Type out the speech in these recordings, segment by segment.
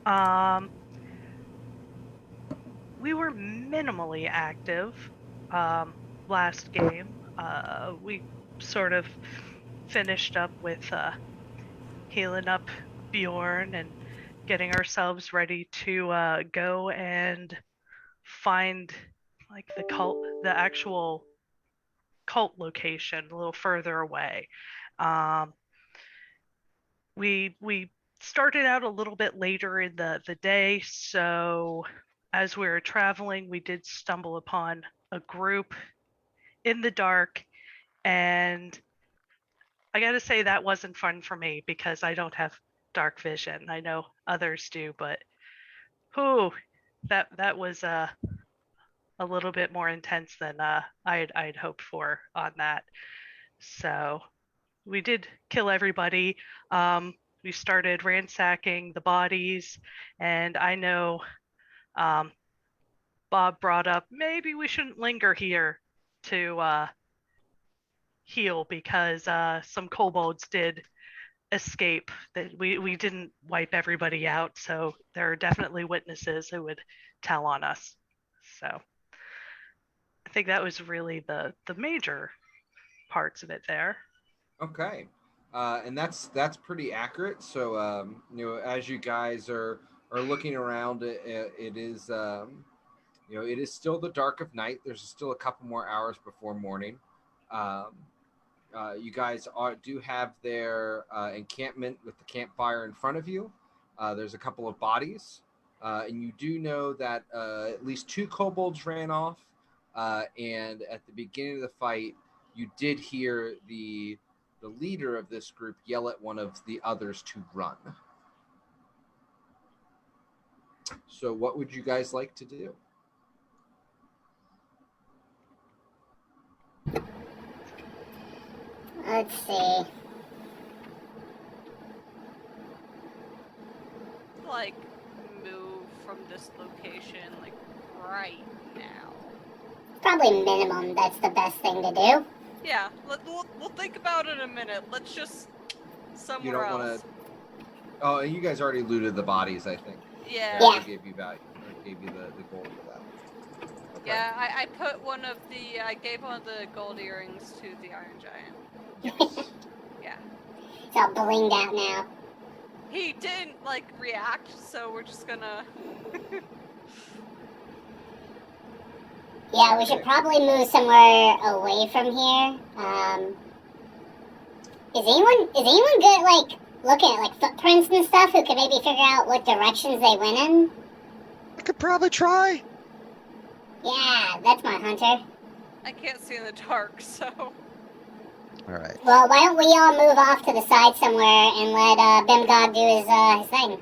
Um, we were minimally active last game. We sort of finished up with healing up Bjorn and getting ourselves ready to go and find like the actual cult location a little further away. Um, we started out a little bit later in the day, so as we were traveling, we did stumble upon a group in the dark, and I got to say that wasn't fun for me because I don't have dark vision. I know others do, but whew, that was a little bit more intense than I'd hoped for on that. So we did kill everybody. We started ransacking the bodies, and I know um, Bob brought up maybe we shouldn't linger here to heal because some kobolds did escape. That we didn't wipe everybody out, so there are definitely witnesses who would tell on us. So I think that was really the major parts of it there. Okay, and that's pretty accurate. So as you guys are looking around, it is it is still the dark of night. There's still a couple more hours before morning. Um, you guys do have their encampment with the campfire in front of you. There's a couple of bodies, and you do know that at least two kobolds ran off. And at the beginning of the fight, you did hear the leader of this group yell at one of the others to run. So, what would you guys like to do? Let's see. Like, move from this location, like, right now. Probably minimum, that's the best thing to do. Yeah, we'll think about it in a minute. Let's just somewhere You don't else. want to. Oh, and you guys already looted the bodies, I think. Yeah. Yeah. I gave you value. I gave you the gold for that. Okay. Yeah, I put I gave one of the gold earrings to the Iron Giant. Yes. Yeah. It's all blinged out now. He didn't, like, react, so we're just gonna... Yeah, we should probably move somewhere away from here. Is anyone good, like, looking at, like, footprints and stuff who could maybe figure out what directions they went in? I could probably try. Yeah, that's my hunter. I can't see in the dark, so... All right. Well, why don't we all move off to the side somewhere and let Bimgog do his thing?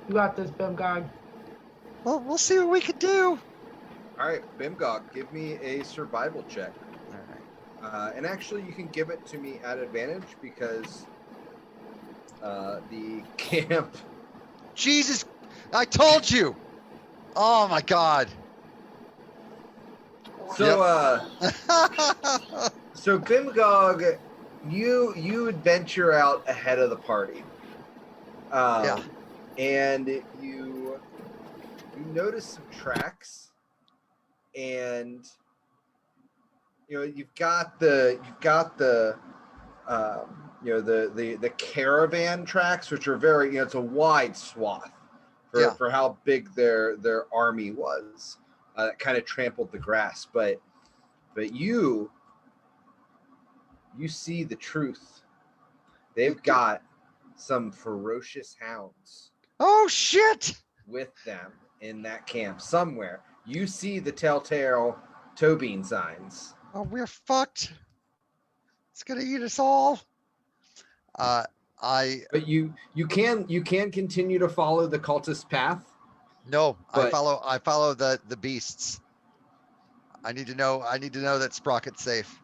You got this, Bimgog. Well, we'll see what we can do. All right, Bimgog, give me a survival check. All right. And actually, you can give it to me at advantage because the camp. Jesus, I told you. Oh my God. So, so Bimgog, you adventure out ahead of the party. Yeah. And you notice some tracks, and you've got the the caravan tracks, which are very it's a wide swath for how big their army was. That kind of trampled the grass, but you see the truth. They've got some ferocious hounds Oh shit! with them in that camp somewhere. You see the telltale toe bean signs. Oh, we're fucked. It's gonna eat us all. But you can continue to follow the cultist path. No, But- I follow the beasts. I need to know that Sprocket's safe.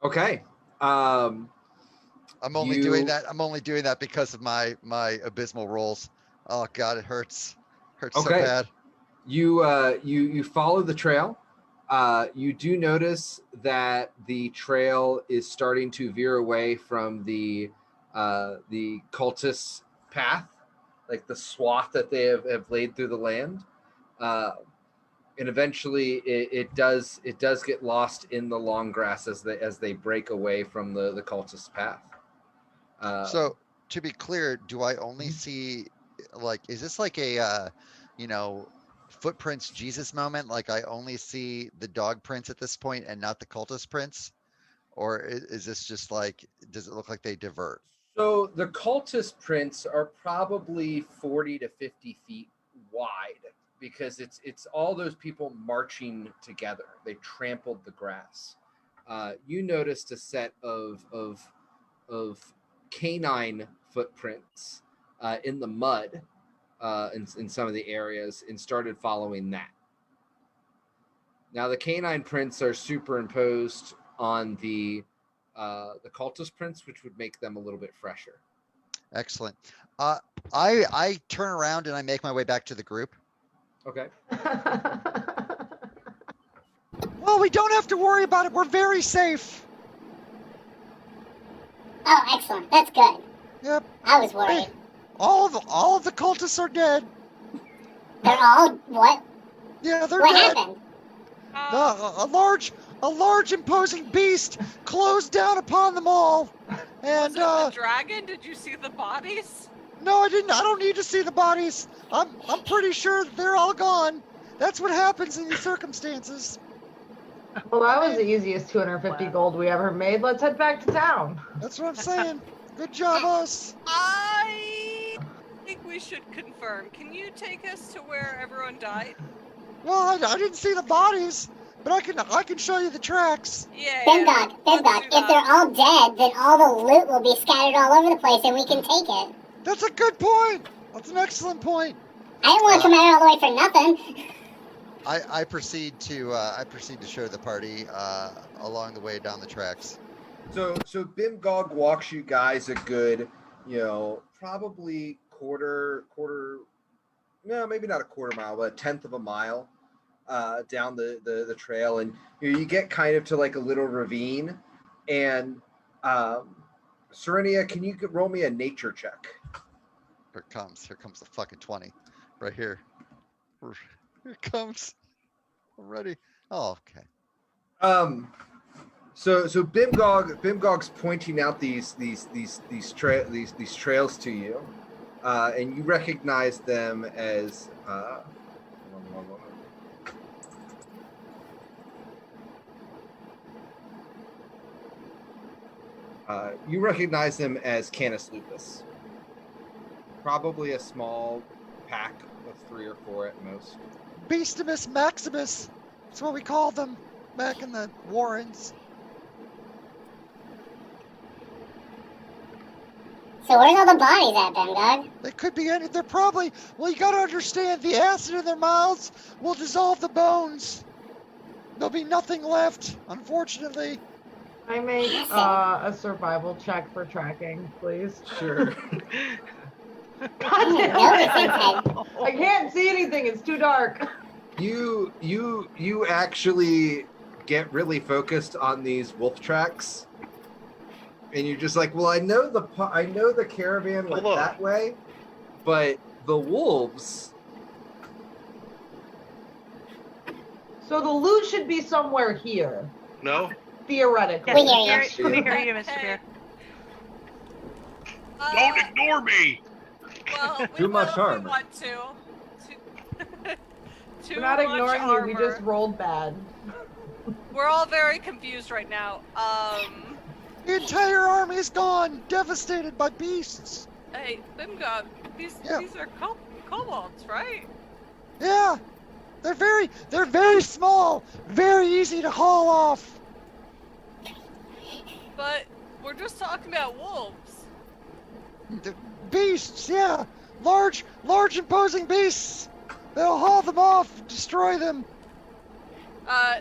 Okay. I'm only You- doing that because of my abysmal rolls. Oh God, it hurts. Hurts so Okay. bad. You follow the trail. You do notice that the trail is starting to veer away from the cultists' path, like the swath that they have laid through the land. And eventually it does get lost in the long grass as they break away from the cultist path. So to be clear, do I only see like is this like a footprints Jesus moment? Like I only see the dog prints at this point and not the cultist prints, or is this just like does it look like they divert? So the cultist prints are probably 40 to 50 feet wide because it's all those people marching together. They trampled the grass. You noticed a set of canine footprints in the mud in some of the areas and started following that. Now the canine prints are superimposed on the cultist prints, which would make them a little bit fresher. Excellent. I turn around and I make my way back to the group. Okay. Well, we don't have to worry about it. We're very safe. Oh, excellent. That's good. Yep. I was worried. All of the cultists are dead. They're all what? Yeah, they're What dead. happened? A large imposing beast closed down upon them all. And Was it the dragon? Did you see the bodies? no, I didn't. I don't need to see the bodies. I'm pretty sure they're all gone. That's what happens in these circumstances. Well, that was the easiest 250 gold we ever made. Let's head back to town. That's what I'm saying. Good job, us. I think we should confirm. Can you take us to where everyone died? Well, I didn't see the bodies, but I can show you the tracks. Yeah. Bimgog, let's Bimgog, do if that. they're all dead, then all the loot will be scattered all over the place and we can take it. That's a good point. That's an excellent point. I didn't want to come out all the way for nothing. I proceed to show the party along the way down the tracks. So Bimgog walks you guys a good, probably quarter, no, maybe not a quarter mile, but a tenth of a mile down the trail. And you get kind of to like a little ravine. And Serenia, can you roll me a nature check? Here it comes the fucking 20 right here. Here it comes. I'm ready. Oh, okay. So Bimgog's pointing out these trails to you, and you recognize them as you recognize them as Canis lupus. Probably a small pack of 3 or 4 at most. Beastimus Maximus. That's what we called them back in the Warrens. So where's all the bodies at, Bimgog? They could be any. They're probably. Well, you gotta understand. The acid in their mouths will dissolve the bones. There'll be nothing left, unfortunately. I make a survival check for tracking, please. Sure. God damn No, it. it's inside. I can't see anything. It's too dark. You actually get really focused on these wolf tracks, and you're just like, well, I know the caravan went that way, but the wolves. So the loot should be somewhere here, No? theoretically. We hear you. We hear you, Mr. Hey. Bear. Don't ignore me! Well, we Too much will if armor. we want to. Too We're not much ignoring armor. you. We just rolled bad. We're all very confused right now. The entire army is gone, devastated by beasts. Hey, Bimgog, these are kobolds, right? Yeah, they're very small, very easy to haul off. But we're just talking about wolves. The beasts, yeah, large imposing beasts. They'll haul them off, destroy them.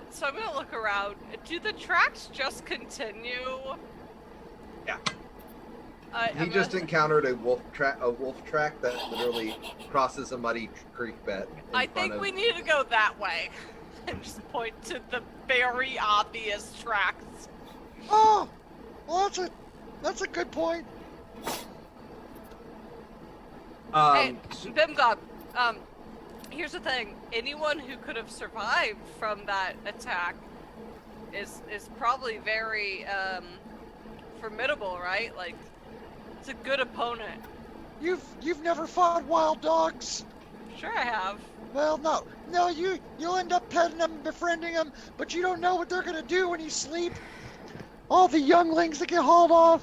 So I'm gonna look around. Do the tracks just continue? Yeah. He I'm just gonna- encountered a wolf track that literally crosses a muddy creek bed. I think we need to go that way. And just point to the very obvious tracks. Oh, well, that's a good point. Hey, So- Bimgob, here's the thing. Anyone who could have survived from that attack is probably very, formidable, right? Like, it's a good opponent. You've never fought wild dogs. Sure I have. Well, no, you'll end up petting them, befriending them, but you don't know what they're gonna do when you sleep. All the younglings that get hauled off.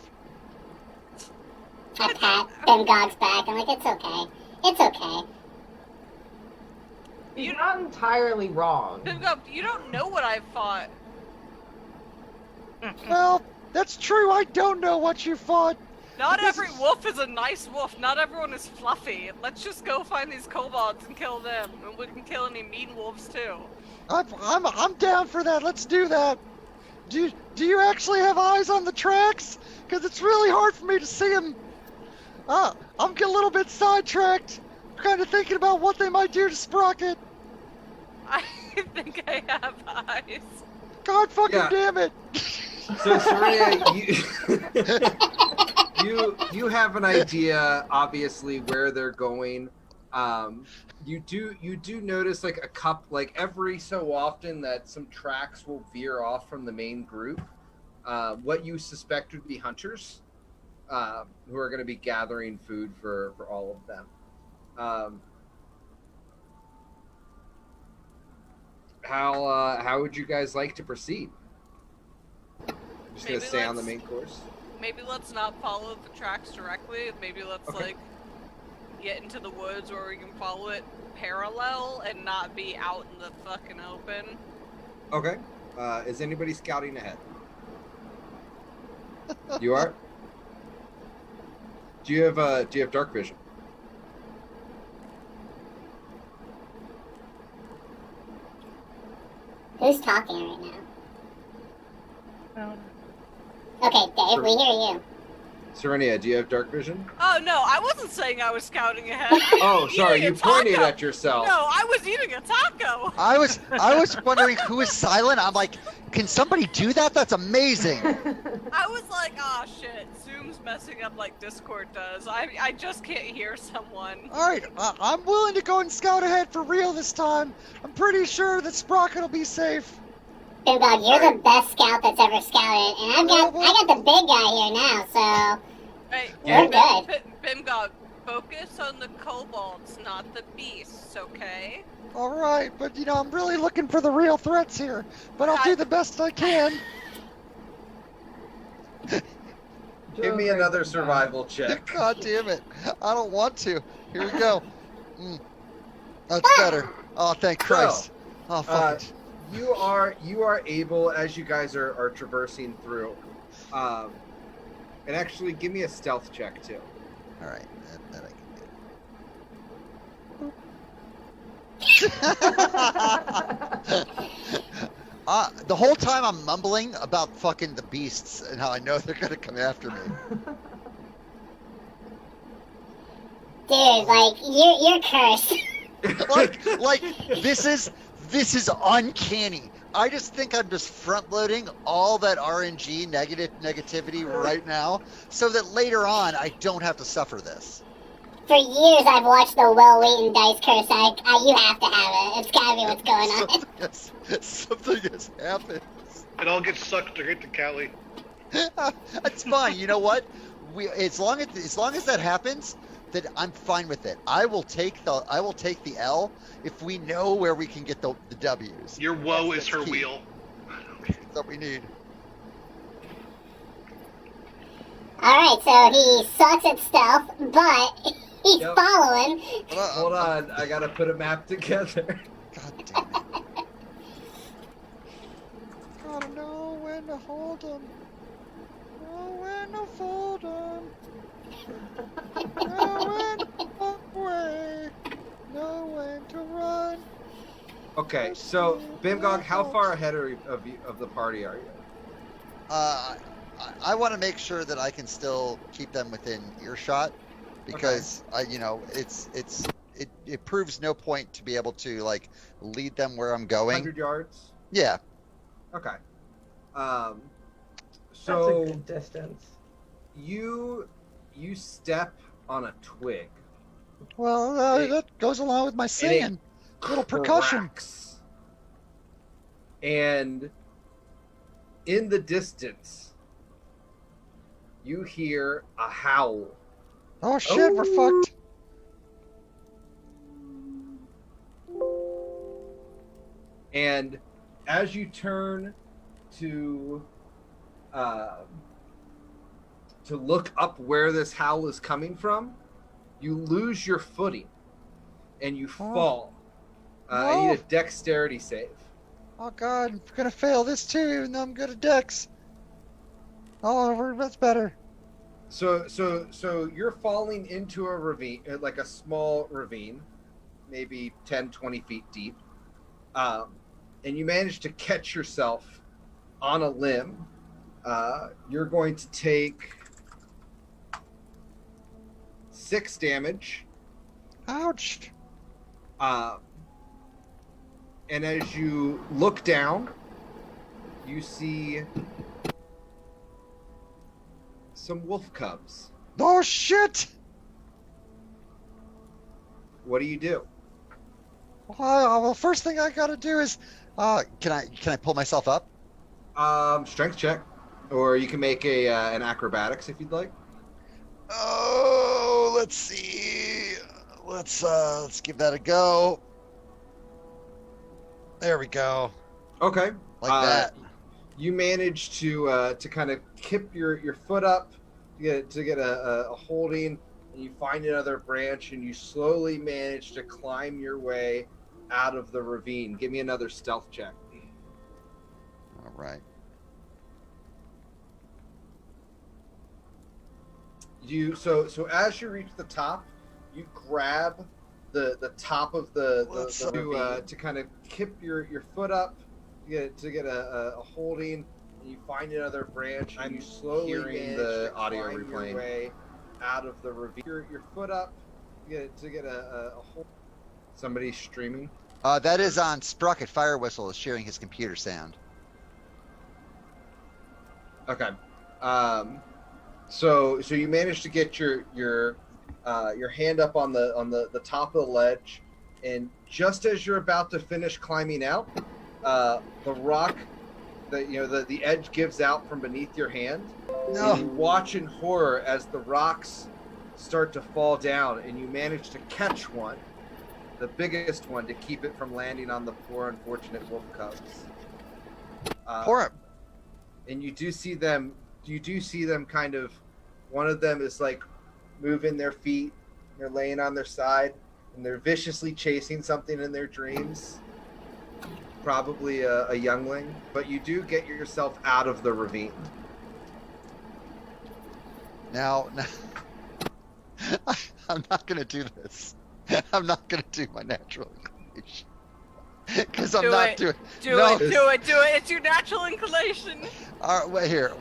I pat Bimgog's back. I'm like, it's okay. It's okay. You're not entirely wrong. Bimgob, you don't know what I've fought. Well, that's true. I don't know what you fought. Not This every is- wolf is a nice wolf. Not everyone is fluffy. Let's just go find these kobolds and kill them, and we can kill any mean wolves too. I'm down for that. Let's do that. Do you actually have eyes on the tracks? Because it's really hard for me to see them. I'm getting a little bit sidetracked. Kind of thinking about what they might do to Sprocket. I think I have eyes. God fucking Yeah. damn it. So Serena, you have an idea, obviously, where they're going. You do notice like every so often that some tracks will veer off from the main group. What you suspect would be hunters, who are going to be gathering food for all of them. How would you guys like to proceed? Just gonna Maybe stay on the let's- main course. Maybe let's not follow the tracks directly. Maybe let's Okay. like get into the woods where we can follow it parallel and not be out in the fucking open. Okay. Is anybody scouting ahead? You are. Do you have dark vision? Who's talking right now? Oh, Okay, Dave, we hear you. Serenia, do you have dark vision? Oh no, I wasn't saying I was scouting ahead. Oh, sorry, Eating you a taco. pointed at yourself. No, I was eating a taco. I was wondering who is silent. I'm like, can somebody do that? That's amazing. I was like, oh shit, Zoom's messing up like Discord does. I just can't hear someone. All right, I'm willing to go and scout ahead for real this time. I'm pretty sure that Sprocket will be safe. Bimgog, you're the best scout that's ever scouted, and I got the big guy here now, so Hey, Yeah. We're good. Bimgog, focus on the kobolds, not the beasts, okay? All right, but I'm really looking for the real threats here. But I'll do the best I can. Give me another survival check. God damn it! I don't want to. Here we go. That's better. Oh, thank Christ. Oh, fuck it. You are able, as you guys are traversing through, and actually give me a stealth check too. All right, that I can do. The whole time I'm mumbling about fucking the beasts and how I know they're gonna come after me. dude, like you're cursed. like this is uncanny. I just think I'm just front loading all that RNG negativity right now, so that later on I don't have to suffer this. For years, I've watched the Will Wheaton dice curse. You have to have it. It's gotta be what's going on. Something has happened. It all gets sucked straight to Cali. That's fine. You know what? As long as that happens, that I'm fine with it. I will take the L if we know where we can get the W's. Your woe is That's her key. wheel. That's what we need. All right, so he sucks at stealth, but he's Yep. following. Hold on, I gotta put a map together. God damn it. Gotta know when to hold 'em. Know when to fold 'em. Know when to walk away. Know when to run. Okay, so Bimgog, how far ahead of the party are you? I want to make sure that I can still keep them within earshot, because it proves no point to be able to like lead them where I'm going. 100 yards. Yeah. Okay. That's a So good distance. you step on a twig, Well, that goes along with my singing. Little percussion. Cracks. And in the distance, you hear a howl. Oh shit, we're fucked. And as you turn to look up where this howl is coming from, you lose your footing and you fall. I need a dexterity save. Oh god, I'm gonna fail this too, even though I'm good at dex. Oh, that's better. So you're falling into a ravine, like a small ravine, maybe 10, 20 feet deep. And you manage to catch yourself on a limb. You're going to take 6 damage. Ouch. And as you look down, you see some wolf cubs. Oh shit! What do you do? Well, first thing I gotta do is, can I pull myself up? Strength check, or you can make an acrobatics if you'd like. Oh, let's see. Let's give that a go. There we go. Okay. Like that. You manage to kind of kip your foot up to get a holding, and you find another branch, and you slowly manage to climb your way out of the ravine. Give me another stealth check. All right. So as you reach the top, you grab the top of the ravine to kind of kip your foot up to get a holding, and you find another branch, and you slowly hearing the audio replaying your way out of the ravine. Your foot up to get a hold. Somebody streaming. That is on Sprocket. Fire Whistle is sharing his computer sound. Okay. So you managed to get your hand up on the top of the ledge, and just as you're about to finish climbing out, the rock, the edge gives out from beneath your hand. No. And you watch in horror as the rocks start to fall down, and you manage to catch one, the biggest one, to keep it from landing on the poor unfortunate wolf cubs. Poor. And you do see them kind of, one of them is like moving their feet, they're laying on their side, and they're viciously chasing something in their dreams, probably a youngling, but you do get yourself out of the ravine. Now I'm not gonna do this. I'm not gonna do my natural inclination. Because I'm not doing. Do it. It's your natural inclination. All right, wait, here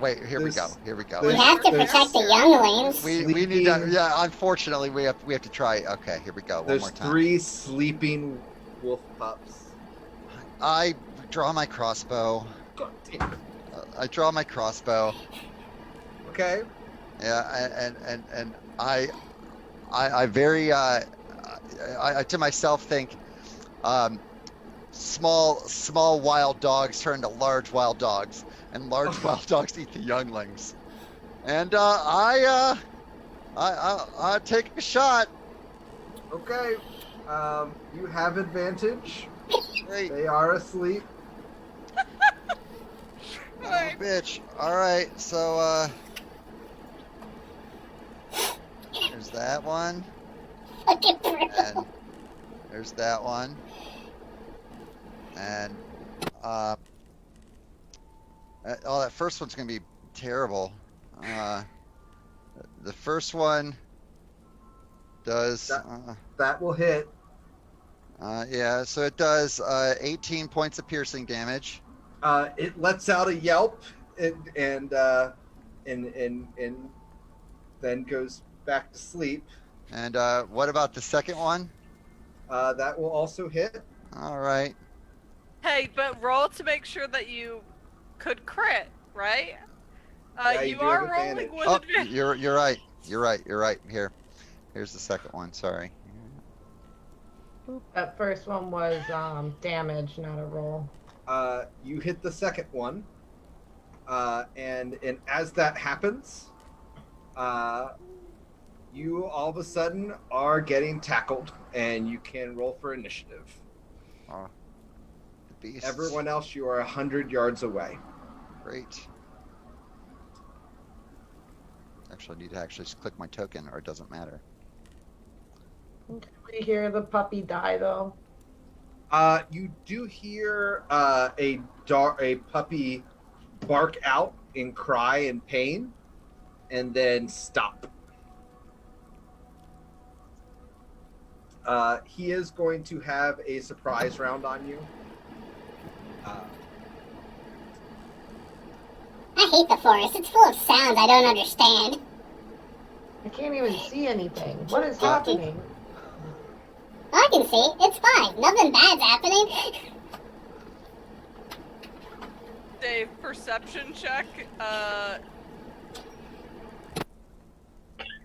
we go. We have to protect the younglings. We need to. Yeah, unfortunately, we have to try. Okay, here we go. One more time. There's 3 sleeping wolf pups. I draw my crossbow. God damn it. I draw my crossbow. Okay. Yeah, and I very I to myself think, small wild dogs turn into large wild dogs, and large wild dogs eat the younglings. And I take a shot. Okay. You have advantage. Great. They are asleep. Oh, bitch. All right, so there's that one. And there's that one. And that first one's gonna be terrible. The first one does that will hit. yeah, so it does 18 points of piercing damage. It lets out a yelp and then goes back to sleep. And what about the second one? That will also hit. All right. Hey, but roll to make sure that you could crit, right? Yeah, you you do are have rolling advantage. with Oh, advantage. you're right. Here's the second one. Sorry. That first one was damage, not a roll. You hit the second one, and as that happens, you all of a sudden are getting tackled, and you can roll for initiative. Oh, the beast. Everyone else, you are 100 yards away. Great. Actually, I need to actually click my token, or it doesn't matter. Can we hear the puppy die though? You do hear a puppy bark out and cry in pain, and then stop. He is going to have a surprise round on you. I hate the forest. It's full of sounds I don't understand. I can't even see anything. What is happening? I can see. It's fine. Nothing bad's happening. Dave, perception check.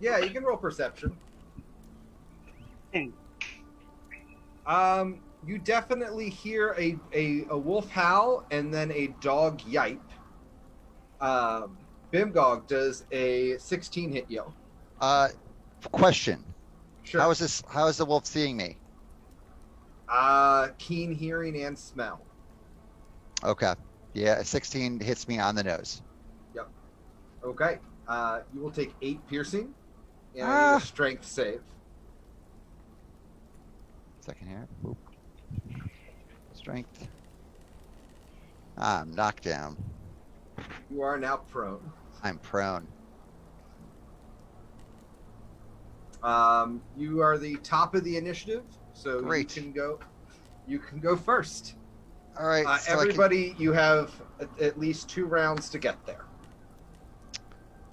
Yeah, you can roll perception. You definitely hear a wolf howl and then a dog yipe. Bimgog does a 16 hit you. Question. Sure. How is the wolf seeing me? Keen hearing and smell. Okay. Yeah, a 16 hits me on the nose. Yep. Okay. You will take 8 piercing, and I need a strength save. Second here. Oop. Strength. I'm knocked down. You are now prone. I'm prone. You are the top of the initiative, so Great. You can go first. All right. So everybody, you have at least 2 rounds to get there.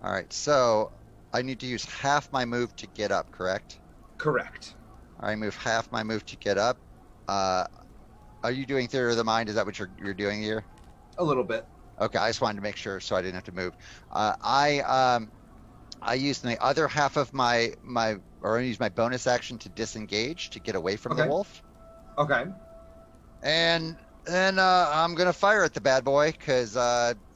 All right. So I need to use half my move to get up, correct? Correct. I move half my move to get up. Are you doing theater of the mind? Is that what you're doing here? A little bit. Okay, I just wanted to make sure so I didn't have to move. I used the other half of I use my bonus action to disengage to get away from the wolf. Okay. And then I'm gonna fire at the bad boy because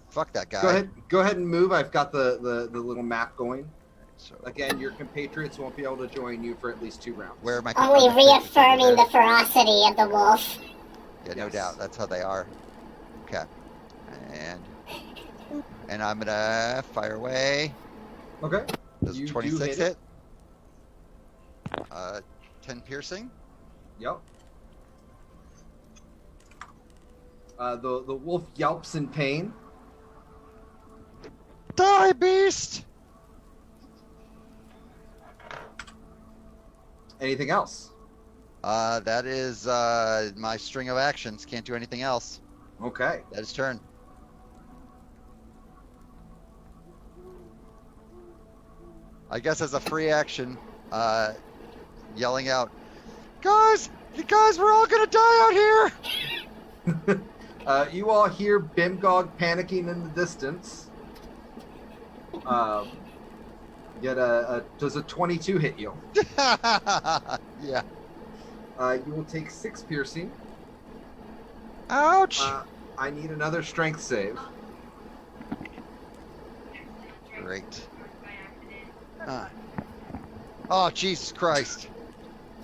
fuck that guy. Go ahead and move. I've got the little map going. So again, your compatriots won't be able to join you for at least 2 rounds. Where am I? Only reaffirming the ferocity of the wolf. Yeah, no doubt. That's how they are. Okay. And I'm gonna fire away. Okay. Does 26 hit? 10 piercing. Yep. The wolf yelps in pain. Die, beast! Anything else? That is my string of actions. Can't do anything else. Okay. That is turn. I guess as a free action, yelling out, guys, we're all gonna die out here. You all hear Bimgog panicking in the distance. Does a 22 hit you? Yeah. You will take 6 piercing. Ouch! I need another strength save. Great. Oh, Jesus Christ.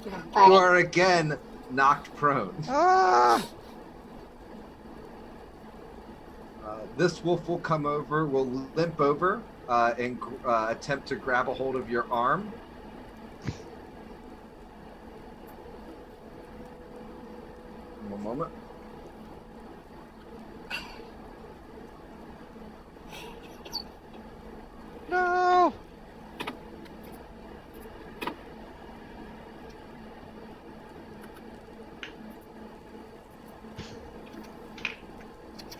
You are again knocked prone. This wolf will come over, will limp over, and attempt to grab a hold of your arm. One moment. No!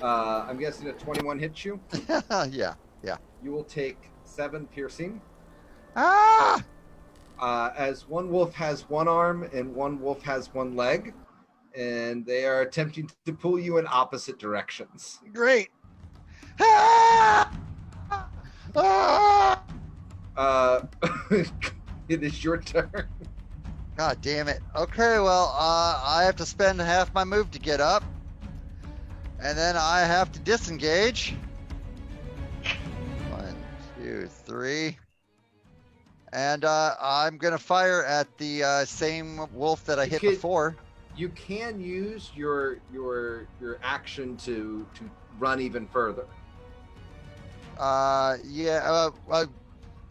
I'm guessing a 21 hits you. Yeah. You will take 7 piercing. Ah! As one wolf has one arm and one wolf has one leg, and they are attempting to pull you in opposite directions. Great. Ah! Ah! It is your turn. God damn it. Okay, well, I have to spend half my move to get up. And then I have to disengage. 1, 2, 3. And I'm going to fire at the same wolf that I hit before. You can use your action to run even further. Yeah,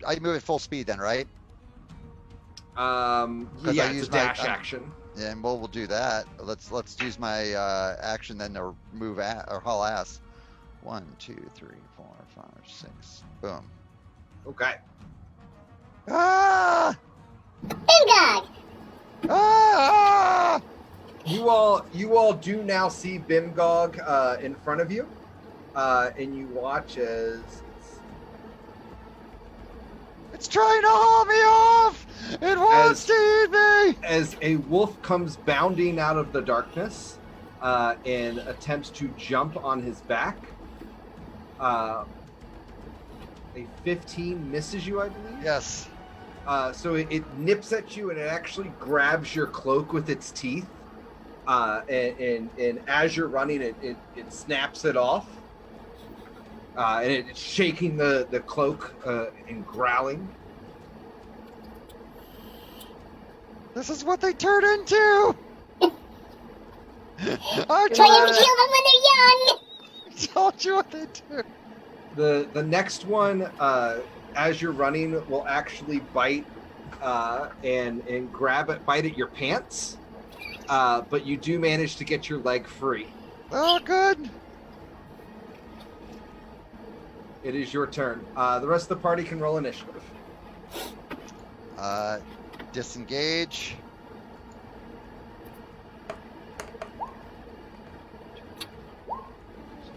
I move at full speed then, right? Yeah, it's a dash action. Yeah, and we'll do that. Let's use my action then to move or haul ass. 1, 2, 3, 4, 5, 6. Boom. Okay. Ah! Bimgog! Ah! You all do now see Bimgog in front of you, and you watch as it's trying to haul me off. It wants to eat me. As a wolf comes bounding out of the darkness, and attempts to jump on his back. A 15 misses you, I believe. Yes. So it nips at you, and it actually grabs your cloak with its teeth. And as you're running, it snaps it off. And it's shaking the cloak and growling. This is what they turn into. Try to kill them when they're young. I told you what they do. The next one, as you're running, will actually bite and bite at your pants. But you do manage to get your leg free. Oh, good. It is your turn. The rest of the party can roll initiative. Disengage.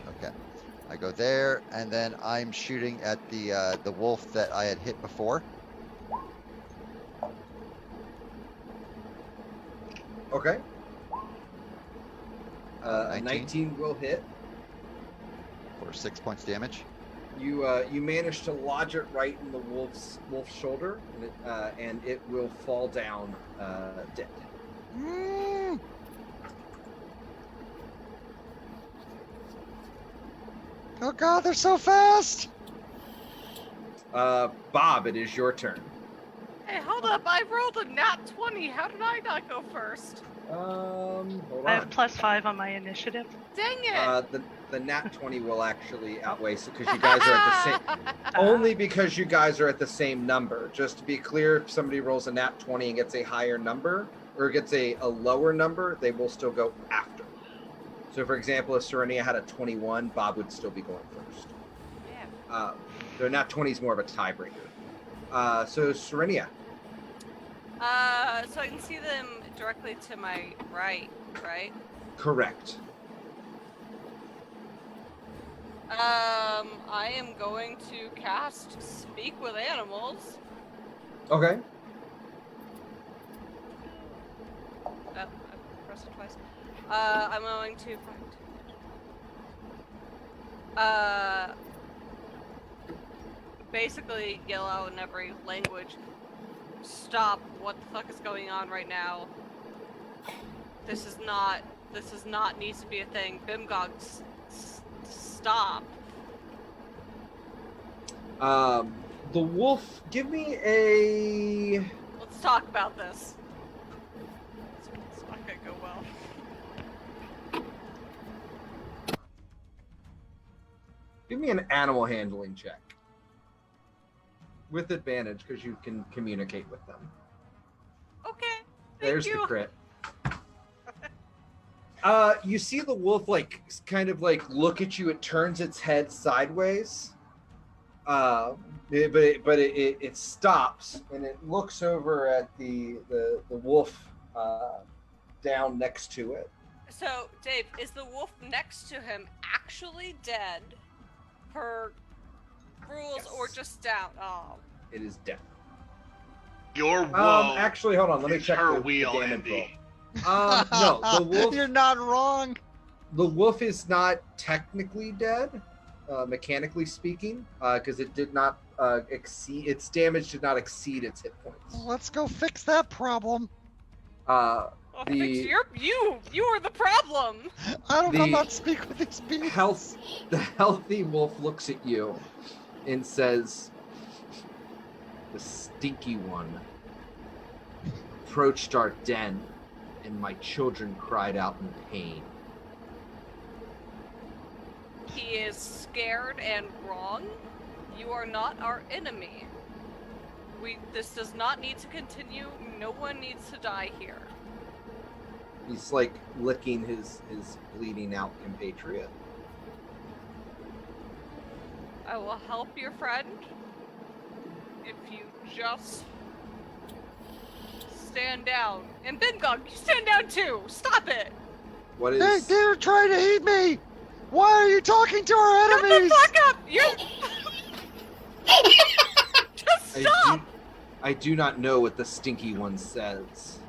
Okay. I go there, and then I'm shooting at the wolf that I had hit before. Okay. 19. 19 will hit. For 6 points damage. You manage to lodge it right in the wolf's shoulder, and it will fall down dead. Mm. Oh God, they're so fast! Bob, it is your turn. Hey, hold up! I rolled a nat 20. How did I not go first? Hold on. I have +5 on my initiative. Dang it! The nat 20 will actually outweigh, because you guys are at the same. Only because you guys are at the same number. Just to be clear, if somebody rolls a nat 20 and gets a higher number, or gets a lower number, they will still go after. So, for example, if Serenia had a 21, Bob would still be going first. Yeah. So nat 20 is more of a tiebreaker. So Serenia. So I can see them directly to my right? Correct. I am going to cast Speak with Animals. Okay. Oh, I pressed it twice. I'm going to basically yell out in every language, stop, what the fuck is going on right now? This is not needs to be a thing. Bimgog, stop. The wolf, give me a... Let's talk about this. It's not gonna go well. Give me an animal handling check. With advantage, because you can communicate with them. Okay. There's you. the crit. You see the wolf kind of look at you. It turns its head sideways, but it stops and it looks over at the wolf down next to it. So, Dave, is the wolf next to him actually dead per rules, Yes. or just down? Oh. It is dead. Your woe Actually, hold on. Let me is check her the wheel, damage Andy. roll. No, the wolf. You're not wrong. The wolf is not technically dead, mechanically speaking, because it did not exceed its damage did not exceed its hit points. Let's go fix that problem. Oh, Fix, you are the problem. I don't come out to speak with these beasts. The healthy wolf looks at you and says, "The stinky one approached our den, and my children cried out in pain." He is scared and wrong. You are not our enemy. This does not need to continue. No one needs to die here. He's like licking his bleeding out compatriot. I will help your friend if you just stand down. And Bingog, you stand down too! Stop it! What is... They're trying to eat me! Why are you talking to our Shut enemies? the fuck up! You're... Just stop! I do not know what the stinky one says.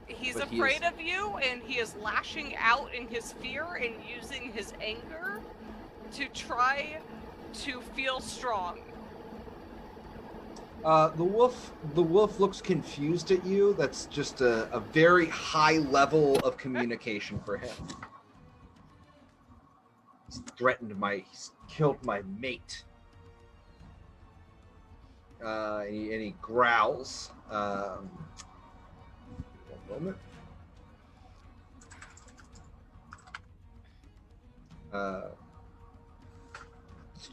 He's But he afraid is- of you, and he is lashing out in his fear and using his anger to try to feel strong. The wolf looks confused at you. That's just a very high level of communication for him. He's killed my mate. And he growls. One moment.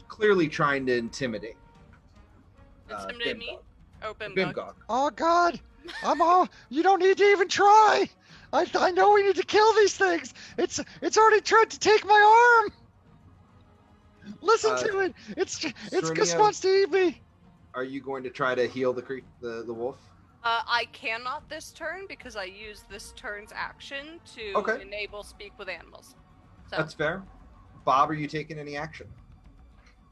Clearly trying to intimidate. Intimidate me? Oh, Bimgog. Oh God! You don't need to even try. I know we need to kill these things. It's already tried to take my arm. Listen to it. It's Serenia, just wants to eat me. Are you going to try to heal the wolf? I cannot this turn because I used this turn's action to Okay. enable speak with animals. So, That's fair. Bob, are you taking any action?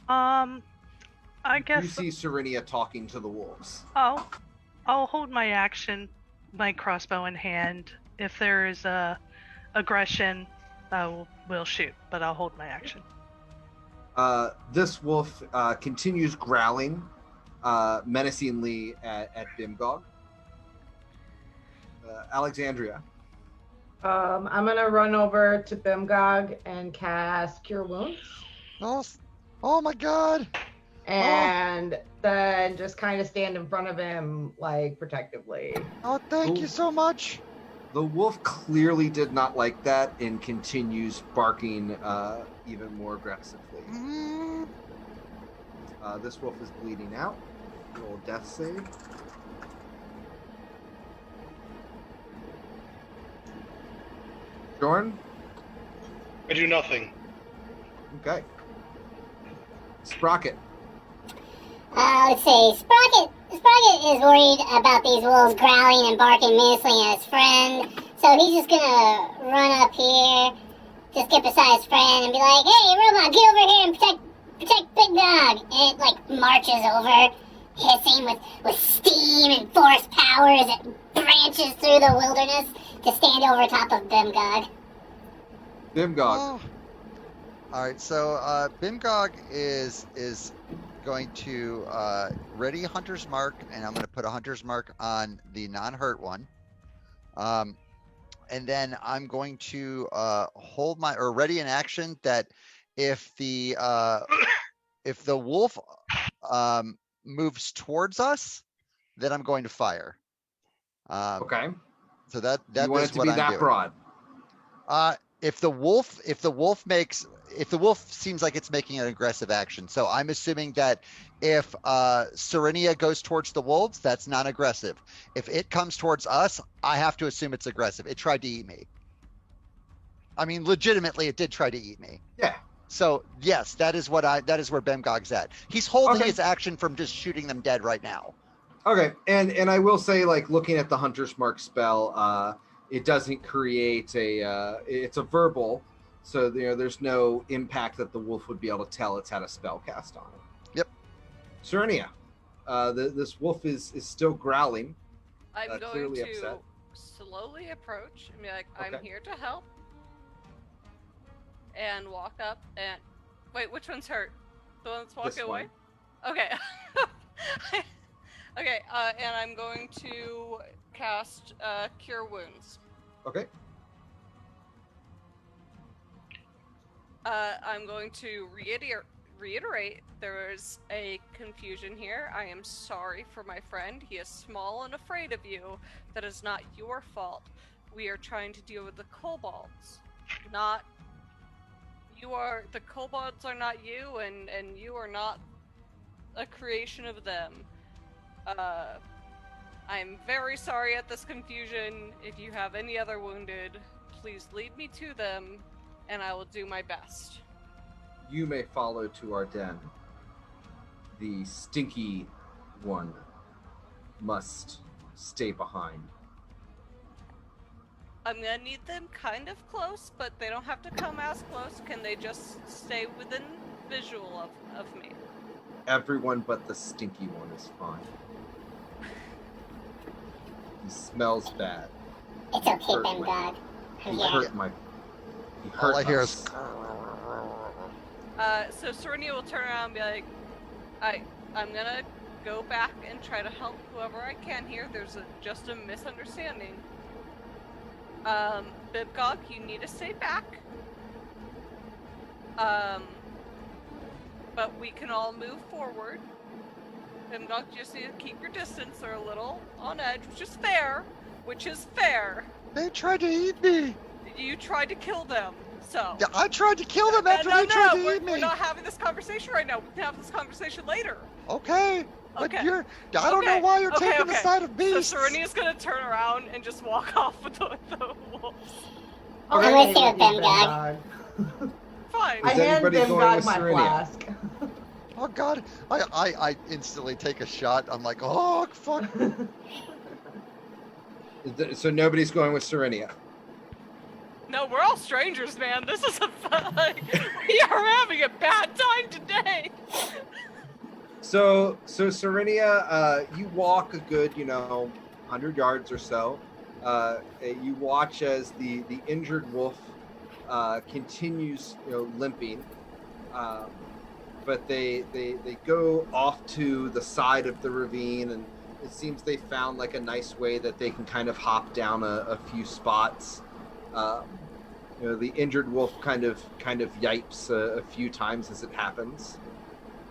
I guess You see Serenia talking to the wolves. I'll hold my action, my crossbow in hand. If there is aggression, we'll shoot, but I'll hold my action. This wolf continues growling menacingly at Bimgog. Alexandria. I'm gonna run over to Bimgog and cast Cure Wounds, Oh my God! and then just kind of stand in front of him, like protectively. Oh, thank you so much. The wolf clearly did not like that and continues barking even more aggressively. Mm. This wolf is bleeding out. Roll death save. Jordan? I do nothing. Okay. Sprocket. Let's see. Sprocket is worried about these wolves growling and barking menacingly at his friend, so he's just gonna run up here, just get beside his friend, and be like, "Hey, robot, get over here and protect Big Dog!" And it like marches over, hissing with steam and force power as it branches through the wilderness to stand over top of Bimgog. Bimgog. Oh. All right, so Bimgog is going to ready Hunter's Mark, and I'm going to put a Hunter's Mark on the non-hurt one. And then I'm going to hold ready an action that if the wolf moves towards us, then I'm going to fire. Okay. So that You want is it to what be I'm that doing. broad. If the wolf seems like it's making an aggressive action, so I'm assuming that if Serenia goes towards the wolves, that's non-aggressive. If it comes towards us, I have to assume it's aggressive. It tried to eat me. I mean, legitimately, it did try to eat me. Yeah. So yes, that is where Bemgog's at. He's holding Okay. his action from just shooting them dead right now. Okay, and I will say, like, looking at the Hunter's Mark spell, it doesn't create it's a verbal, so there's no impact that the wolf would be able to tell it's had a spell cast on it. Yep. Serenia, this wolf is still growling. I'm going clearly to upset. slowly approach and be like, Okay. I'm here to help. And walk up and... Wait, which one's hurt? The one that's walking This away? one. Okay. Okay, and I'm going to cast Cure Wounds. Okay. I'm going to reiterate there's a confusion here. I am sorry for my friend. He is small and afraid of you. That is not your fault. We are trying to deal with the kobolds. Not... You are... The kobolds are not you, and you are not a creation of them. I'm very sorry at this confusion. If you have any other wounded, please lead me to them, and I will do my best. You may follow to our den. The stinky one must stay behind. I'm gonna need them kind of close, but they don't have to come as close. Can they just stay within visual of me? Everyone but the stinky one is fine. He smells bad. It's okay, Hurt Ben my- God. I'm He here. hurt my... He hurt All I hear us. is So Serenia will turn around and be like, I'm gonna go back and try to help whoever I can here. There's just a misunderstanding. Bibgog, you need to stay back. But we can all move forward. Bibgog, you just need to keep your distance. They're a little on edge, which is fair. they tried to eat me. You tried to kill them, so... Yeah, I tried to kill them after no, they tried to we're, eat me. we're not having this conversation right now. We can have this conversation later. Okay, but Okay. I don't know Okay, why you're okay, taking the okay. side of beasts. So Serenia's gonna turn around and just walk off with the wolves. I'll I'm stay with you, with Ben Ben God. God. Fine. I Is hand anybody Ben going God with my Serenia? flask. Oh God, I instantly take a shot. I'm like, oh fuck. So nobody's going with Serenia. No, we're all strangers, man. This is we are having a bad time today. So Serenia, you walk a good, 100 yards or so. You watch as the injured wolf continues, limping. But they go off to the side of the ravine, and it seems they found like a nice way that they can kind of hop down a few spots. The injured wolf kind of yipes a few times as it happens.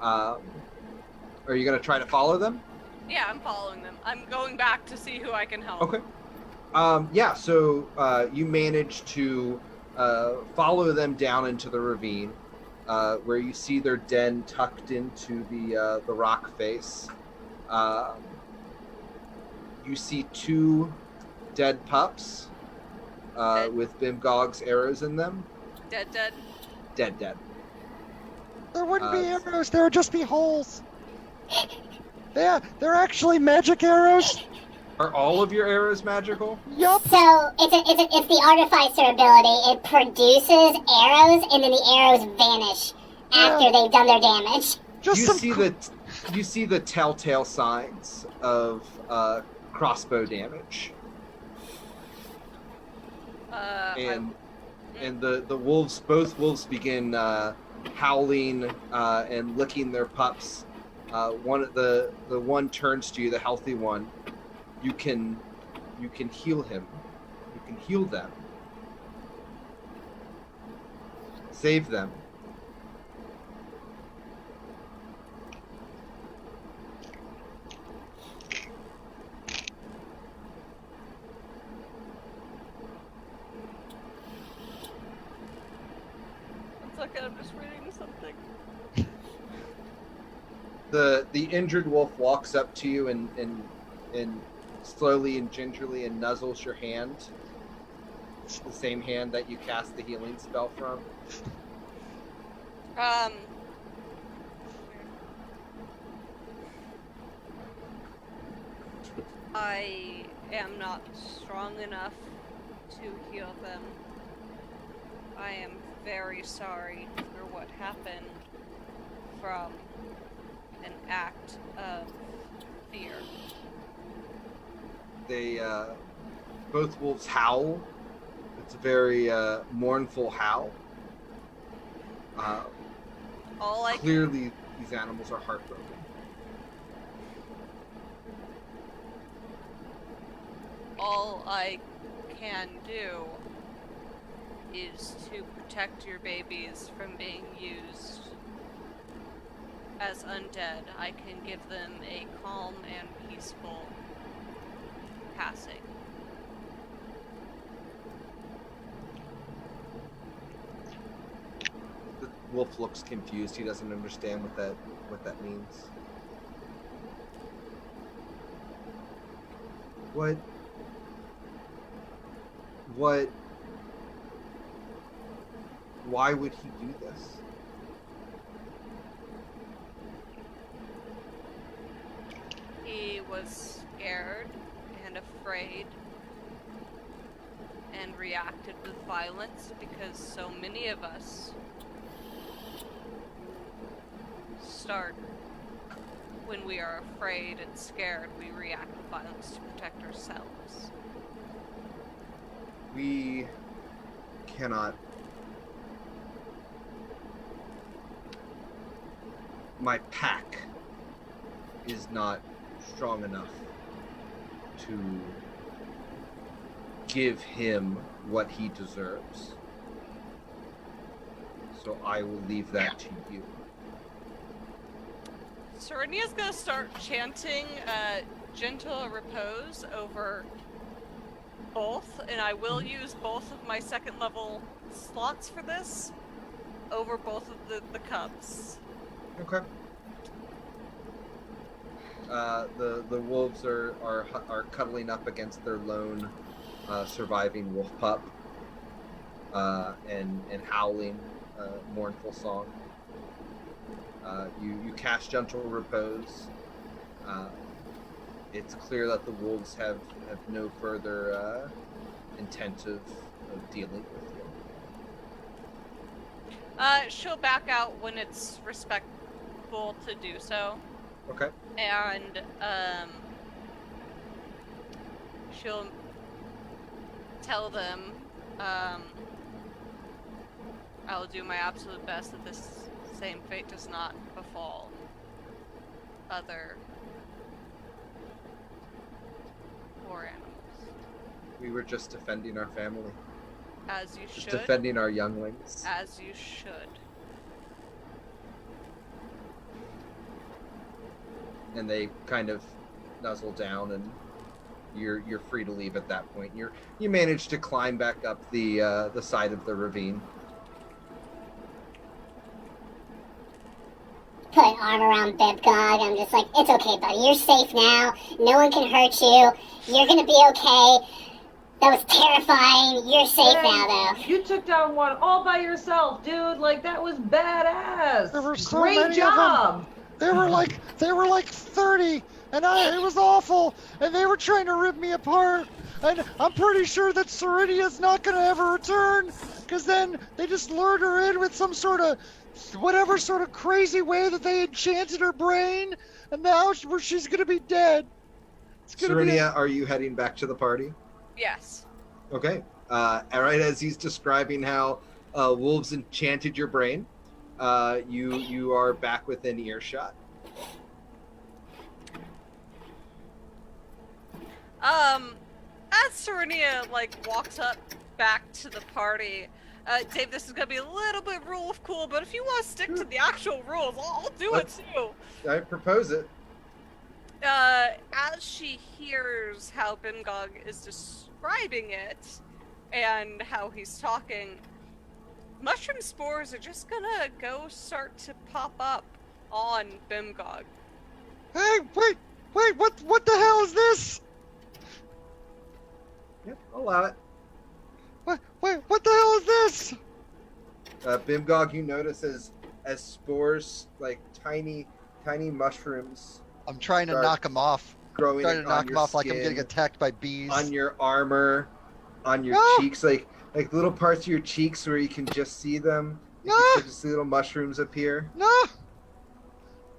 Are you going to try to follow them? Yeah, I'm following them. I'm going back to see who I can help. Okay. So you manage to follow them down into the ravine, where you see their den tucked into the rock face. You see 2 dead pups Dead. with Bimgog's arrows in them. Dead. Dead. There wouldn't be Uh, arrows. There would just be holes. Yeah, they're actually magic arrows. Are all of your arrows magical? Yup. So it's the artificer ability. It produces arrows, and then the arrows vanish after they've done their damage. Just You see the telltale signs of crossbow damage, and the wolves. Both wolves begin howling and licking their pups. The one turns to you, the healthy one. You can heal him. You can heal them. Save them. It's okay, I'm just reading something. The injured wolf walks up to you and slowly and gingerly and nuzzles your hand. It's the same hand that you cast the healing spell from. I am not strong enough to heal them. I am very sorry for what happened from an act of fear. They both wolves howl. It's a very mournful howl. All I Clearly, these animals are heartbroken. all I can do is to protect your babies from being used as undead. I can give them a calm and peaceful passing. The wolf looks confused. He doesn't understand what that means. What? Why would he do this? He was scared and afraid and reacted with violence because so many of us start when we are afraid and scared, we react with violence to protect ourselves. We cannot. My pack is not strong enough to give him what he deserves. So I will leave that to you. Serenia's gonna start chanting Gentle Repose over both, and I will use both of my second level slots for this over both of the cubs. Okay. The wolves are cuddling up against their lone surviving wolf pup and howling mournful song. You cast Gentle Repose. It's clear that the wolves have no further intent of dealing with you. She'll back out when it's respectful to do so. Okay. And she'll tell them I'll do my absolute best that this same fate does not befall other poor animals. We were just defending our family. As you Just should. defending our younglings. As you should. And they kind of nuzzle down, and you're free to leave at that point. You manage to climb back up the side of the ravine. Put an arm around Bebgog. I'm just like, it's okay, buddy. You're safe now. No one can hurt you. You're gonna be okay. That was terrifying. You're safe now, though. You took down one all by yourself, dude. Like, that was badass. There were so Great many job. of them. They were like 30, and it was awful, and they were trying to rip me apart. And I'm pretty sure that Serenia's not gonna ever return, because then they just lured her in with some sort of, whatever sort of crazy way that they enchanted her brain, and now she's gonna be dead. Serenia, are you heading back to the party? Yes. Okay. Right as he's describing how wolves enchanted your brain, you are back within earshot. As Serenia walks up back to the party, Dave, this is gonna be a little bit rule of cool, but if you want to stick to the actual rules, I'll do it too. I propose it. As she hears how Bimgog is describing it and how he's talking, mushroom spores are just gonna go start to pop up on Bimgog. Hey, wait, what the hell is this? Yep, I'll allow it. What the hell is this? Bimgog, you notice as spores, like tiny mushrooms, I'm trying to knock him off. growing Trying to on knock him your off like I'm skin, getting attacked by bees. on your armor, on your No! cheeks, like little parts of your cheeks where you can just see them. You No! can just see little mushrooms appear. No!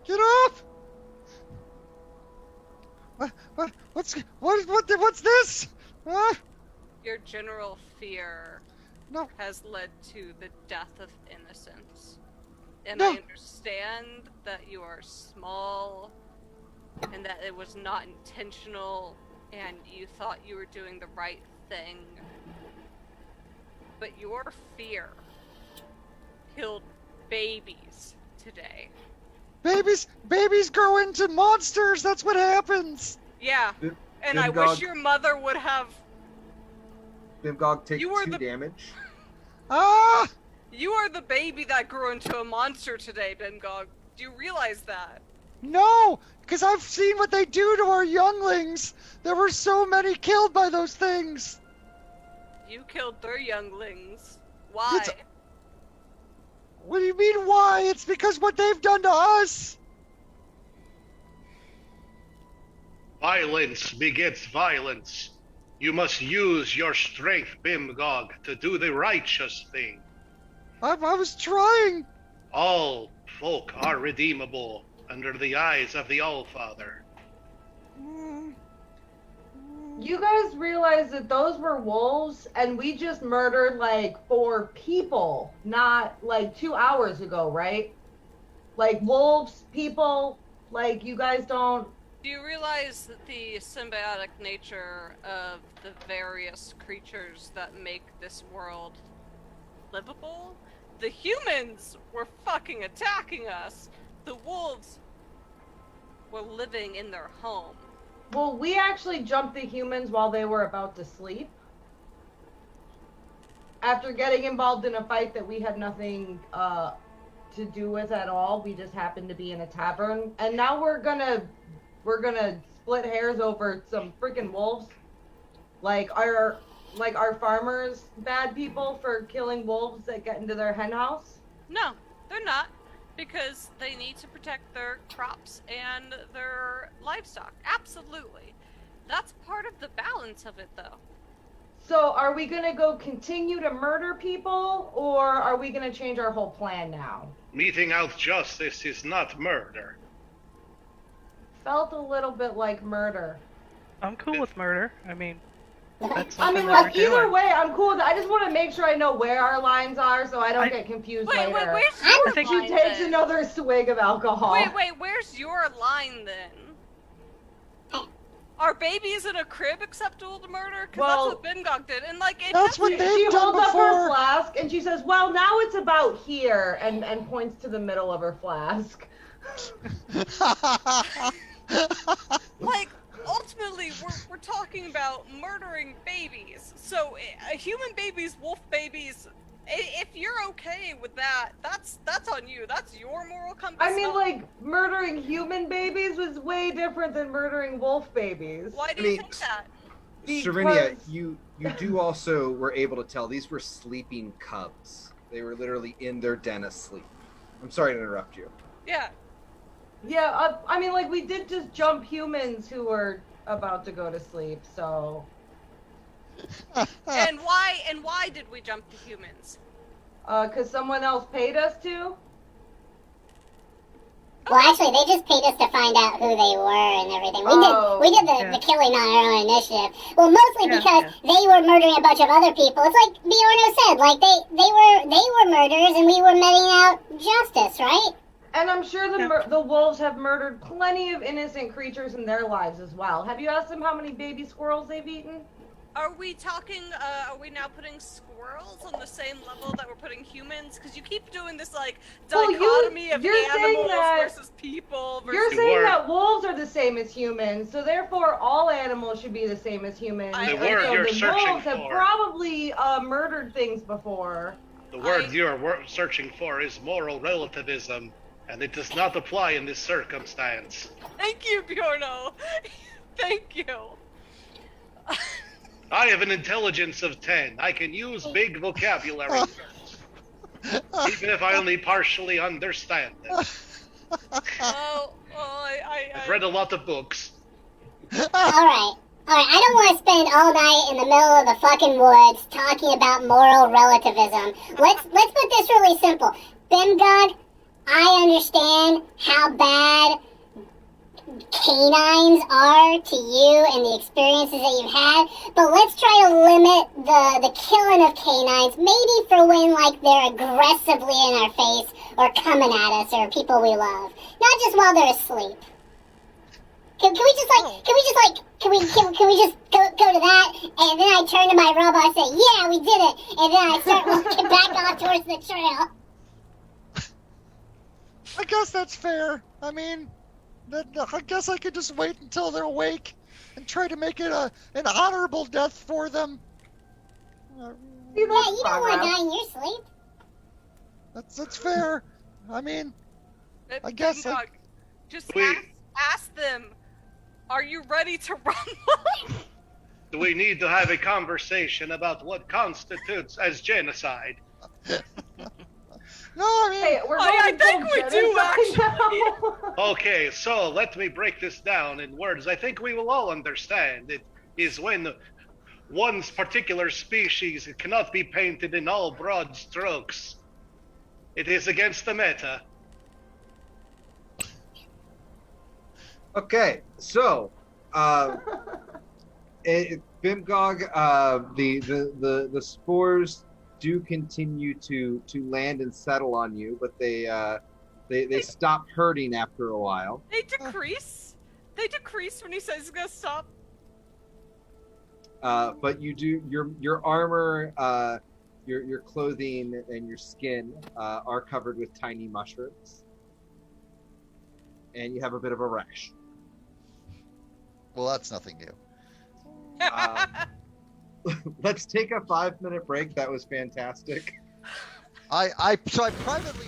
Get off! What's this? Your general fear No. has led to the death of innocents. And No. I understand that you are small and that it was not intentional and you thought you were doing the right thing. But your fear killed babies today. Babies grow into monsters. That's what happens. Yeah, and I wish your mother would have. Bimgog, take You were 2 the- damage. Ah! You are the baby that grew into a monster today, Bimgog. Do you realize that? No, because I've seen what they do to our younglings. There were so many killed by those things. You killed their younglings. Why? What do you mean, why? It's because what they've done to us. Violence begets violence. You must use your strength, Bimgog, to do the righteous thing. I was trying. All folk are redeemable under the eyes of the All-Father. You guys realize that those were wolves, and we just murdered like 4 people, not like 2 hours ago, right? Like wolves, people, like you guys don't. Do you realize the symbiotic nature of the various creatures that make this world livable? The humans were fucking attacking us. The wolves were living in their home. Well, we actually jumped the humans while they were about to sleep. After getting involved in a fight that we had nothing to do with at all, we just happened to be in a tavern, and now we're gonna split hairs over some freaking wolves. Like our farmers bad people for killing wolves that get into their hen house? No, they're not. Because they need to protect their crops and their livestock. Absolutely. That's part of the balance of it, though. So are we gonna go continue to murder people, or are we gonna change our whole plan now? Meting out justice is not murder. Felt a little bit like murder. I'm cool with murder. I mean, that's I something mean, that like, we're either doing. way, I'm cool with it. I just want to make sure I know where our lines are so I don't get confused later. Wait, where's I your think She line takes then? another swig of alcohol. Wait, where's your line then? Are babies in a crib acceptable to murder? Because Well, that's what Bingog did, and like it That's what She they've done holds up her before. flask and she says, "Well, now it's about here," and points to the middle of her flask. like ultimately we're talking about murdering babies. So human babies, wolf babies. If you're okay with that, that's on you. That's your moral compass. I mean, not- like, murdering human babies was way different than murdering wolf babies. why do I you mean, think that? Serenia, Because- you do also were able to tell these were sleeping cubs. They were literally in their den asleep. I'm sorry to interrupt you. Yeah. Yeah, I mean, like, we did just jump humans who were about to go to sleep, so... And why did we jump to humans? 'Cause someone else paid us to? Well, actually, they just paid us to find out who they were and everything. Oh. We did Yeah. the killing on our own initiative. Well, mostly Yeah, because yeah. they were murdering a bunch of other people. It's like Bjorno said, like they were murderers and we were meting out justice, right? And I'm sure Yeah. the wolves have murdered plenty of innocent creatures in their lives as well. Have you asked them how many baby squirrels they've eaten? Are we talking, are we now putting squirrels on the same level that we're putting humans? Because you keep doing this, like, Well, dichotomy of you're saying animals that- versus people versus... You're The saying word- that wolves are the same as humans, so therefore all animals should be the same as humans. The And word so you're the searching wolves have for. probably murdered things before. The word you're searching for is moral relativism, and it does not apply in this circumstance. Thank you, Bjorno! Thank you! I have an intelligence of 10. I can use big vocabulary, even if I only partially understand it. Oh, I've read a lot of books. Alright, I don't want to spend all night in the middle of the fucking woods talking about moral relativism. Let's put this really simple. Bimgod, I understand how bad canines are to you and the experiences that you've had, but let's try to limit the killing of canines, maybe for when, like, they're aggressively in our face or coming at us or people we love. Not just while they're asleep. Can we just go to that? And then I turn to my robot and say, yeah, we did it. And then I start walking back off towards the trail. I guess that's fair. I mean, I guess I could just wait until they're awake and try to make it an honorable death for them. Yeah, you don't want to die in your sleep. That's fair. I mean, I guess just ask them. Are you ready to run? Do we need to have a conversation about what constitutes as genocide? No, I mean, Hey, I think we do actually. Okay, so let me break this down in words I think we will all understand. It is when one's particular species cannot be painted in all broad strokes. It is against the meta. Okay, so Bimgog, the spores do continue to land and settle on you, but they stop hurting after a while. They decrease. They decrease when he says he's gonna stop. But you do your armor, your clothing, and your skin are covered with tiny mushrooms, and you have a bit of a rash. well, that's nothing new. Let's take a 5-minute break. That was fantastic. I privately.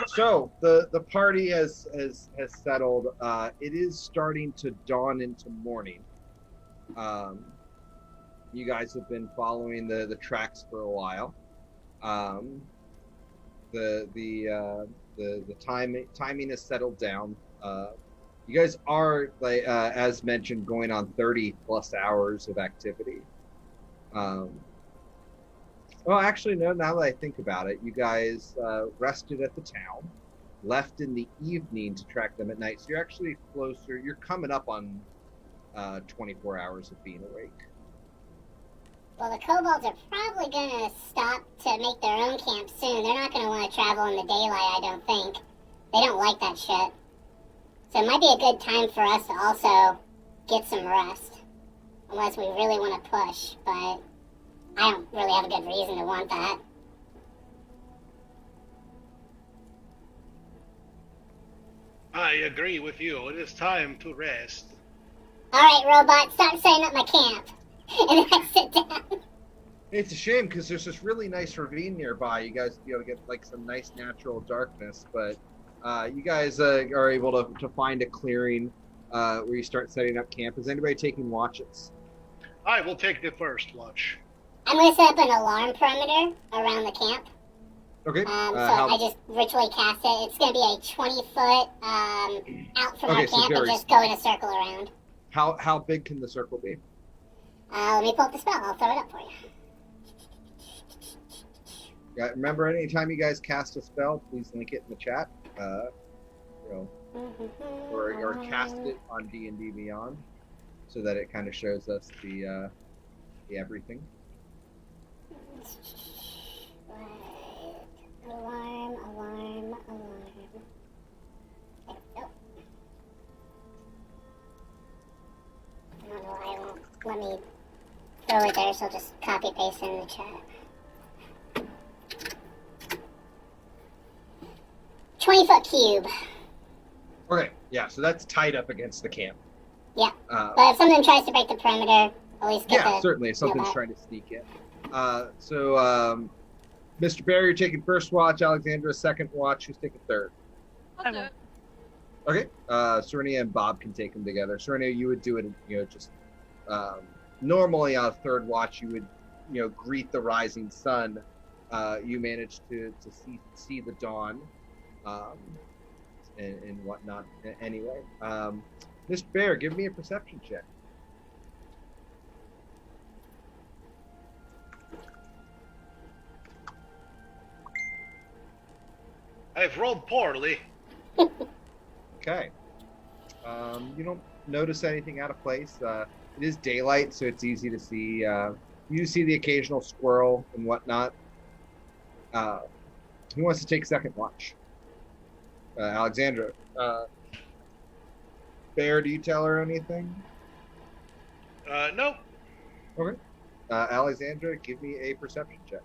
So the party has settled. It is starting to dawn into morning. You guys have been following the tracks for a while. The timing has settled down. You guys are, like as mentioned, going on 30 plus hours of activity. Well, actually, no, now that I think about it, you guys rested at the town, left in the evening to track them at night. So you're actually closer. You're coming up on 24 hours of being awake. Well, the kobolds are probably going to stop to make their own camp soon. They're not going to want to travel in the daylight, I don't think. They don't like that shit. So it might be a good time for us to also get some rest. Unless we really want to push, but I don't really have a good reason to want that. I agree with you. It is time to rest. Alright, robot, start setting up my camp. And then I sit down. It's a shame because there's this really nice ravine nearby. You guys get like some nice natural darkness, but you guys are able to find a clearing where you start setting up camp. Is anybody taking watches? I will take the first watch. I'm going to set up an alarm perimeter around the camp. Okay. I just ritually cast it. It's going to be a 20-foot out from our so camp and just go in a circle around. How big can the circle be? Let me pull up the spell. I'll throw it up for you. Yeah, remember, anytime you guys cast a spell, please link it in the chat. Or cast it on D&D Beyond, so that it kind of shows us the everything. Right. Alarm. There we go. I don't know why it won't let me throw it there, so I'll just copy paste it in the chat. 20-foot cube. Okay, yeah, so that's tied up against the camp. Yeah, but if something tries to break the perimeter, at least get yeah, certainly, if something's trying to sneak in. Mr. Bear, you're taking first watch. Alexandra, second watch. Who's taking third? I'll do it. Okay. Serenia and Bob can take them together. Serenia, you would do it, just normally on a third watch, you would, greet the rising sun. You managed to see the dawn, and whatnot. Anyway, Mr. Bear, give me a perception check. I've rolled poorly. Okay. You don't notice anything out of place. It is daylight, so it's easy to see. You see the occasional squirrel and whatnot. Who wants to take second watch? Alexandra. Bear, do you tell her anything? No. Okay. Alexandra, give me a perception check.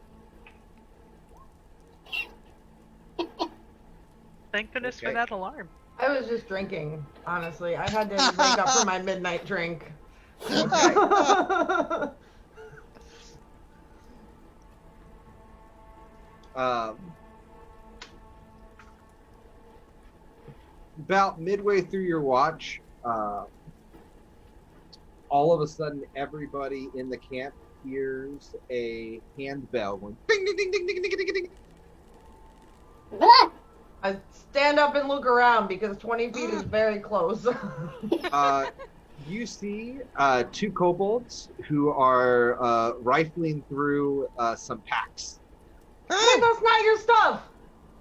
Thank goodness for Okay. that alarm. I was just drinking, honestly. I had to wake up for my midnight drink. Okay. About midway through your watch, all of a sudden, everybody in the camp hears a handbell going ding ding ding ding ding ding ding ding. Blah! I stand up and look around because 20 feet is very close. You see two kobolds who are rifling through some packs. Hey, that's not your stuff!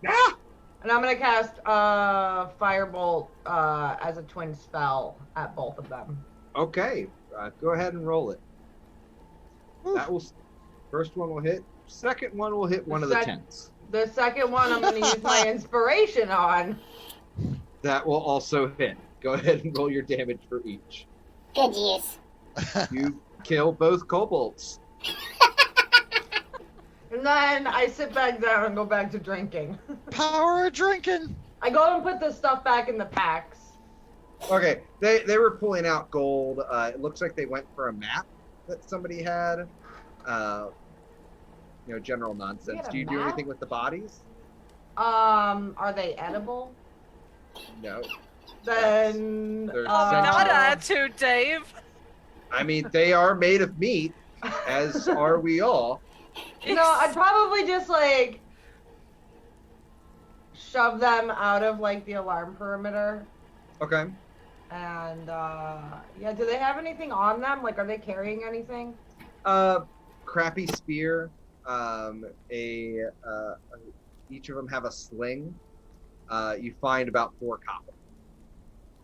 Ah! And I'm gonna cast Firebolt as a twin spell at both of them. Okay, go ahead and roll it. Oof. That will. First one will hit. Second one will hit one of the tents. The second one I'm gonna use my inspiration on. That will also hit. Go ahead and roll your damage for each. Good use. You kill both kobolds. And then I sit back down and go back to drinking. Power of drinking. I go and put the stuff back in the packs. Okay, they were pulling out gold. It looks like they went for a map that somebody had. General nonsense. had a Do you do map? anything with the bodies? Are they edible? No. Then They're Not attitude, Dave. I mean, they are made of meat, as are we all. No, I'd probably just like shove them out of like the alarm perimeter. Okay. And yeah, do they have anything on them? Like, are they carrying anything? Crappy spear. Each of them have a sling. You find about 4 copper.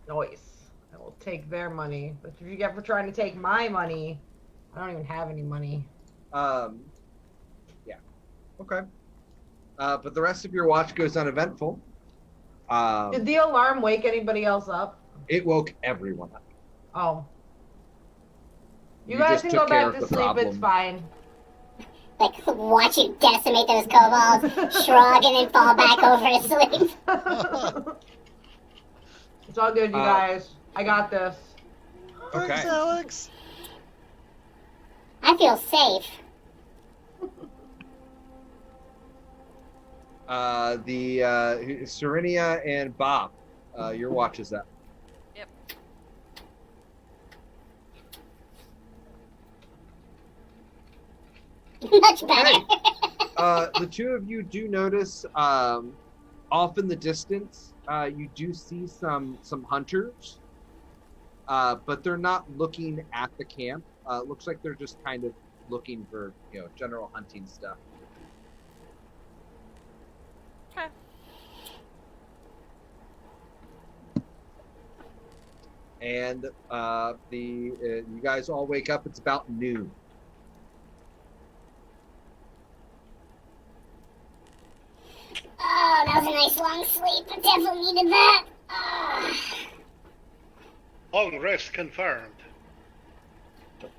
Nice. I will take their money. But if you get for trying to take my money, I don't even have any money. Yeah. Okay. But the rest of your watch goes uneventful. Did the alarm wake anybody else up? It woke everyone up. Oh. You You guys just can took go care back of to the sleep, problem. it's fine. Like, watch you decimate those kobolds, shrug, and then fall back over to sleep. It's all good, you guys. I got this. Okay. Thanks, Alex. I feel safe. The Serenia and Bob, your watch is up. Yep. Much better. The two of you do notice off in the distance, you do see some hunters, but they're not looking at the camp. It looks like they're just kind of looking for general hunting stuff. Okay. And you guys all wake up. It's about noon. Oh, that was a nice long sleep. I definitely needed that. Long rest confirmed.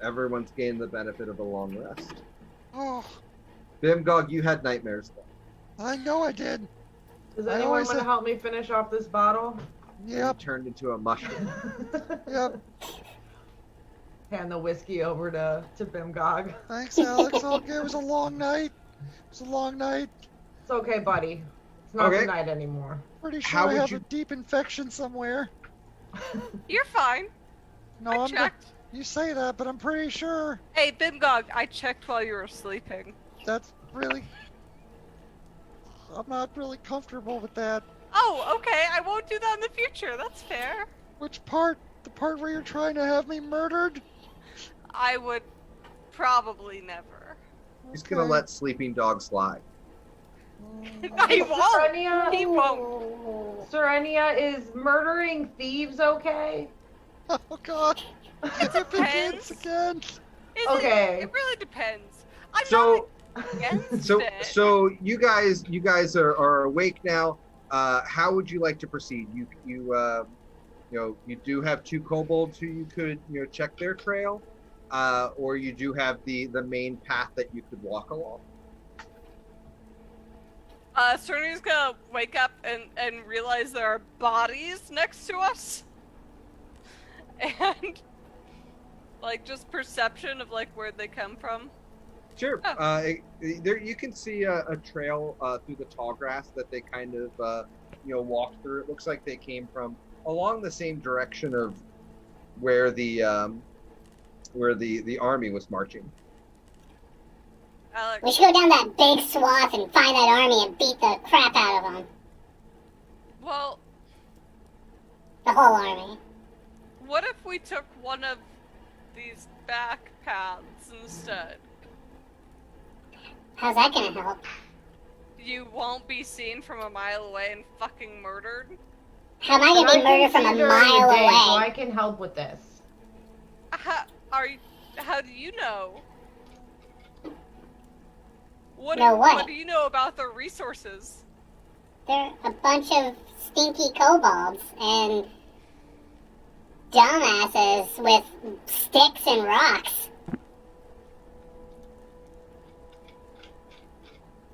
Everyone's gained the benefit of a long rest. Oh, Bimgog, you had nightmares though. I know I did. Does I anyone always want to have- help me finish off this bottle? You Yep, turned into a mushroom. yep. Hand the whiskey over to Bimgog. Thanks, Alex. Okay, it was a long night. It was a long night. It's okay, buddy. It's not Okay. the night anymore. Pretty sure How I would have you- a deep infection somewhere. You're fine. No, I I'm. checked. You say that, but I'm pretty sure Hey, Bimgog, I checked while you were sleeping. that's really. I'm not really comfortable with that. Oh, okay. I won't do that in the future. That's fair. Which part? The part where you're trying to have me murdered? I would probably never. He's gonna Okay. let sleeping dogs slide. I won't. Serenia, He won't. Serenia, is murdering thieves okay? Oh God! It begins depends. again. Okay. It really depends. I'm So, not against so, it. so you guys are awake now. How would you like to proceed? you do have 2 kobolds who you could check their trail, or you do have the main path that you could walk along. Cerny's gonna wake up and realize there are bodies next to us. And, like, just perception of, like, where they come from. Sure. Oh. There you can see a trail through the tall grass that they kind of walked through. It looks like they came from along the same direction of where the army was marching. Alex, We should go down that big swath and find that army and beat the crap out of them. well, The whole army. what if we took one of these back paths instead? How's that gonna help? You won't be seen from a mile away and fucking murdered? How am I gonna be murdered from a mile So away? I can help with this. How do you know? What Know what? What do you know about the resources? They're a bunch of stinky kobolds and dumbasses with sticks and rocks.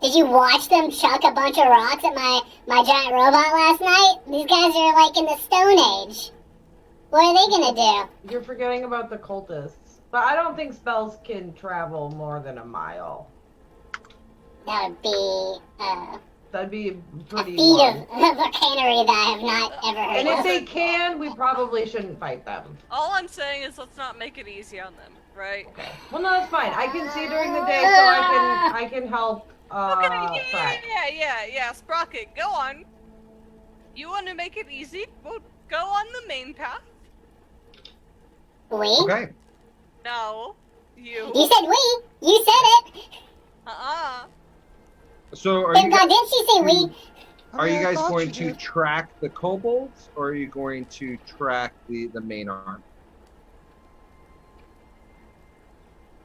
Did you watch them chuck a bunch of rocks at my giant robot last night? These guys are like in the Stone Age. What are they gonna do? You're forgetting about the cultists. But I don't think spells can travel more than a mile. That would be That'd be a pretty feat long. of arcanery that I have not ever heard And if of. they can, we probably shouldn't fight them. All I'm saying is let's not make it easy on them, right? Okay. Well, no, that's fine. I can see during the day, so I can help. Track. Yeah. Sprocket, go on. You want to make it easy? Well, go on the main path. We? Okay. No, you. You said we. You said it. So are Then you God, guys, didn't she say we? are you I guys thought going you to did. track the kobolds, or are you going to track the main army?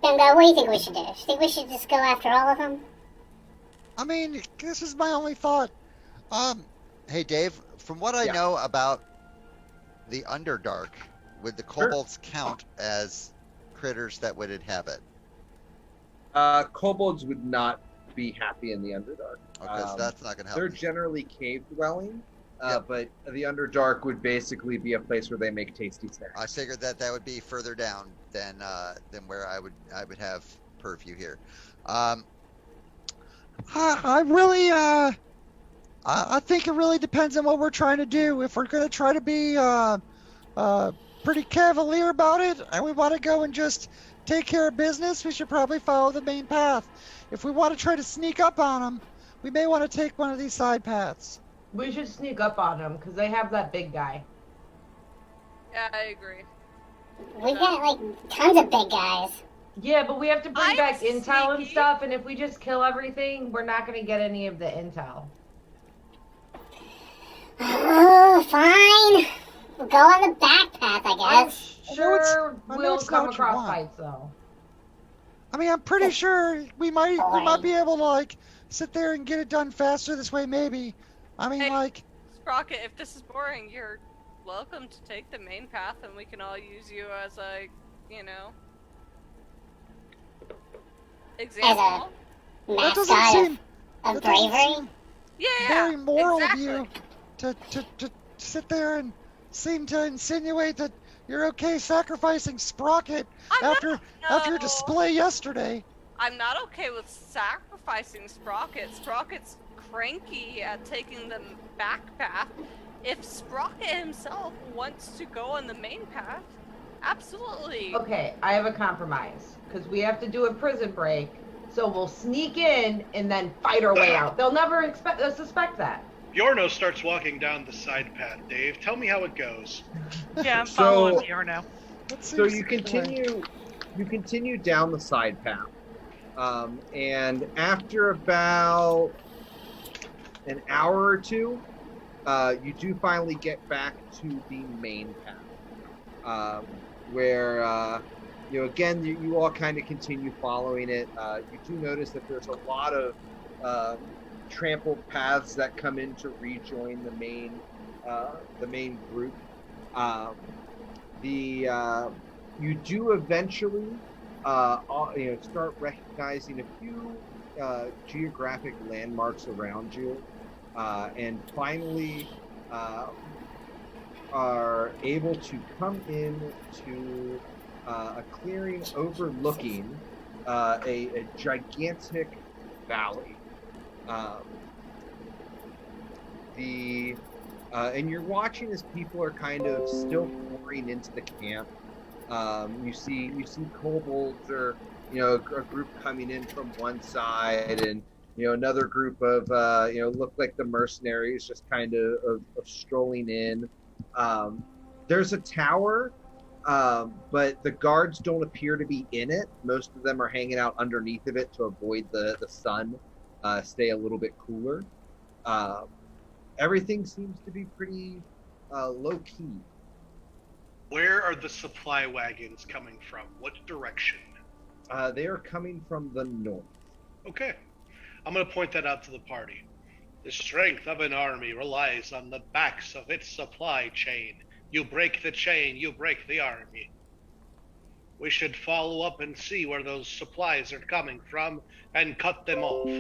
Then God, what do you think we should do? You think we should just go after all of them? I mean, this is my only thought. Hey Dave, from what I Yeah. know about the Underdark, would the Sure. kobolds count as critters that would inhabit? Kobolds would not be happy in the Underdark. Okay, so that's not gonna help. They're me. generally cave dwelling, Yep. but the Underdark would basically be a place where they make tasty snacks. I figured that would be further down than where I would have purview here. I really I think it really depends on what we're trying to do. If we're gonna try to be pretty cavalier about it, and we want to go and just take care of business, we should probably follow the main path. If we want to try to sneak up on them, we may want to take one of these side paths. We should sneak up on them because they have that big guy. Yeah, I agree. We got like tons of big guys. Yeah, but we have to bring I'm back intel and sneaky. stuff, and if we just kill everything, we're not going to get any of the intel. Oh, fine. We'll go on the back path, I I'm guess. sure I know we'll it's come not what you across want. fights, though. I mean, I'm pretty sure we might Boring. be able to like sit there and get it done faster this way, maybe. I mean, Hey. like, Sprocket, if this is boring, you're welcome to take the main path and we can all use you as a, example. that doesn't Mascot seem of that doesn't bravery. seem Yeah, very moral exactly. of you to sit there and seem to insinuate that you're okay sacrificing Sprocket after your No. display yesterday. I'm not okay with sacrificing Sprocket. Sprocket's cranky at taking the back path. If Sprocket himself wants to go on the main path, absolutely. Okay, I have a compromise, because we have to do a prison break, so we'll sneak in and then fight our way out. They'll never suspect that. Bjorno starts walking down the side path. Dave, tell me how it goes. Yeah, I'm So- following Bjorno. That So seems you the way. continue down the side path, and after about an hour or two, you do finally get back to the main path, where again you all kind of continue following it. You do notice that there's a lot of trampled paths that come in to rejoin the main group. You do eventually start recognizing a few geographic landmarks around you, and finally are able to come in to a clearing overlooking a gigantic valley. Um, and you're watching as people are kind of still pouring into the camp. You see kobolds, or a group coming in from one side, and another group of look like the mercenaries just kind of strolling in. There's a tower, but the guards don't appear to be in it. Most of them are hanging out underneath of it to avoid the sun, stay a little bit cooler. Everything seems to be pretty low key. Where are the supply wagons coming from? What direction? They are coming from the north. Okay. I'm going to point that out to the party. The strength of an army relies on the backs of its supply chain. You break the chain, you break the army. We should follow up and see where those supplies are coming from and cut them off.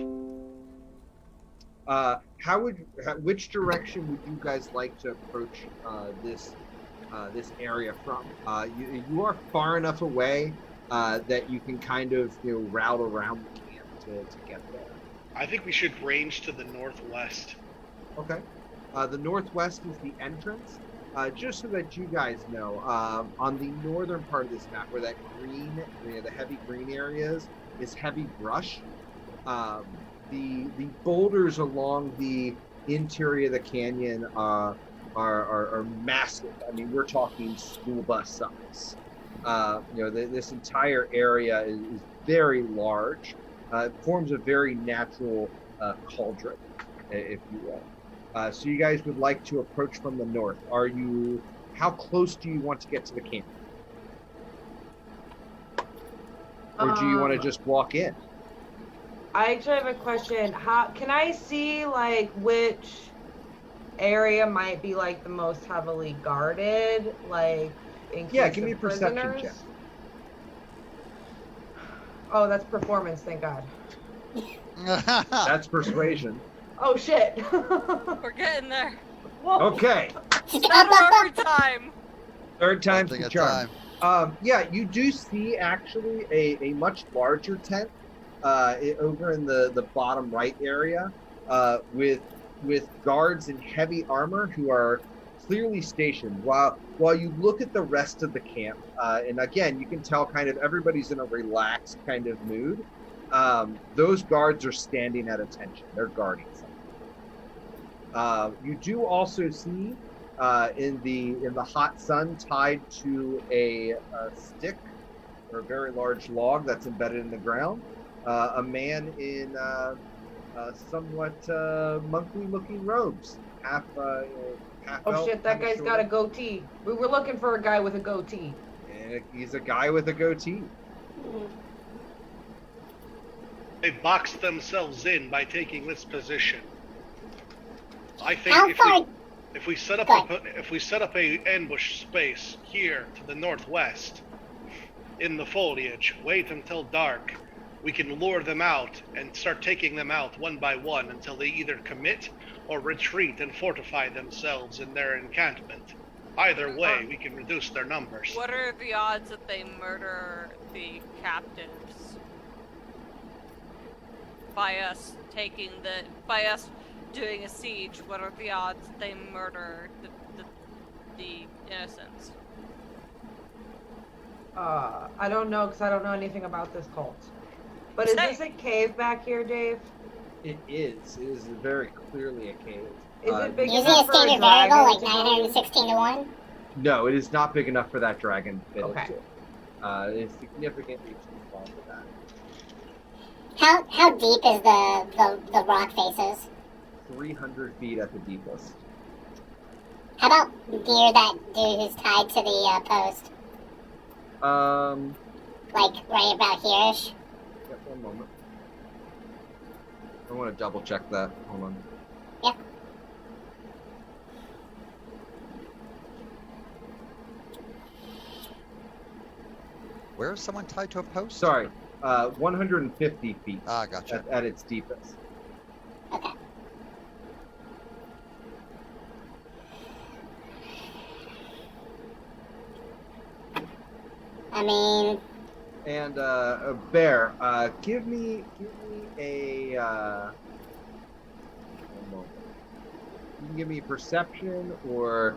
Which direction would you guys like to approach this area from? You are far enough away that you can kind of route around the camp to get there. I think we should range to the northwest. Okay. The northwest is the entrance. Just so that you guys know, on the northern part of this map, where that green, the heavy green areas, is heavy brush. The boulders along the interior of the canyon are massive. I mean, we're talking school bus size. This entire area is very large. It forms a very natural cauldron, if you will. So you guys would like to approach from the north. How close do you want to get to the camp? Or do you want to just walk in? I actually have a question. How can I see which area might be the most heavily guarded? Give me a perception check. Oh, that's performance, thank God. That's persuasion. Oh shit. We're getting there. Whoa. Okay. Every time. Third time's the charm. You do see actually a much larger tent over in the bottom right area with guards in heavy armor who are clearly stationed. While you look at the rest of the camp, and again, you can tell kind of everybody's in a relaxed kind of mood. Those guards are standing at attention. They're guarding something. You do also see in the hot sun, tied to a stick or a very large log that's embedded in the ground, a man in somewhat monkey-looking robes, half oh shit, that guy's got a goatee. We were looking for a guy with a goatee. And he's a guy with a goatee. They boxed themselves in by taking this position. I think if we set up a ambush space here to the northwest in the foliage, wait until dark, we can lure them out and start taking them out one by one until they either commit or retreat and fortify themselves in their encampment. Either way, we can reduce their numbers. What are the odds that they murder the captives by us doing a siege? What are the odds that they murder the innocents? I don't know, because I don't know anything about this cult. But is this a cave back here, Dave? It is. It is very clearly a cave. Is it big Using enough a for a standard dragon variable like to move? 916 to 1? No, it is not big enough for that dragon to fit Okay. into. It is significantly too small for that. How deep is the rock faces? 300 feet at the deepest. How about near that dude who's tied to the post? Like right about here-ish? Yep, one moment. I want to double check that. Hold on. Yeah. Where is someone tied to a post? Sorry, 150 feet. Ah, gotcha. At its deepest. Okay. I mean, And Bear, give me a one moment. You can give me perception, or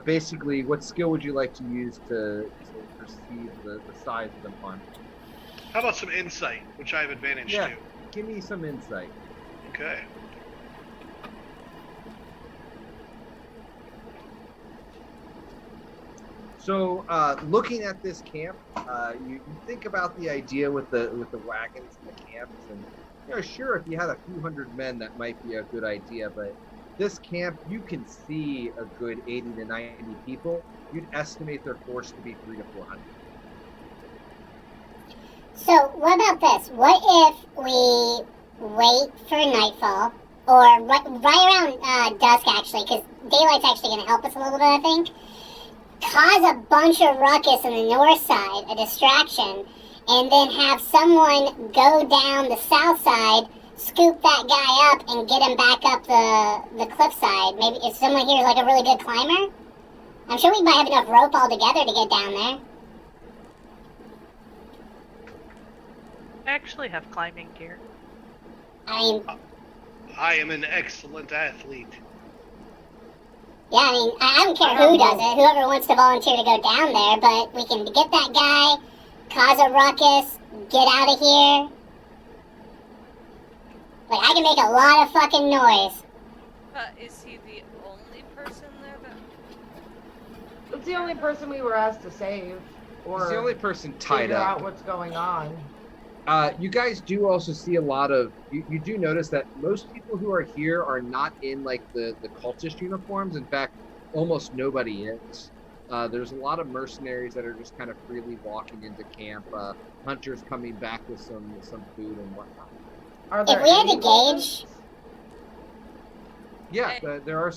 basically, what skill would you like to use to perceive the size of the monster? How about some insight, which I have advantage Yeah. to? Give me some insight. Okay. So, looking at this camp, you think about the idea with the wagons and the camps, and sure, if you had a few hundred men, that might be a good idea. But this camp, you can see a good 80 to 90 people. You'd estimate their force to be 300 to 400. so what about this? What if we wait for nightfall, or right around dusk, actually, because daylight's actually going to help us a little bit, I think. Cause a bunch of ruckus on the north side, a distraction, and then have someone go down the south side, scoop that guy up, and get him back up the cliffside. Maybe if someone here is like a really good climber, I'm sure we might have enough rope all together to get down there. I actually have climbing gear. I mean, I am an excellent athlete. yeah, I mean, I don't care who does it, whoever wants to volunteer to go down there, but we can get that guy, cause a ruckus, get out of here. Like, I can make a lot of fucking noise. Is he the only person there that... It's the only person we were asked to save, or He's the only person tied figure up. out what's going on. You guys do also see a lot of, you do notice that most people who are here are not in like the cultist uniforms. In fact, almost nobody is. There's a lot of mercenaries that are just kind of freely walking into camp. Hunters coming back with some food and whatnot. Are If there we had any to cultists? gauge, Yeah, there are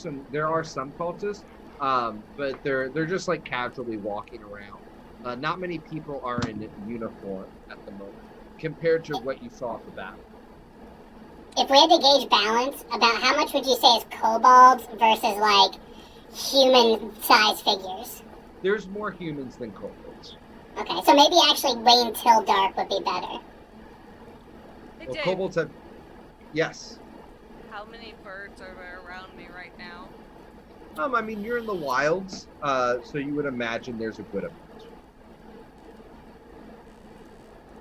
some cultists, but they're just like casually walking around. Not many people are in uniform at the moment, compared to what you saw at the battle. if we had to gauge balance, about how much would you say is kobolds versus, like, human-sized figures? There's more humans than kobolds. Okay, so maybe actually wait until dark would be better. Hey, Well, Dave, kobolds have... Yes. how many birds are there around me right now? I mean, you're in the wilds, so you would imagine there's a good amount.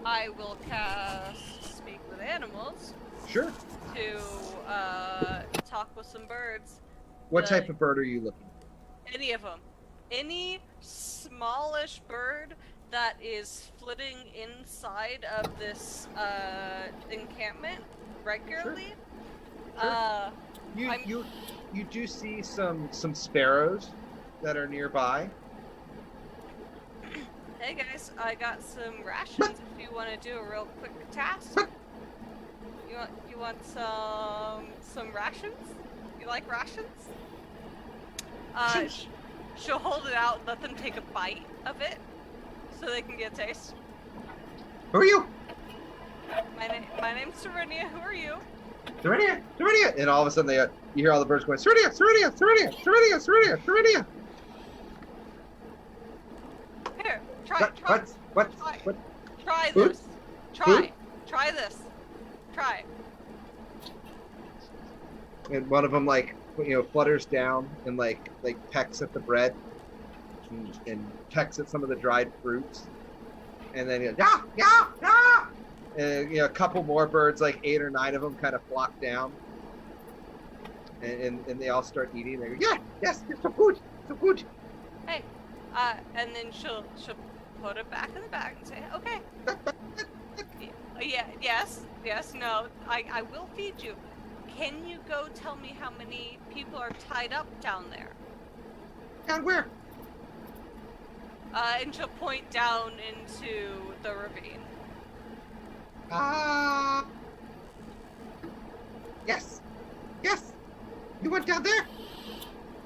I will cast Speak with Animals Sure. to talk with some birds. What type of bird are you looking for? Any of them. Any smallish bird that is flitting inside of this encampment regularly. Sure. You do see some sparrows that are nearby. Hey guys, I got some rations if you want to do a real quick task. You want some rations? You like rations? She'll hold it out and let them take a bite of it so they can get a taste. Who are you? My name's Serenia. Who are you? Serenia! Serenia! And all of a sudden you hear all the birds going, Serenia! Serenia! Serenia! Serenia! Serenia! Serenia! Here, try Food? this. Food? Try this. Try. And one of them flutters down and like pecks at the bread and pecks at some of the dried fruits, and then yeah, and a couple more birds, like 8 or 9 of them, kind of flock down, and they all start eating. They go, yes, so good. Hey, and then she'll put it back in the bag and say, okay. Yes, no, I will feed you. Can you go tell me how many people are tied up down there? And where? And she'll point down into the ravine. Yes. You went down there.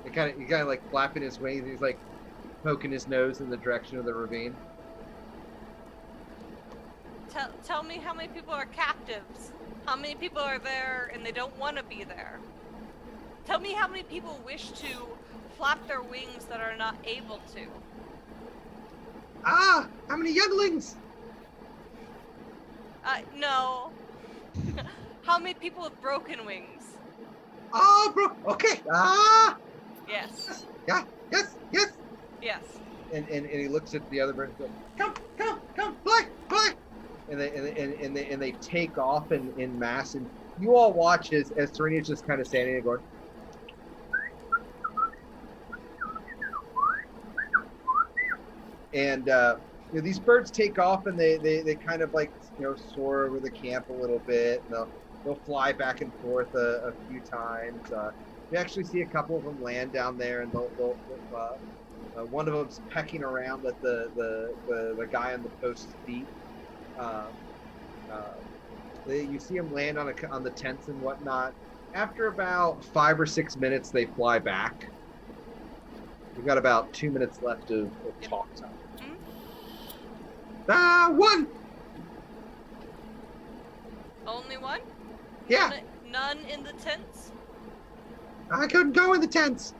He kind of like flapping his wings. And he's like poking his nose in the direction of the ravine. tell me how many people are captives. How many people are there and they don't want to be there. Tell me how many people wish to flap their wings that are not able to. Ah, how many younglings? No. How many people with broken wings? Oh, bro. Okay. Ah. Yes. Yeah. Yes. Yes. Yes. And he looks at the other bird and goes, come, fly. And they take off in mass. And you all watch as Serena's just kind of standing there going. And these birds take off and they kind of like soar over the camp a little bit. And they'll fly back and forth a few times. You actually see a couple of them land down there, and they'll one of them's pecking around at the guy on the post's feet. You see them land on the tents and whatnot. After about 5 or 6 minutes, they fly back. We've got about 2 minutes left of talk time. One. Only one? Yeah. None in the tents? I couldn't go in the tents.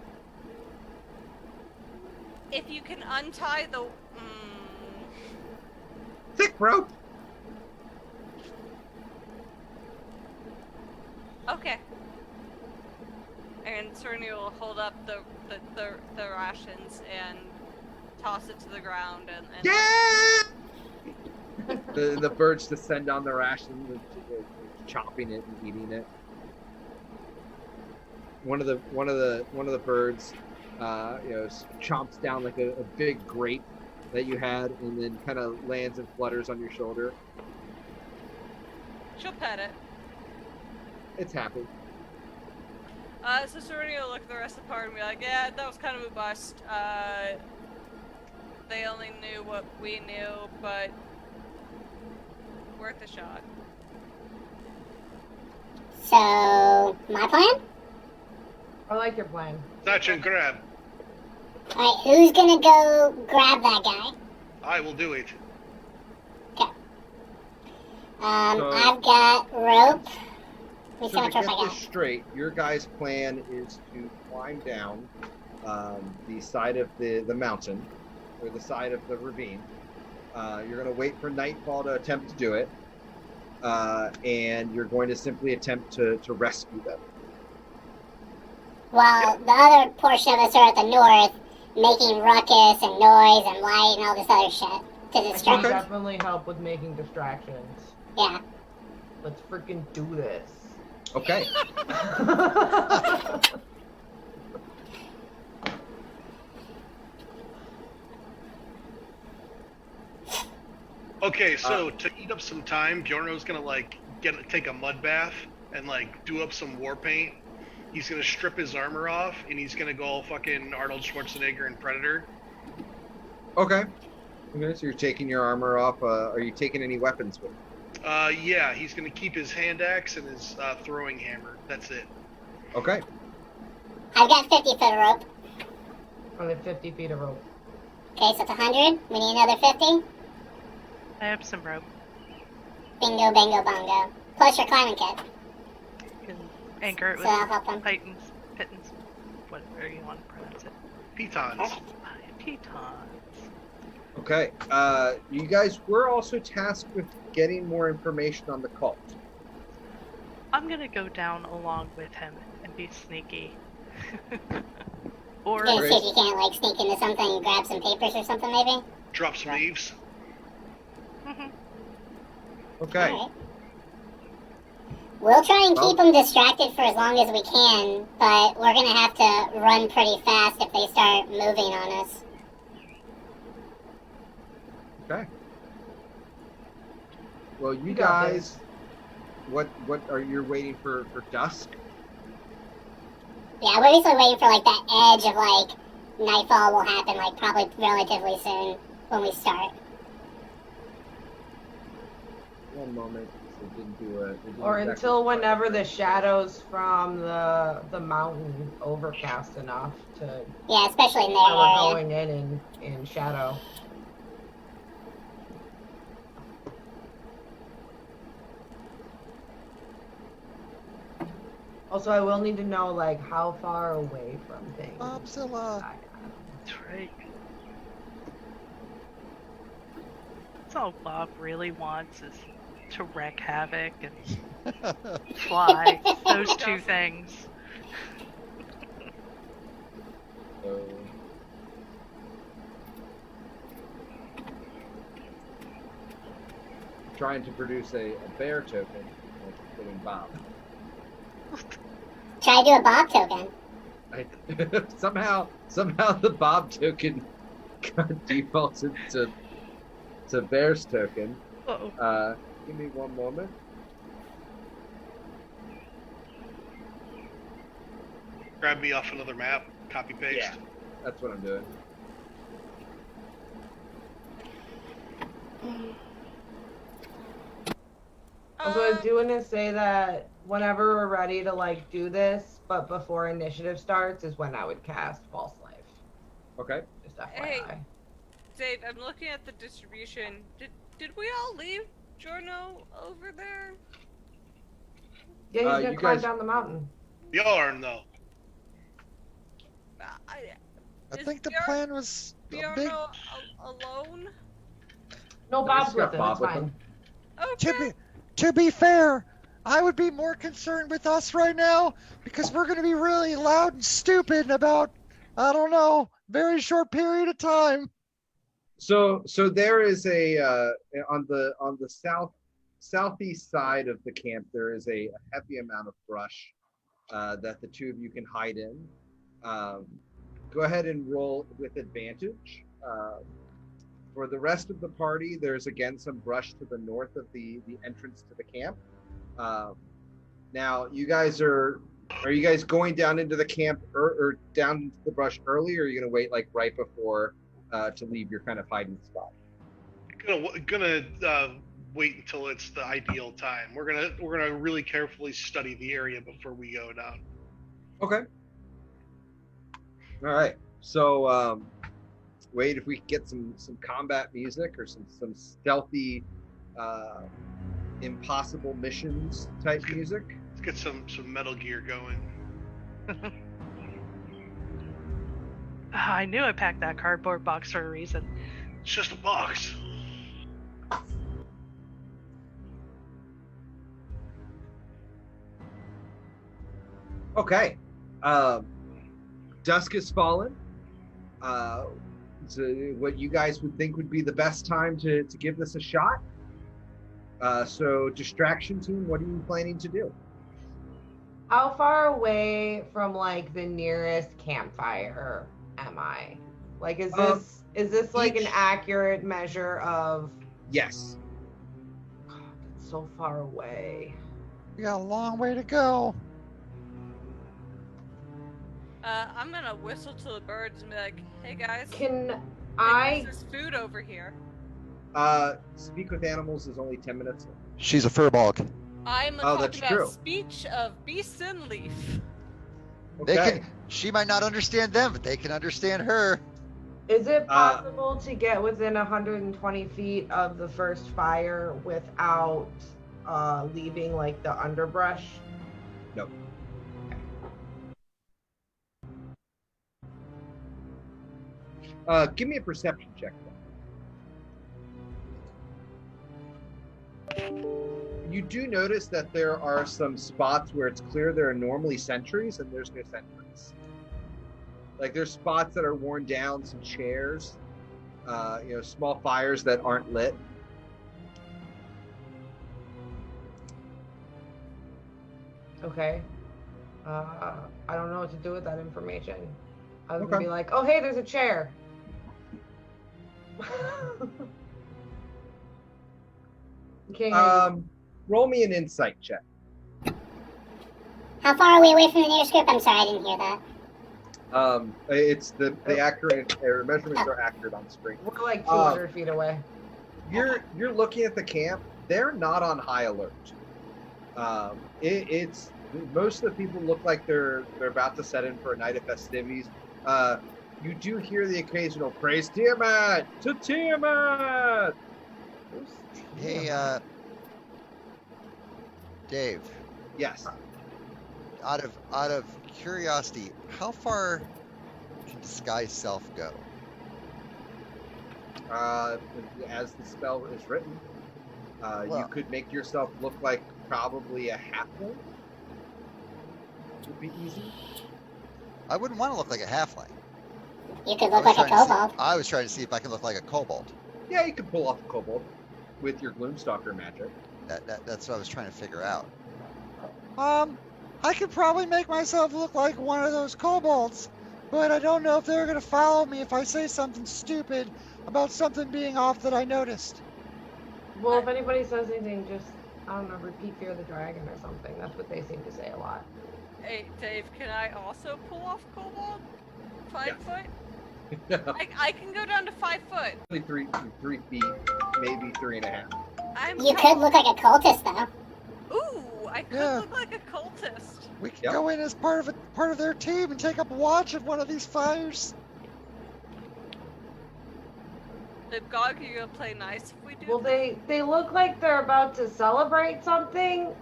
If you can untie the... Thick rope. Okay. And Cerny will hold up the rations and toss it to the ground and yeah! the birds descend on the rations, chopping it and eating it. One of the birds, chomps down like a big grape that you had, and then kind of lands and flutters on your shoulder. she'll pet it. It's happy. So Cerny will look at the rest of the party and be like, yeah, that was kind of a bust. They only knew what we knew, but worth a shot. So, my plan? I like your plan. Touch and grab. Alright, who's gonna go grab that guy? I will do it. Okay. I've got rope. Let me see So how to much rope get I this got. straight, your guys' plan is to climb down the side of the mountain, or the side of the ravine. You're going to wait for nightfall to attempt to do it, and you're going to simply attempt to rescue them. While the other portion of us are at the north, making ruckus and noise and light and all this other shit to I can distract them. definitely help with making distractions. Yeah. Let's freaking do this. Okay. Okay, so to eat up some time, Bjorno's gonna take a mud bath and do up some war paint. He's gonna strip his armor off and he's gonna go all fucking Arnold Schwarzenegger and Predator. Okay. Okay, so you're taking your armor off. Are you taking any weapons with you? Yeah, he's gonna keep his hand axe and his throwing hammer. That's it. Okay. I've got 50 foot of rope. Only 50 feet of rope. Okay, so it's 100. We need another 50. I have some rope. Bingo, bango, bongo. Plus your climbing kit. You can anchor it So with I'll help them. pittons, whatever you want to pronounce it. Pitons. Pitons. Okay. You guys were also tasked with getting more information on the cult. I'm gonna go down along with him and be sneaky. Or Gonna see if you can't sneak into something and grab some papers or something maybe. Drop some leaves. Okay. Alright. We'll try and keep them distracted for as long as we can, but we're gonna have to run pretty fast if they start moving on us. Okay. Well, you got guys, what are you waiting for dusk? Yeah, we're basically waiting for that edge of nightfall will happen probably relatively soon when we start. One moment. It didn't do it. Or until whenever the shadows from the mountain overcast enough to Yeah, especially in their where we're area. going in shadow. Also, I will need to know, like, how far away from things. Bobzilla. That's right. That's all Bob really wants is to wreak havoc and fly. Those two things. So, trying to produce a bear token, including Bob. Try to do a Bob token. Somehow the Bob token got defaulted to Bear's token. Uh-oh. Give me one moment. Grab me off another map. Copy paste. Yeah, that's what I'm doing. Also, I do want to say that whenever we're ready to, like, do this, but before initiative starts is when I would cast False Life. Okay. Just FYI. Hey. Dave, I'm looking at the distribution. Did we all leave Jorno over there? Yeah, he's gonna you climb guys- down the mountain. Bjorn, though. I Is think the Bjorn- plan was a big. Bjorno alone? No, I Bob's just with got him. Bob It's with fine. him. Okay. To be fair, I would be more concerned with us right now because we're going to be really loud and stupid about, I don't know, very short period of time. So there is a on the southeast side of the camp. There is a heavy amount of brush that the two of you can hide in. Go ahead and roll with advantage. For the rest of the party, there's again some brush to the north of the entrance to the camp. Now, you guys are you guys going down into the camp or down into the brush early, or are you going to wait like right before to leave your kind of hiding spot? Gonna wait until it's the ideal time. We're gonna really carefully study the area before we go down. Okay. All right. So wait, if we can get some combat music or some stealthy impossible missions type music. Let's get some Metal Gear going. I knew I packed that cardboard box for a reason. It's just a box. Okay. Dusk has fallen. So what you guys would think would be the best time to give this a shot. So distraction team, what are you planning to do? How far away from, like, the nearest campfire am I? Like, is this like an accurate measure of? Yes. God, it's so far away. We got a long way to go. I'm gonna whistle to the birds and be like, "Hey guys, Can I? there's food over here." Speak with animals is only 10 minutes. She's a furball. I'm Oh, talking that's about true. speech of beast and leaf. Okay. She might not understand them, but they can understand her. Is it possible to get within 120 feet of the first fire without leaving, like, the underbrush? Nope. Give me a perception check then. You do notice that there are some spots where it's clear there are normally sentries and there's no sentries. Like there's spots that are worn down, some chairs, small fires that aren't lit. Okay. I don't know what to do with that information. I was Okay. gonna be like, oh, hey, there's a chair. Okay. Roll me an insight check. How far are we away from the nearest group? I'm sorry, I didn't hear that. It's the accurate measurements are accurate on the screen. We're like 200 feet away. You're looking at the camp. They're not on high alert. It's most of the people look like they're about to set in for a night of festivities. You do hear the occasional praise Tiamat to Tiamat. Hey, Dave. Yes. out of curiosity, how far can disguise self go? As the spell is written, you Well- could make yourself look like probably a halfling. Would be easy. I wouldn't want to look like a halfling. You could look like a kobold. I was trying to see if I can look like a kobold. Yeah, you could pull off a kobold with your Gloomstalker magic. That's what I was trying to figure out. I could probably make myself look like one of those kobolds, but I don't know if they're gonna follow me if I say something stupid about something being off that I noticed. Well, if anybody says anything, just, I don't know, repeat Fear the Dragon or something. That's what they seem to say a lot. Hey, Dave, can I also pull off Kobold? 5 Yeah. foot? I can go down to 5 foot. Only 3 feet, maybe 3.5. You could look like a cultist, though. Ooh, I could Yeah. look like a cultist. We could Yep. go in as part of their team and take up watch at one of these fires. If God, you gonna play nice if we do Well, that? they look like they're about to celebrate something.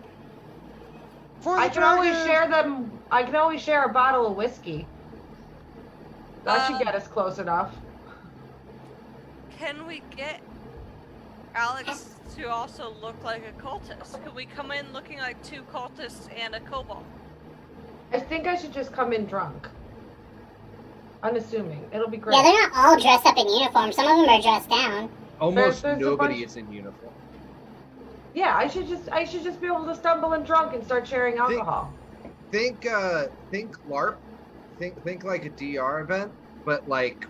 For the I can always dragon. share them. I can always share a bottle of whiskey. That should get us close enough. Can we get Alex to also look like a cultist? Could we come in looking like 2 cultists and a kobold? I think I should just come in drunk. Unassuming. It'll be great. Yeah, they're not all dressed up in uniform. Some of them are dressed down. Almost There's a nobody bunch- is in uniform. Yeah, I should just be able to stumble in drunk and start sharing alcohol. Think LARP. Think like a DR event, but like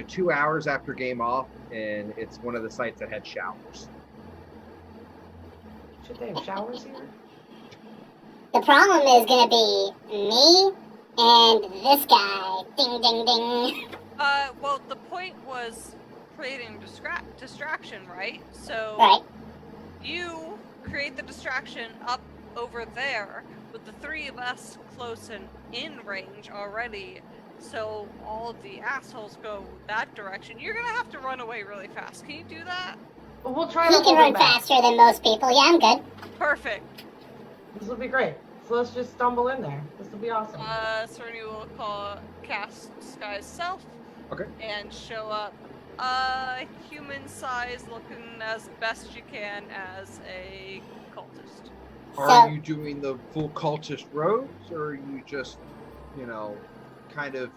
2 hours after game off, and it's one of the sites that had showers. Should they have showers here? The problem is gonna be me and this guy. Ding, ding, ding. Well, the point was creating distraction, right? So Right. you create the distraction up over there with the 3 of us close and in range already. So all of the assholes go that direction. You're gonna have to run away really fast. Can you do that? But we'll try He to can hold run him back. faster than most people. Yeah, I'm good. Perfect. This will be great. So let's just stumble in there. This will be awesome. Cerny will cast Disguise Self. Okay. And show up, human size, looking as best you can as a cultist. Are you doing the full cultist robes, or are you just, kind of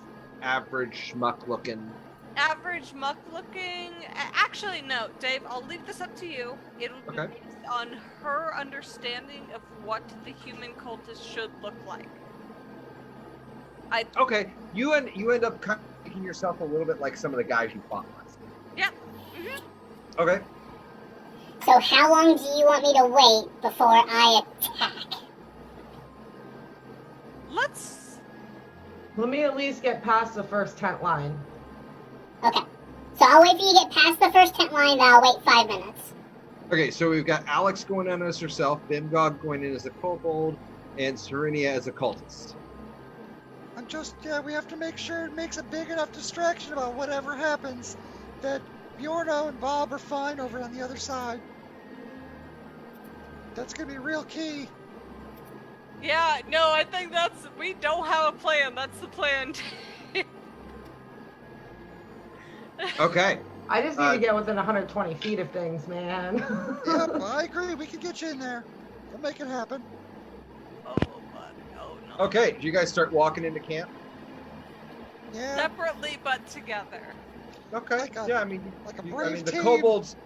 average schmuck looking? Average muck looking. Actually, no, Dave. I'll leave this up to you. It'll be Okay. based on her understanding of what the human cultist should look like. Okay, you end up kind of making yourself a little bit like some of the guys you fought last. Yeah. Mhm. Okay. So how long do you want me to wait before I attack? Let me at least get past the first tent line. Okay. So I'll wait for you to get past the first tent line, then I'll wait 5 minutes. Okay, so we've got Alex going in as herself, Bimgog going in as a kobold, and Serenia as a cultist. We have to make sure it makes a big enough distraction about whatever happens that Bjorno and Bob are fine over on the other side. That's gonna be real key. Yeah. No, I think we don't have a plan. That's the plan. Okay. I just need to get within 120 feet of things, man. Yep, I agree. We can get you in there. We'll make it happen. Oh, buddy. Oh no. Okay, do you guys start walking into camp? Yeah. Separately but together. Okay. Like a- yeah, I mean, like a I brave mean, the team. kobolds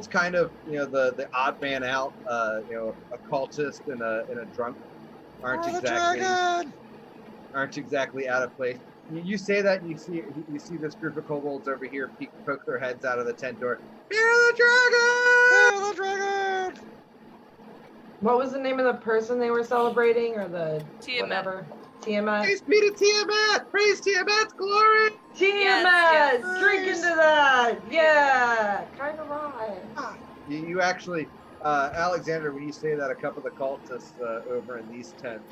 kind of, the odd man out. A cultist and a drunk aren't For the dragon! exactly out of place. You say that, and you see this group of kobolds over here poke their heads out of the tent door. Fear the dragon! Fear the dragon! What was the name of the person they were celebrating, or the Tiamat. whatever? Tiamat. Praise be to Tiamat! Praise Tiamat's glory! Tiamat! yes. Drink into that! Yeah! Kind of right. You actually, Alexander, when you say that, a couple of the cultists over in these tents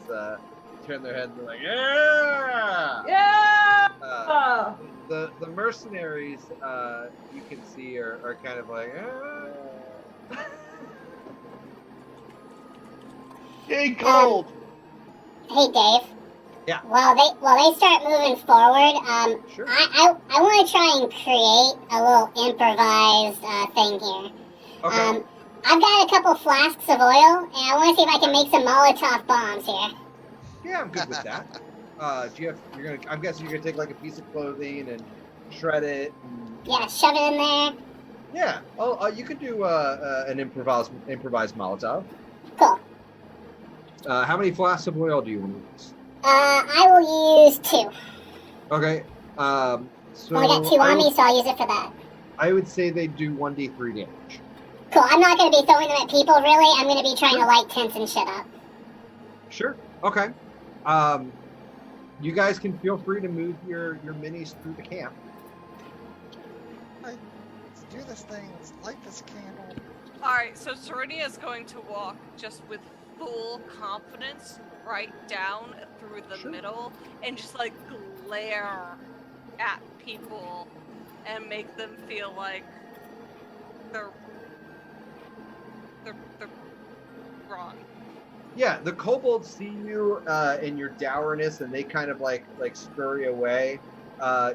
turn their heads and they're like, yeah! Yeah! The mercenaries, you can see, are kind of like, Yay, cold! Hey, Dave. Yeah. While they start moving forward, Sure. I want to try and create a little improvised thing here. Okay. I've got a couple flasks of oil, and I want to see if I can make some Molotov bombs here. Yeah, I'm good with that. Do you have? I'm guessing you're gonna take like a piece of clothing and shred it. And... Yeah, shove it in there. Yeah. Oh, you could do an improvised Molotov. Cool. How many flasks of oil do you want to use? I will use 2. Okay. So I got 2 on me, so I'll use it for that. I would say they do 1d3 damage. Cool. I'm not going to be throwing them at people, really. I'm going to be trying to light tents and shit up. Sure. Okay. You guys can feel free to move your minis through the camp. Let's do this thing. Let's light this candle. Alright, so Serenia is going to walk just with full confidence right down through the middle and just like glare at people and make them feel like they're wrong. Yeah, the kobolds see you in your dourness, and they kind of like scurry away.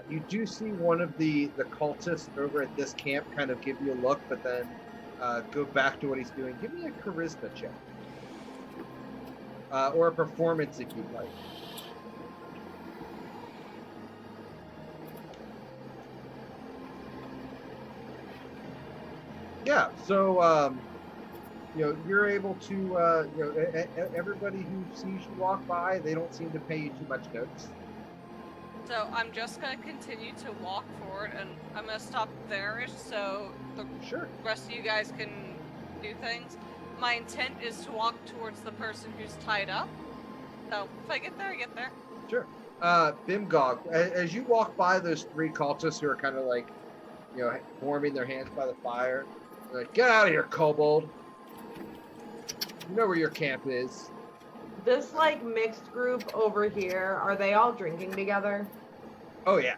You do see one of the cultists over at this camp kind of give you a look, but then go back to what he's doing. Give me a charisma check. Or a performance if you'd like. Yeah, so you're able to everybody who sees you walk by, they don't seem to pay you too much notice. So I'm just gonna continue to walk forward, and I'm gonna stop there-ish so the rest of you guys can do things. My intent is to walk towards the person who's tied up. So if I get there, I get there. Sure. Bimgog, as you walk by those 3 cultists who are kind of like, warming their hands by the fire, they're like, get out of here, kobold. You know where your camp is. This like mixed group over here, are they all drinking together? Oh yeah.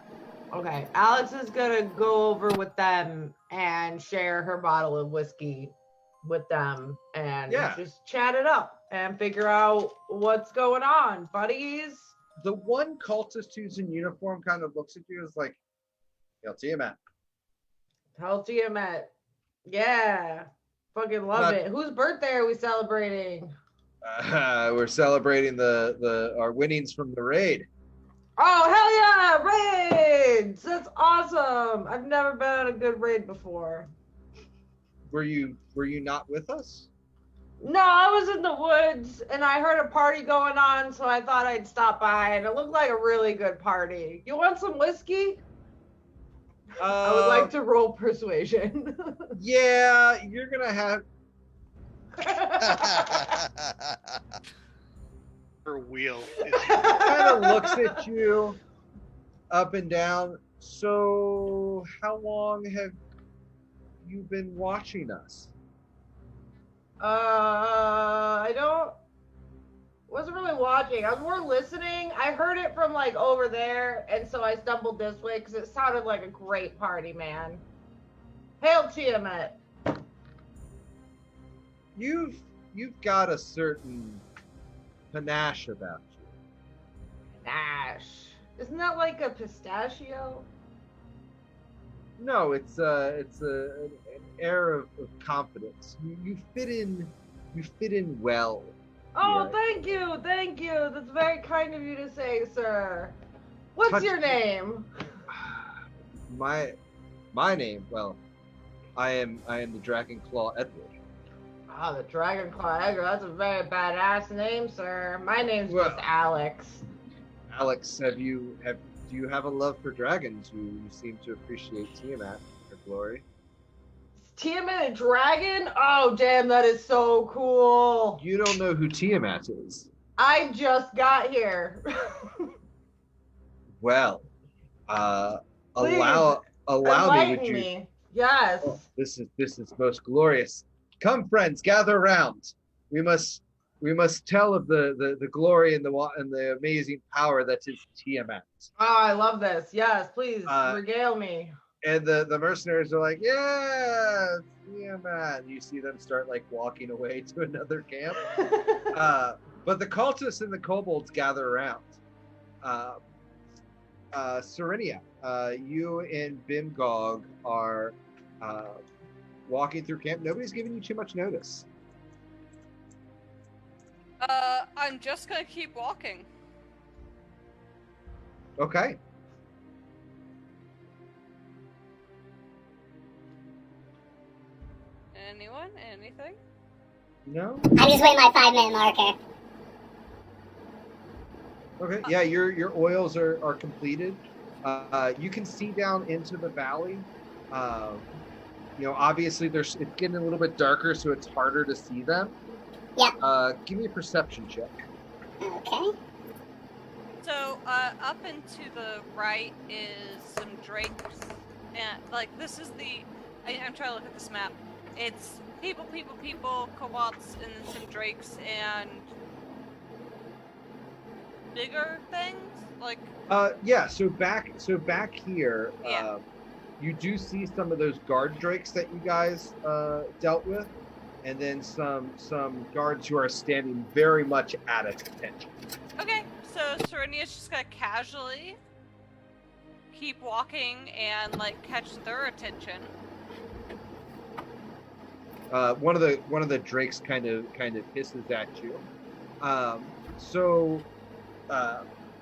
Okay, Alex is gonna go over with them and share her bottle of whiskey with them and just chat it up and figure out what's going on, buddies. The one cultist who's in uniform kind of looks at you and is like, I'll see you, Matt. Hell to you, Matt. Yeah. Fucking love it. Whose birthday are we celebrating? We're celebrating our winnings from the raid. Oh, hell yeah! Raids! That's awesome! I've never been on a good raid before. Were you not with us? No, I was in the woods, and I heard a party going on, so I thought I'd stop by, and it looked like a really good party. You want some whiskey? I would like to roll persuasion. Yeah, you're gonna have... Her wheel. Kind of looks at you up and down. So, how long have you been watching us? I wasn't really watching. I was more listening. I heard it from like over there, and so I stumbled this way because it sounded like a great party, man. Hail Tiamat. You've got a certain panache about you. Panache. Isn't that like a pistachio? No, it's an air of confidence. You fit in well. Oh, thank you. That's very kind of you to say, sir. What's your name? My name, well, I am the Dragonclaw Edward. Oh, the Dragonclaw Edward. That's a very badass name, sir. My name's just Alex. Alex, do you have a love for dragons? You seem to appreciate Tiamat, her glory. Tiamat a dragon? Oh, damn, that is so cool. You don't know who Tiamat is. I just got here. Well, allow me, would you? Me. Yes. Oh, this is most glorious. Come, friends, gather around. We must tell of the glory and the amazing power that is Tiamat. Oh, I love this. Yes, please regale me. And the mercenaries are like, yeah, Tiamat. You see them start like walking away to another camp. But the cultists and the kobolds gather around. Serenia, you and Bimgog are walking through camp. Nobody's giving you too much notice. I'm just gonna keep walking. Okay. Anyone? Anything? No? I'm just waiting my 5-minute marker. Okay. Yeah, your oils are completed. You can see down into the valley. Obviously it's getting a little bit darker, so it's harder to see them. Yeah. Give me a perception check. Okay. So, up and to the right is some drakes, and this is I'm trying to look at this map. It's people, co-ops, and then some drakes and bigger things Yeah. So back here, Yeah. you do see some of those guard drakes that you guys dealt with, and then some guards who are standing very much at attention. Okay, so Serenia's just gonna casually keep walking and catch their attention. One of the drakes kind of hisses at you.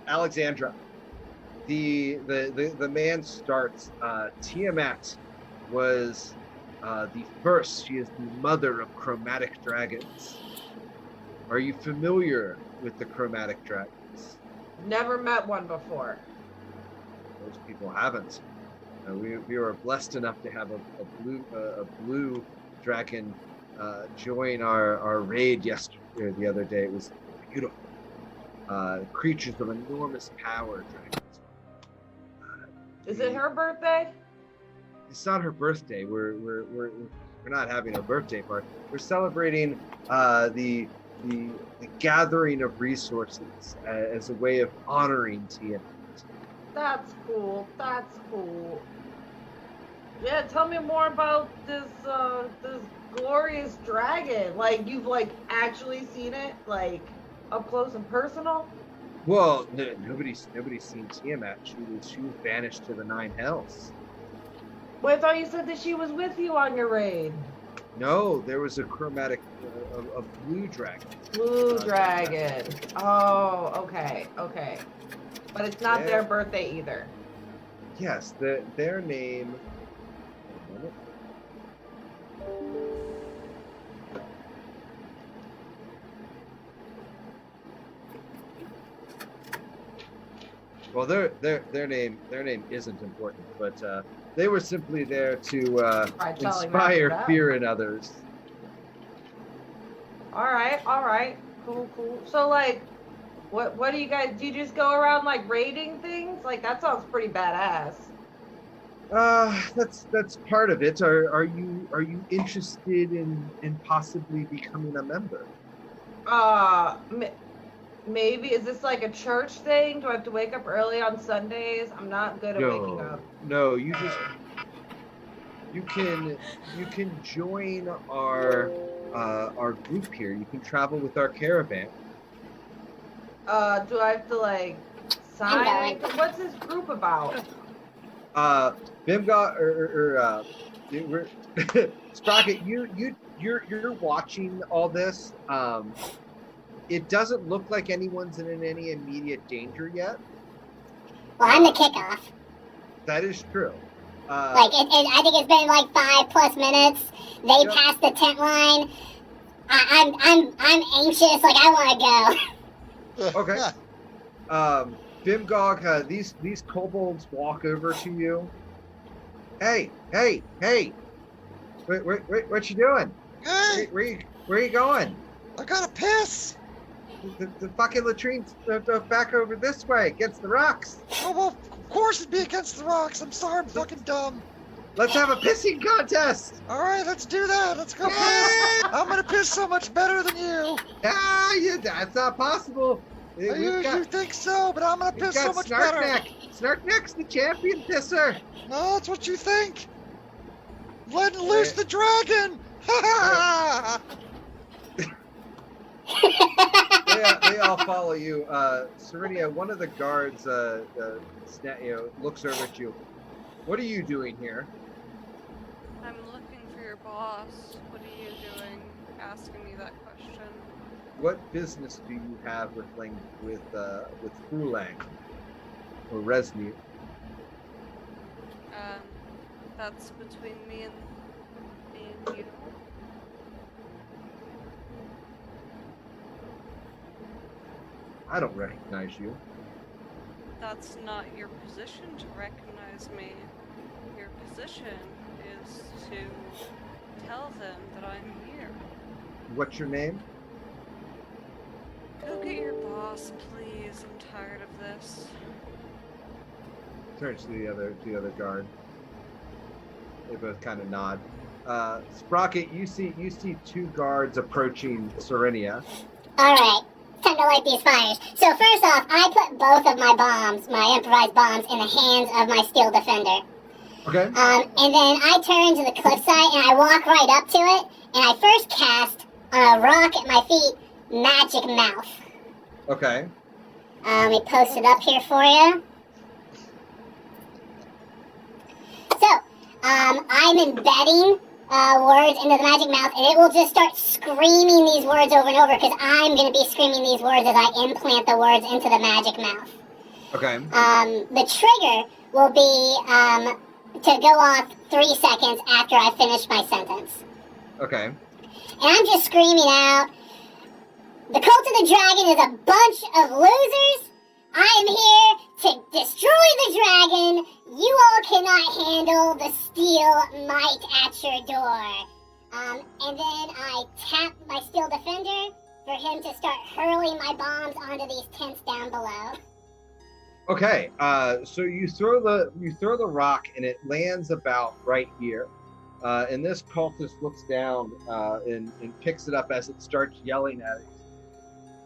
Alexandra, the man starts. Tiamat was the first. She is the mother of chromatic dragons. Are you familiar with the chromatic dragons? Never met one before. Most people haven't. We were blessed enough to have a blue dragon join our raid the other day. It was beautiful. Creatures of enormous power, dragons. Is it her birthday? It's not her birthday. We're not having a birthday party. We're celebrating the gathering of resources as a way of honoring Tiamat. That's cool. Yeah, tell me more about this glorious dragon. You've actually seen it up close and personal? Well, nobody's seen Tiamat. She was banished to the 9 hells. Well, I thought you said that she was with you on your raid. No, there was a chromatic, a blue dragon. Blue dragon. Oh, okay. But it's not their birthday either. Yes, their name. Wait a minute. Well, their name isn't important, but they were simply there to inspire fear in others. All right, cool. So what do you guys do? You just go around raiding things? That sounds pretty badass. That's part of it. Are you interested in possibly becoming a member? Maybe. Is this a church thing? Do I have to wake up early on Sundays? I'm not good at waking up. No, you can join our group here. You can travel with our caravan. Do I have to sign? What's this group about? Bimgog Sprocket, you're watching all this. It doesn't look like anyone's in any immediate danger yet. Well, I'm the kickoff. That is true. I think it's been 5+ minutes. They passed the tent line. I'm anxious. I want to go. Okay. Bimgog, these kobolds walk over to you. Hey! Wait, what you doing? Hey! Where you going? I gotta piss! The fucking latrine's back over this way, against the rocks. Oh, well, of course it'd be against the rocks. I'm sorry, I'm fucking dumb. Let's have a pissing contest! Alright, let's do that. Let's go piss. I'm gonna piss so much better than you. That's not possible. You think so, but I'm gonna piss so much better. Snarkneck's the champion pisser. No, that's what you think. Let loose the dragon. Ha ha! they all follow you. Serenia, one of the guards, looks over at you. What are you doing here? I'm looking for your boss. What are you doing? Asking me that question. What business do you have with Frulang or Resnu? That's between me and you. I don't recognize you. That's not your position to recognize me. Your position is to tell them that I'm here. What's your name? Go get your boss, please. I'm tired of this. Turns to the other guard. They both kind of nod. Sprocket, you see two guards approaching Serenia. All right, time to light these fires. So first off, I put both of my bombs, my improvised bombs, in the hands of my steel defender. Okay. And then I turn to the cliffside and I walk right up to it, and I first cast on a rock at my feet, Magic Mouth. Okay. Let me post it up here for you. So, I'm embedding words into the magic mouth, and it will just start screaming these words over and over, because I'm going to be screaming these words as I implant the words into the magic mouth. Okay. The trigger will be to go off 3 seconds after I finish my sentence. Okay. And I'm just screaming out, the Cult of the Dragon is a bunch of losers. I am here to destroy the dragon. You all cannot handle the steel might at your door. And then I tap my steel defender for him to start hurling my bombs onto these tents down below. Okay. So you throw the rock and it lands about right here. And this cultist looks down and picks it up as it starts yelling at it.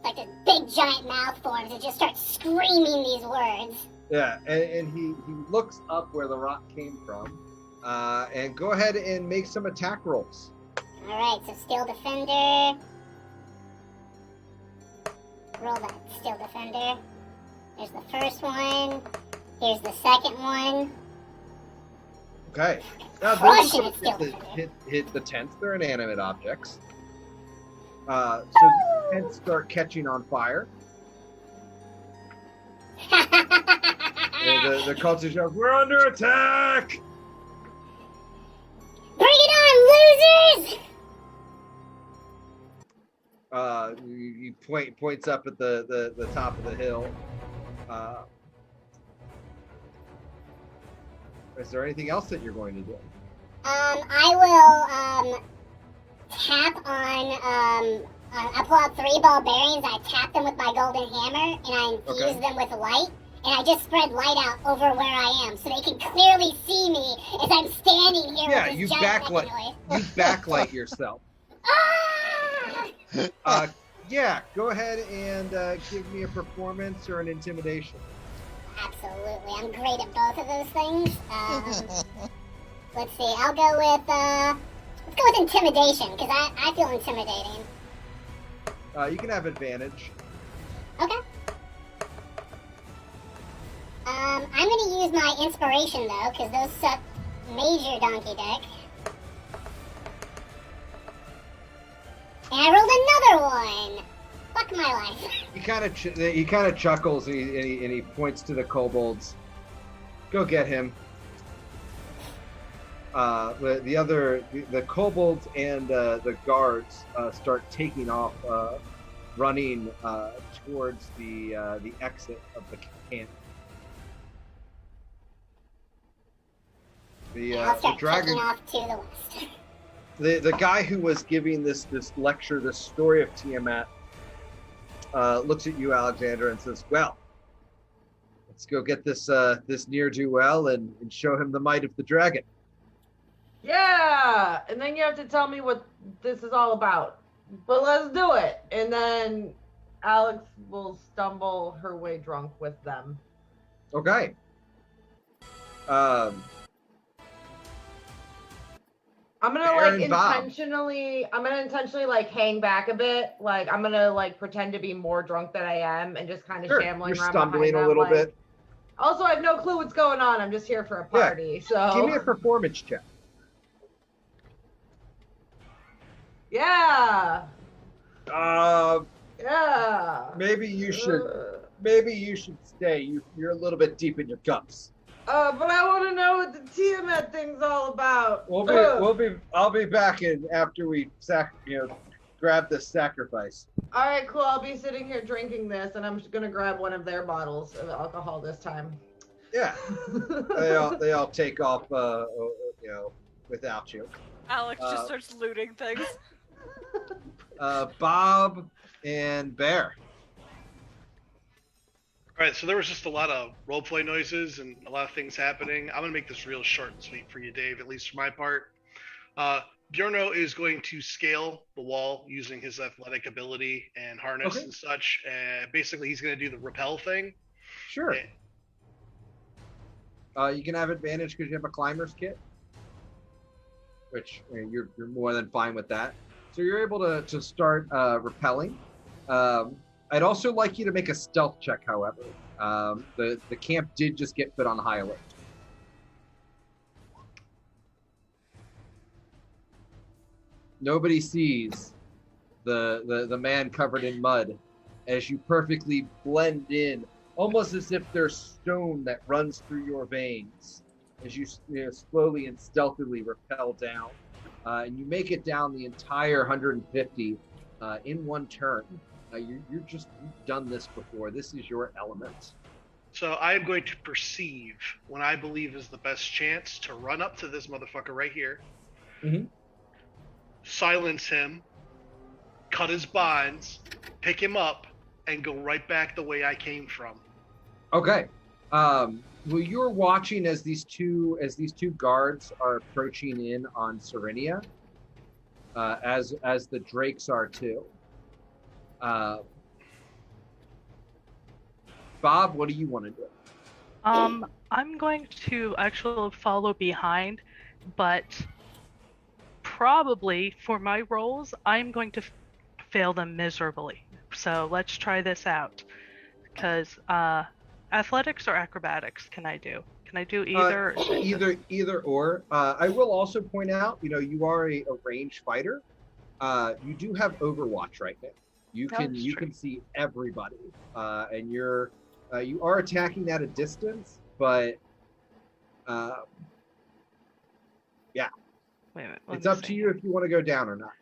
Like this big giant mouth forms and just starts screaming these words. Yeah, and he looks up where the rock came from. And go ahead and make some attack rolls. Alright, so steel defender. Roll that steel defender. There's the first one. Here's the second one. Okay. Now, Crushing those it, steel defender. hit the tents. They're inanimate objects. So the tents start catching on fire. The cultists shout, "We're under attack!" Bring it on, losers! He points up at the top of the hill. Is there anything else that you're going to do? I will tap on. I pull out 3 ball bearings. I tap them with my golden hammer, and I infuse them with light. And I just spread light out over where I am, so they can clearly see me as I'm standing here. Yeah, with this you giant backlight. You backlight yourself. Ah! Yeah, go ahead and give me a performance or an intimidation. Absolutely, I'm great at both of those things. Let's see, I'll go with let's go with intimidation, because I feel intimidating. You can have advantage. Okay. I'm gonna use my inspiration though, because those suck major donkey dick. And I rolled another one. Fuck my life. He kind of chuckles and he points to the kobolds. Go get him. The kobolds and the guards start taking off, running towards the exit of the camp. I'll start dragon taking off to the west. The guy who was giving this lecture, this story of Tiamat, looks at you, Alexander, and says, "Well, let's go get this ne'er-do-well and show him the might of the dragon." Yeah, and then you have to tell me what this is all about. But let's do it. And then Alex will stumble her way drunk with them. Okay. I'm gonna Bear and Bob. intentionally like hang back a bit. Like I'm gonna like pretend to be more drunk than I am and just kind of Sure. shambling You're around stumbling behind a them, little like, bit. Also, I have no clue what's going on. I'm just here for a party. So Give me a performance check. yeah. Yeah. Maybe you should stay. You're a little bit deep in your cups. But I want to know what the Tiamat thing's all about. I'll be back in after we grab this sacrifice. All right, cool. I'll be sitting here drinking this, and I'm just gonna grab one of their bottles of alcohol this time. Yeah. they all take off, without you. Alex just starts looting things. Bob and Bear. All right, so there was just a lot of roleplay noises and a lot of things happening. I'm gonna make this real short and sweet for you, Dave, at least for my part. Bjorno is going to scale the wall using his athletic ability and harness and such. Basically, he's going to do the rappel thing. Sure. You can have advantage because you have a climber's kit, which you're more than fine with that. So you're able to start rappelling. I'd also like you to make a stealth check, however. The camp did just get put on high alert. Nobody sees the man covered in mud as you perfectly blend in, almost as if there's stone that runs through your veins as you slowly and stealthily rappel down. And you make it down the entire 150 in one turn. You've done this before. This is your element. So I am going to perceive when I believe is the best chance to run up to this motherfucker right here. Mm-hmm. Silence him, cut his bonds, pick him up, and go right back the way I came from. Okay. Well, you're watching as these two guards are approaching in on Serenia, as the Drakes are too. Bob, what do you want to do? I'm going to actually follow behind, but probably for my rolls, I'm going to fail them miserably. So let's try this out. Because athletics or acrobatics can I do? Can I do either? Either or. I will also point out, you are a ranged fighter. You do have Overwatch right now. You can see everybody, and you are attacking at a distance, but yeah. Wait a minute, it's up to you if you want to go down or not.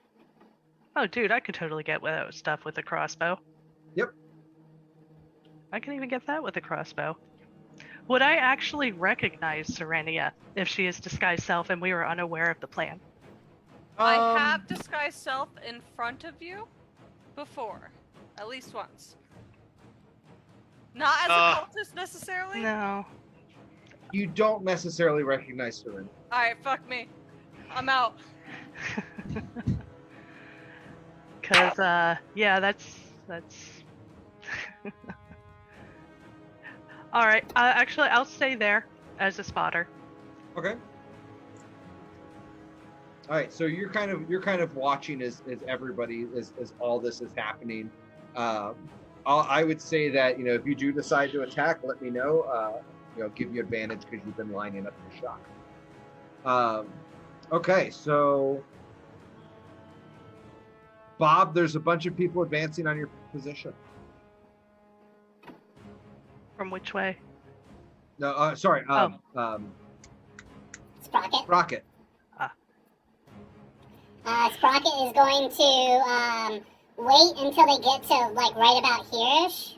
Oh, dude, I could totally get stuff with a crossbow. Yep. I can even get that with a crossbow. Would I actually recognize Serenia if she is disguised self and we were unaware of the plan? I have disguised self in front of you before, at least once. Not as a cultist necessarily. No. You don't necessarily recognize Serenia. Alright, fuck me. I'm out. Cause yeah, that's all right. Actually, I'll stay there as a spotter. Okay. All right. So you're kind of watching as everybody as all this is happening. I would say that if you do decide to attack, let me know. Give you advantage because you've been lining up your shot. Okay, so Bob, there's a bunch of people advancing on your position. From which way? No, sorry. Sprocket. Ah. Sprocket is going to wait until they get to right about here-ish.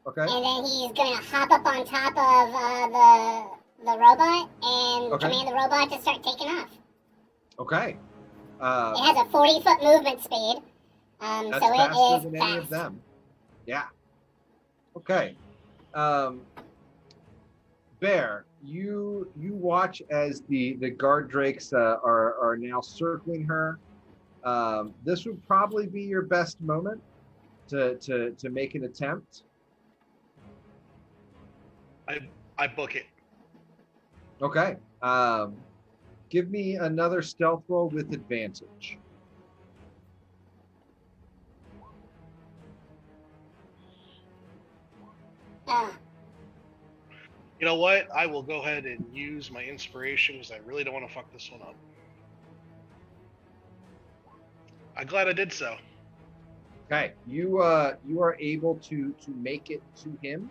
Okay. And then he's going to hop up on top of the robot and command the robot to start taking off. Okay. It has a 40-foot movement speed, that's so faster it is than fast. any of them. Yeah. Okay. Bear, you watch as the guard drakes are now circling her. This would probably be your best moment to make an attempt. I book it. Okay. Give me another stealth roll with advantage. You know what? I will go ahead and use my inspiration because I really don't want to fuck this one up. I'm glad I did so. Okay, you are able to make it to him.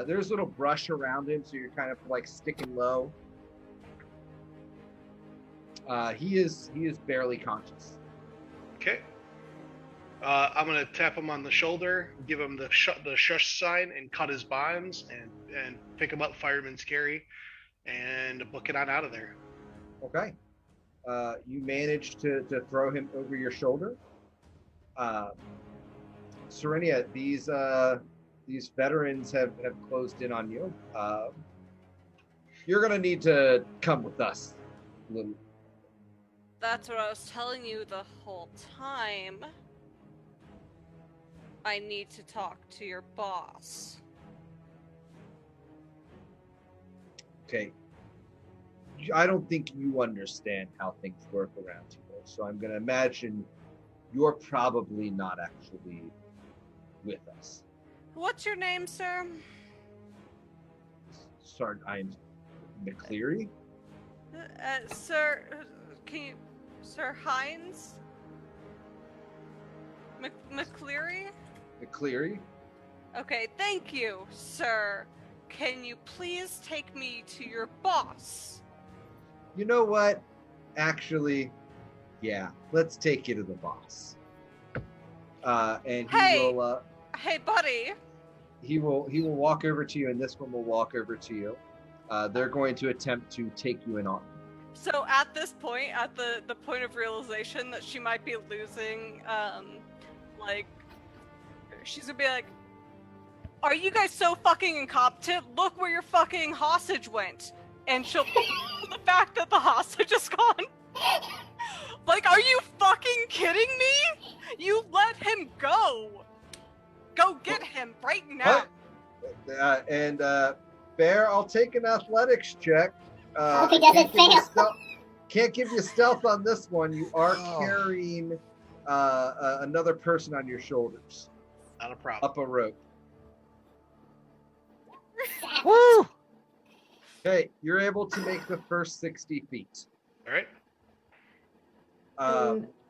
There's a little brush around him, so you're kind of like sticking low. He is barely conscious. Okay. I'm gonna tap him on the shoulder, give him the shush sign, and cut his bonds, and pick him up, fireman's carry, and book it on out of there. Okay. You manage to throw him over your shoulder. Serenia, these veterans have closed in on you. You're gonna need to come with us a little. That's what I was telling you the whole time. I need to talk to your boss. Okay. I don't think you understand how things work around here, so I'm going to imagine you're probably not actually with us. What's your name, sir? Sorry, I'm McCleary. Sir, can you... Sir Hines? McCleary? McCleary? Okay, thank you, sir. Can you please take me to your boss? You know what? Actually, yeah, let's take you to the boss. And he will. Hey, buddy. He will walk over to you, and this one will walk over to you. They're going to attempt to take you in on. So at this point, at the point of realization that she might be losing, like, she's gonna be like, "Are you guys so fucking incompetent? Look where your fucking hostage went." And she'll the fact that the hostage is gone. Like, are you fucking kidding me? You let him go. Go get him right now. And Bear, I'll take an athletics check. I hope he doesn't fail. Can't give you stealth on this one. You are carrying another person on your shoulders. Not a problem. Up a rope. Woo! Okay, you're able to make the first 60 feet. All right.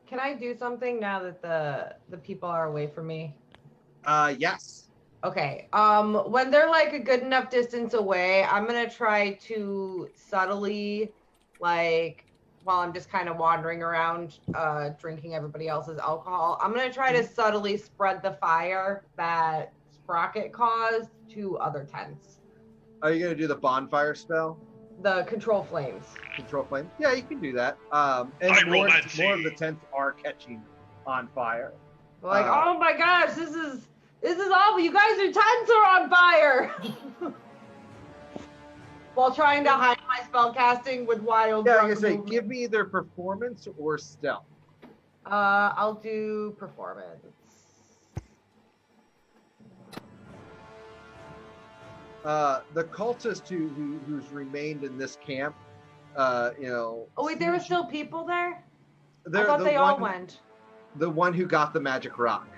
Can I do something now that the people are away from me? Yes. Okay. When they're like a good enough distance away, I'm gonna try to subtly, like, while I'm just kind of wandering around, drinking everybody else's alcohol, I'm gonna try to subtly spread the fire that Sprocket caused to other tents. Are you gonna do the bonfire spell? The control flames. Control flame? Yeah, you can do that. And more of the tents are catching on fire. Like, oh my gosh, this is awful. You guys' tents are on fire. While trying to hide my spell casting with wild. Yeah, I was gonna say, give me either performance or stealth. I'll do performance. The cultist who's remained in this camp, Oh wait, there were still people there? I thought they all went. The one who got the magic rock.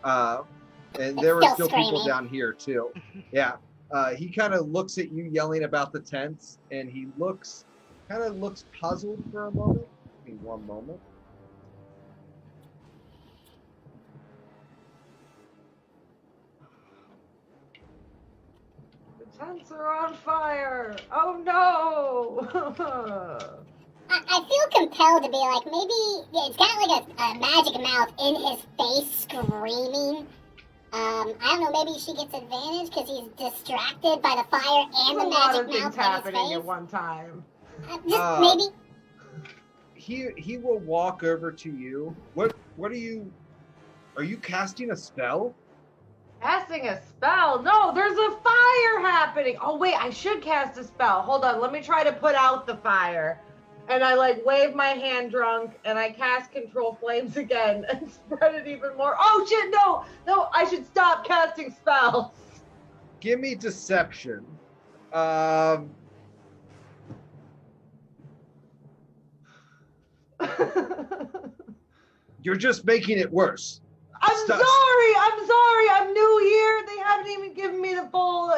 And there were still people down here too. Yeah. He kind of looks at you yelling about the tents, and he looks puzzled for a moment. Give me one moment. The tents are on fire. Oh no. I feel compelled to be like, maybe it's got like a magic mouth in his face screaming. I don't know, maybe she gets advantage because he's distracted by the fire and the magic mouth in his face. A lot of things happening at one time. Maybe. He will walk over to you. What are you casting a spell? Casting a spell? No, there's a fire happening. Oh wait, I should cast a spell. Hold on, let me try to put out the fire. And I like wave my hand drunk and I cast control flames again and spread it even more. Oh shit, no, I should stop casting spells. Give me deception. You're just making it worse. I'm Stop. sorry. I'm new here. They haven't even given me the full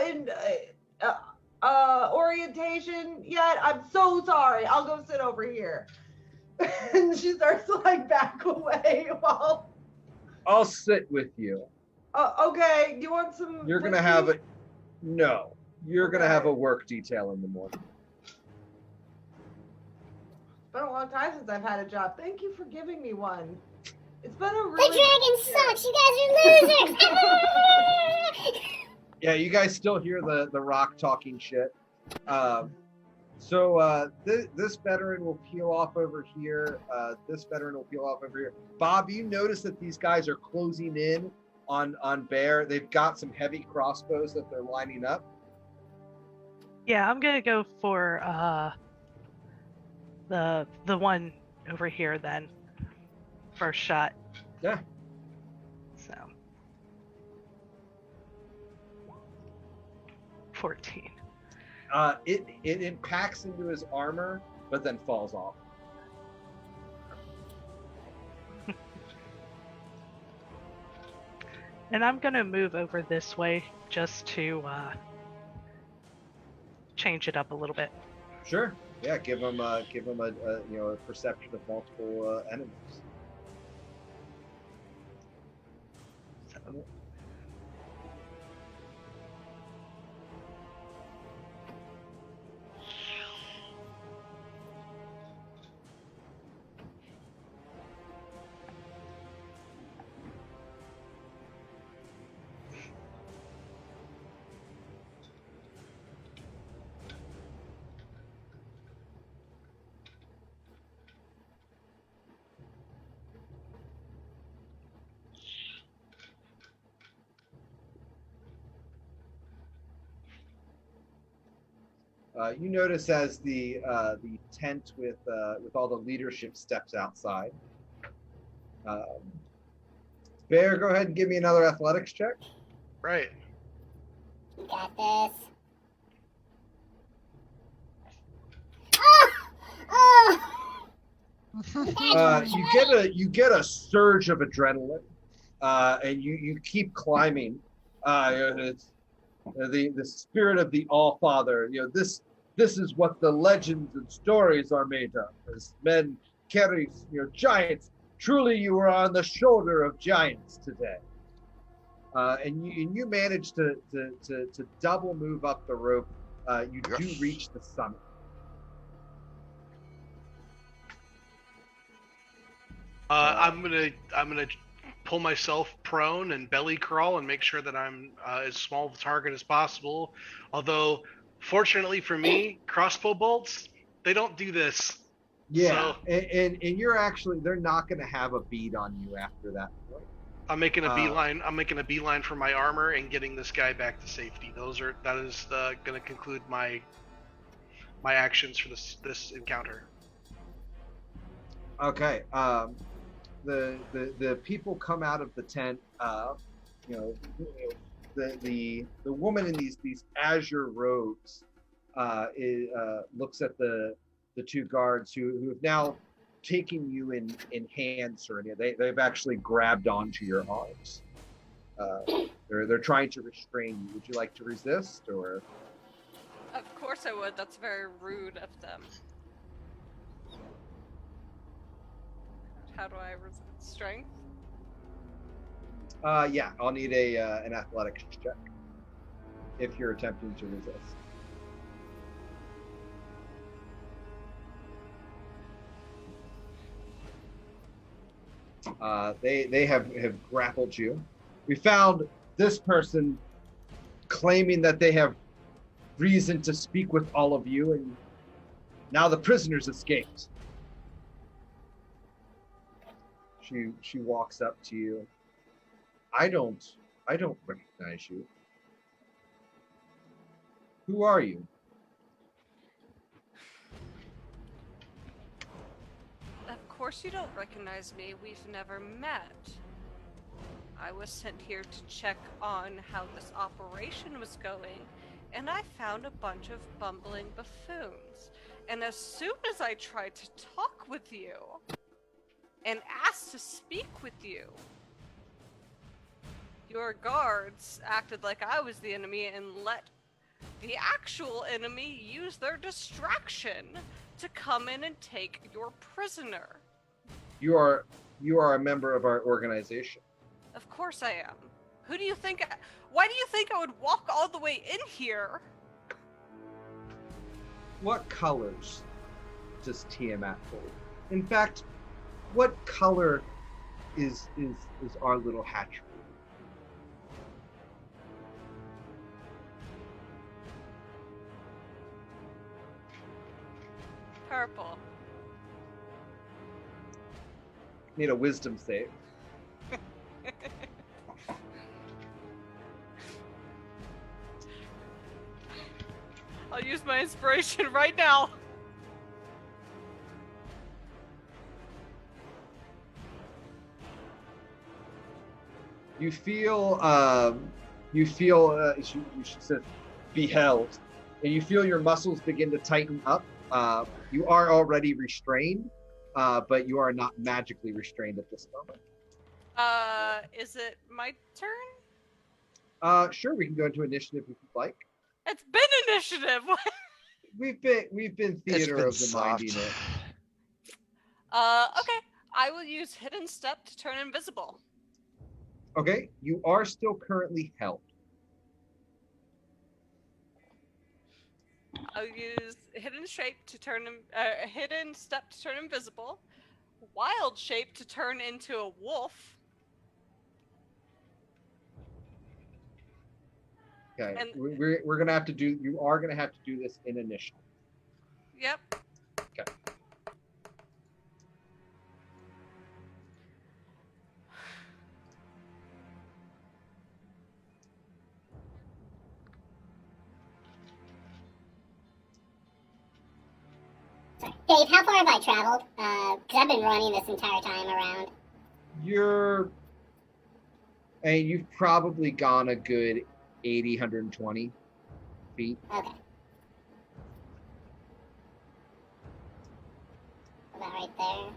orientation yet. I'm so sorry. I'll go sit over here. And she starts to like back away while. I'll sit with you. Okay. You want some? You're gonna whiskey? have a no. You're gonna Okay. have a work detail in the morning. It's been a long time since I've had a job. Thank you for giving me one. It's been a The really. dragon sucks. You guys are losers. Yeah, you guys still hear the rock talking shit. This veteran will peel off over here. This veteran will peel off over here. Bob, you notice that these guys are closing in on Bear. They've got some heavy crossbows that they're lining up. Yeah, I'm gonna go for the one over here then. First shot. Yeah. So 14. It impacts into his armor, but then falls off. And I'm gonna move over this way just to change it up a little bit. Sure. Yeah. Give him a perception of multiple enemies. So, You notice as the tent with all the leadership steps outside. Bear, go ahead and give me another athletics check. Right. You got this. You get a surge of adrenaline, and you keep climbing. It's the spirit of the All Father. This is what the legends and stories are made of. As men carry giants. Truly, you are on the shoulder of giants today. And you manage to double move up the rope. You do reach the summit. I'm gonna pull myself prone and belly crawl and make sure that I'm as small of a target as possible. Although, fortunately for me, crossbow bolts, they don't do this. Yeah, So, and you're actually, they're not going to have a bead on you after that point. I'm making a beeline. I'm making a beeline for my armor and getting this guy back to safety. That is going to conclude my actions for this encounter. Okay. The people come out of the tent. The woman in these azure robes looks at the two guards who have now taken you in hand, Serenia. They've actually grabbed onto your arms. They're trying to restrain you. Would you like to resist, or? Of course I would. That's very rude of them. How do I resist? Strength? Yeah, I'll need an athletics check if you're attempting to resist. They have grappled you. We found this person claiming that they have reason to speak with all of you, and now the prisoners escaped. She walks up to you. I don't recognize you. Who are you? Of course you don't recognize me. We've never met. I was sent here to check on how this operation was going, and I found a bunch of bumbling buffoons. And as soon as I tried to talk with you, and asked to speak with you. Your guards acted like I was the enemy and let the actual enemy use their distraction to come in and take your prisoner. You are a member of our organization. Of course I am. Who do you think? Why do you think I would walk all the way in here? What colors does Tiamat hold? In fact, what color is our little hatchery? Purple. Need a wisdom save. I'll use my inspiration right now. You feel, she says, beheld, and you feel your muscles begin to tighten up. You are already restrained, but you are not magically restrained at this moment. Is it my turn? Sure, we can go into initiative if you'd like. It's been initiative. We've been theater been of the mind soft. unit. Okay. I will use hidden step to turn invisible. Okay, you are still currently held. I'll use hidden shape to turn hidden step to turn invisible. Wild shape to turn into a wolf. Okay, And- we're gonna have to do. You are gonna have to do this in initiative. Yep. Okay. Dave, how far have I traveled? Because I've been running this entire time around. You've probably gone a good 80, 120 feet. Okay. About right there.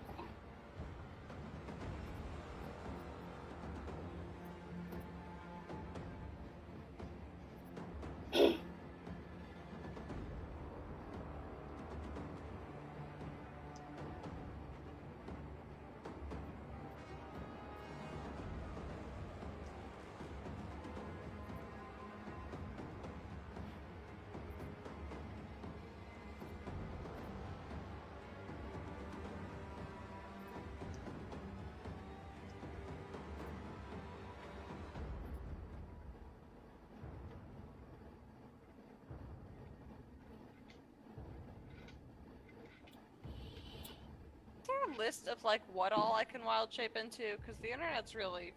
Is there a list of like what all I can wild shape into? Because the internet's really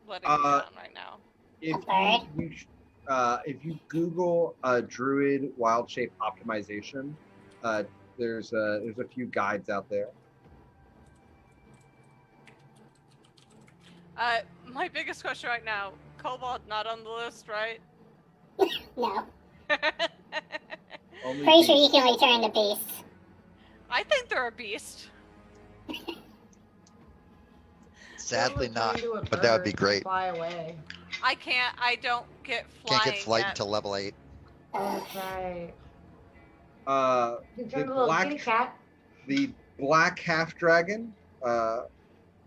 letting me down right now. If you Google Druid wild shape optimization, there's a few guides out there. My biggest question right now: Kobold not on the list, right? No. Only Pretty sure beasts. you can return to beasts. I think they're a beast. Sadly Turn not, into a but that would be bird, great. Fly away. I don't get flying Can't get flight yet. until level 8. That's right. You can turn The into a little black- kitty cat. The black half dragon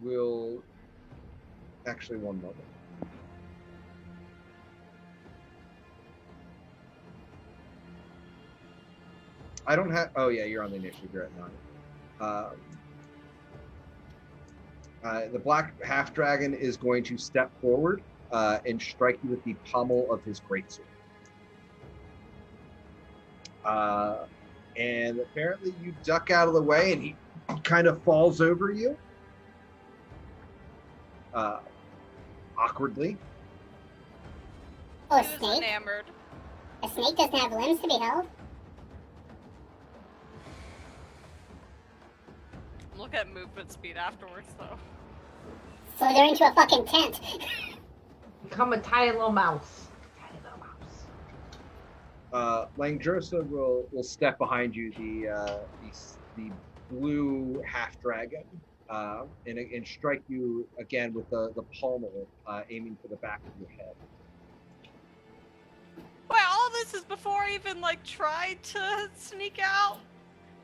will actually 1 moment. I don't have. Oh yeah, you're on the initiative. You're at 9. The black half dragon is going to step forward and strike you with the pommel of his greatsword. And apparently you duck out of the way, and he kind of falls over you. Awkwardly. Oh, a He was snake? enamored. A snake doesn't have limbs to be held? Look at movement speed afterwards, though. So they're into a fucking tent. Become a tiny little mouse. Tiny little mouse. Langdrosa will step behind you, the blue half dragon, and strike you again with the pommel, aiming for the back of your head. Wait, all this is before I even like tried to sneak out.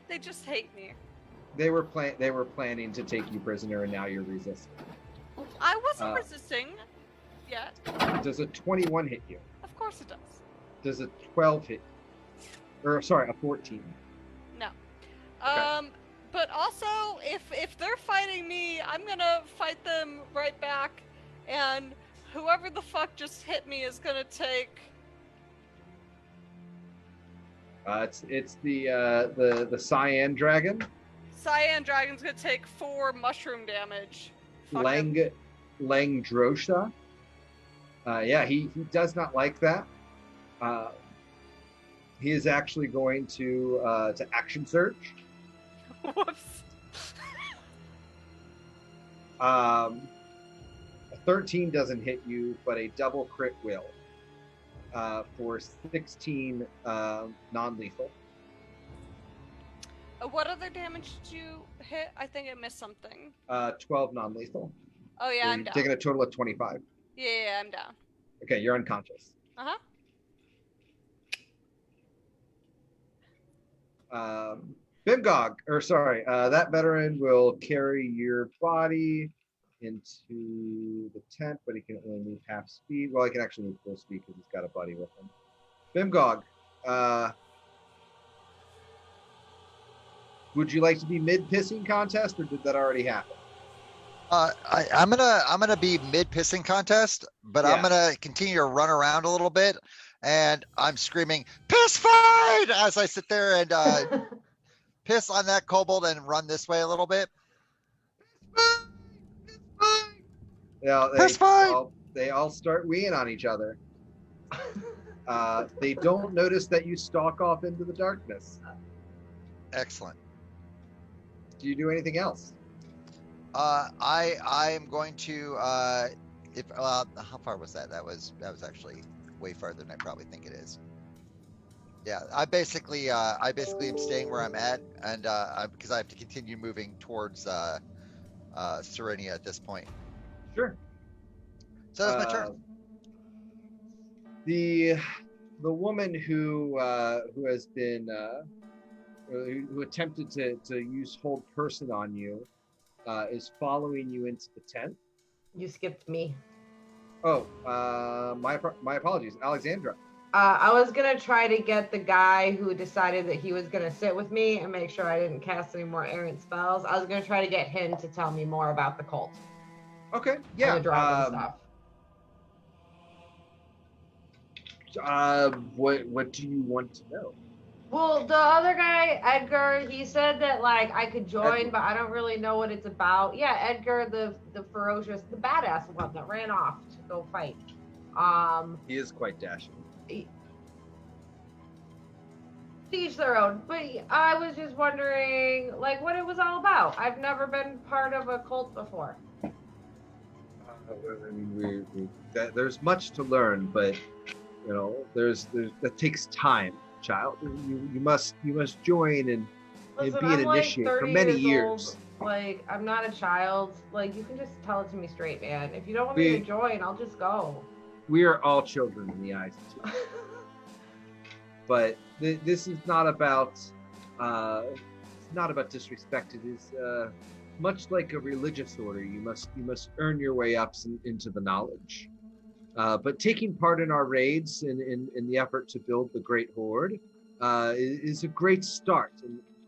They just hate me. They were planning to take you prisoner, and now you're resisting. I wasn't resisting yet. Does a 21 hit you? Of course it does. Does a 12 hit you? Or sorry, a 14. No. Okay. But also, if they're fighting me, I'm gonna fight them right back, and whoever the fuck just hit me is gonna take. It's the cyan dragon. Cyan Dragon's gonna take 4 mushroom damage. Fuck him. Langdrosha. Yeah, he does not like that. He is actually going to action surge. Whoops. A 13 doesn't hit you, but a double crit will. For 16 non-lethal. What other damage did you hit? I think I missed something. 12 non-lethal. Oh yeah, So I'm you're down. taking a total of 25. Yeah, I'm down. Okay, you're unconscious. Bimgog, that veteran will carry your body into the tent, but he can only move half speed. Well, he can actually move full speed because he's got a buddy with him. Bimgog, would you like to be mid-pissing contest, or did that already happen? I'm gonna be mid pissing contest, but I'm gonna continue to run around a little bit, and I'm screaming piss fight as I sit there and piss on that kobold and run this way a little bit. Yeah, Piss fight! They all start weeing on each other. They don't notice that you stalk off into the darkness. Excellent. Do you do anything else? I am going to how far was that? That was actually way farther than I probably think it is. Yeah, I basically am staying where I'm at, and because I have to continue moving towards Serenia at this point. Sure. So that's my turn. The woman who has been who attempted to use hold person on you is following you into the tent. You skipped me. Oh, my apologies, Alexandra. I was gonna try to get the guy who decided that he was gonna sit with me and make sure I didn't cast any more errant spells. I was gonna try to get him to tell me more about the cult. Okay, yeah. And the dragon stuff. What do you want to know? Well, the other guy, Edgar, he said that like I could join, Edgar. but I don't really know what it's about. Yeah, Edgar, the ferocious, the badass one that ran off to go fight. He is quite dashing. Each their own, but I was just wondering, like, what it was all about. I've never been part of a cult before. I mean, there's much to learn, but you know, that takes time, child. You must join and Listen, be I'm an like initiate 30 for many years years. old. Like, I'm not a child. Like, you can just tell it to me straight, man. If you don't want me to join, I'll just go. We are all children in the eyes of Jesus. But this is not about disrespect. It is much like a religious order. You must earn your way up into the knowledge. But taking part in our raids in the effort to build the Great Hoard is a great start,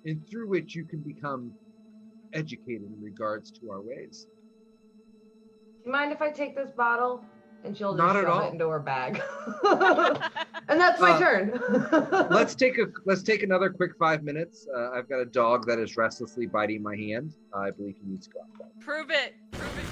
and through which you can become educated in regards to our ways. Do you mind if I take this bottle? And she'll Not just at shove all. it into her bag. And that's my turn. Let's take another quick 5 minutes. I've got a dog that is restlessly biting my hand. I believe he needs to go outside. Prove it. Prove it.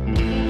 Zane.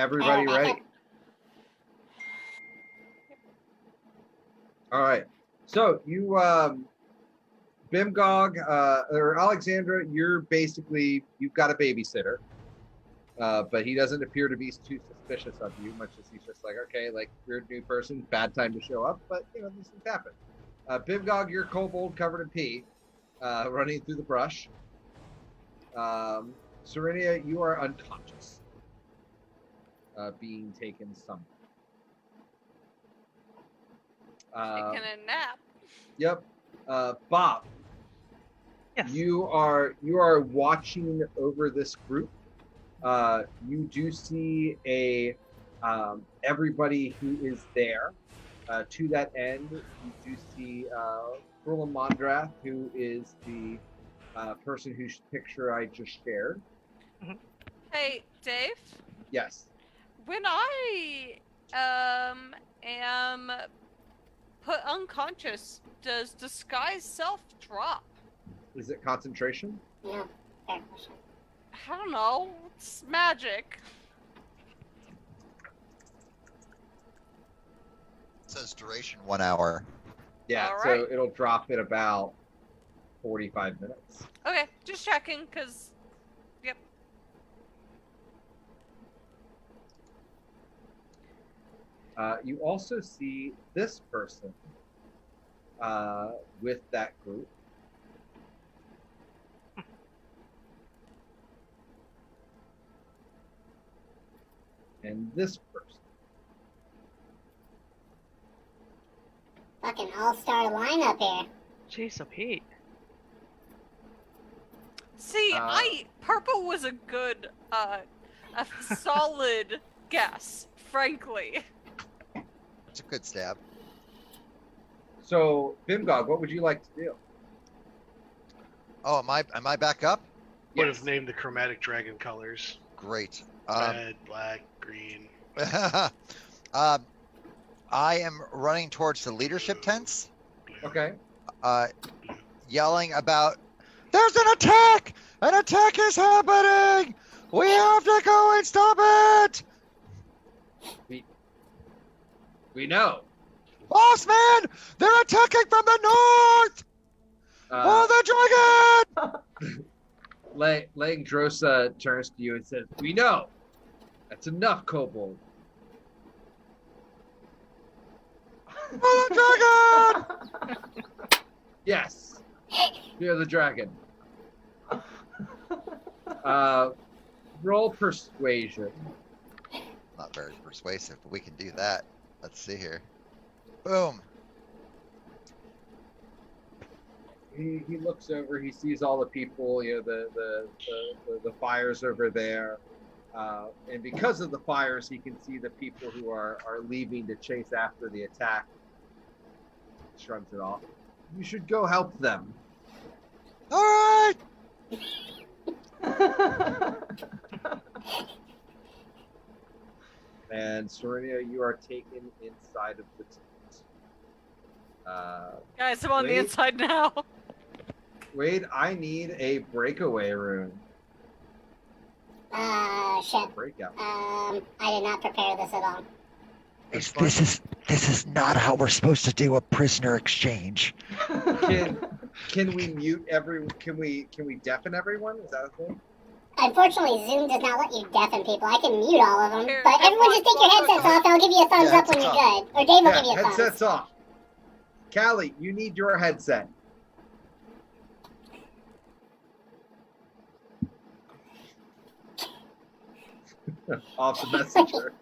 everybody ready? All right. So you, Bimgog, or Alexandra, you've got a babysitter, but he doesn't appear to be too suspicious of you, much as he's just like, okay, like, you're a new person, bad time to show up, but, these things happen. Bimgog, you're kobold covered in pee, running through the brush. Serenia, you are unconscious, being taken somewhere. Taking a nap. Yep. Bob. Yes. You are watching over this group. You do see everybody who is there. To that end, you do see Rula Mondrath, who is the person whose picture I just shared. Hey, Dave. Yes. When I am put unconscious, does disguise self drop? Is it concentration? Yeah, fair question. I don't know. It's magic. It says duration 1 hour. Yeah, All so right. it'll drop in about 45 minutes. Okay, just checking, cause, yep. You also see this person with that group. And this person. Fucking all-star lineup here. Jeez, so Pete. See, purple was a good, a solid guess, frankly. It's a good stab. So, Bimgog, what would you like to do? Oh, am I back up? Would have named the chromatic dragon colors. Great. Red, black, green. I am running towards the leadership tents, Okay. yelling about, there's an attack! An attack is happening! We have to go and stop it! We know. Boss man! They're attacking from the north! Oh, the dragon! Langdrosa turns to you and says, "We know. That's enough, kobold." Oh, the dragon! Yes. Fear the dragon. Roll persuasion. Not very persuasive, but we can do that. Let's see here. Boom. He looks over. He sees all the people. The fires over there, and because of the fires, he can see the people who are leaving to chase after the attack. Shrugs it off. You should go help them. All right. And Serenia, you are taken inside of the tent. Guys, I'm on the Wait. inside now. Wade, I need a breakaway room. Shit. Breakout. I did not prepare this at all. This is not how we're supposed to do a prisoner exchange. Can we mute everyone? Can we deafen everyone? Is that a thing? Unfortunately, Zoom does not let you deafen people. I can mute all of them. Here, But everyone just take your everyone- headsets off. I'll give you a thumbs Yeah, up when you're headsets good. Or Dave will Yeah, give you a thumbs. headsets off. Callie, you need your headset. Off the messenger.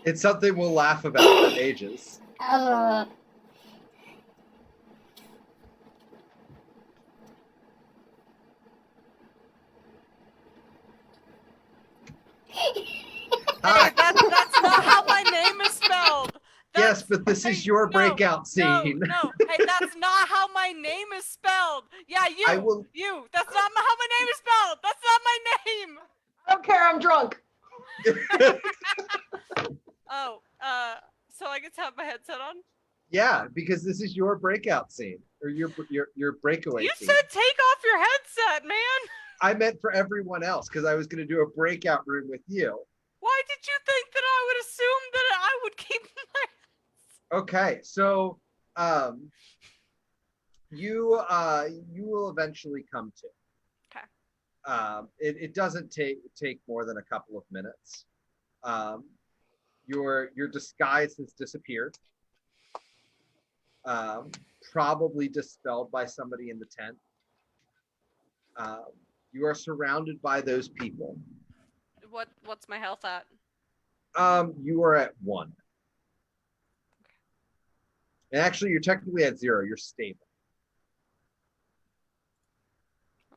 It's something we'll laugh about for ages. Oh. Hi. That's not how my name is spelled. Yes, but this is your breakout scene. No, hey, that's not how my name is spelled. Yeah, you. I will. You. That's not how my name is spelled. That's not my name. I don't care. I'm drunk. So I get to have my headset on? Yeah, because this is your breakout scene or your breakaway You scene. said take off your headset, man! I meant for everyone else because I was going to do a breakout room with you. Why did you think that I would assume that I would keep my... Okay, so you will eventually come to. Okay. It doesn't take more than a couple of minutes. Your disguise has disappeared. Probably dispelled by somebody in the tent. You are surrounded by those people. What's my health at? You are at 1. And actually, you're technically at 0. You're stable.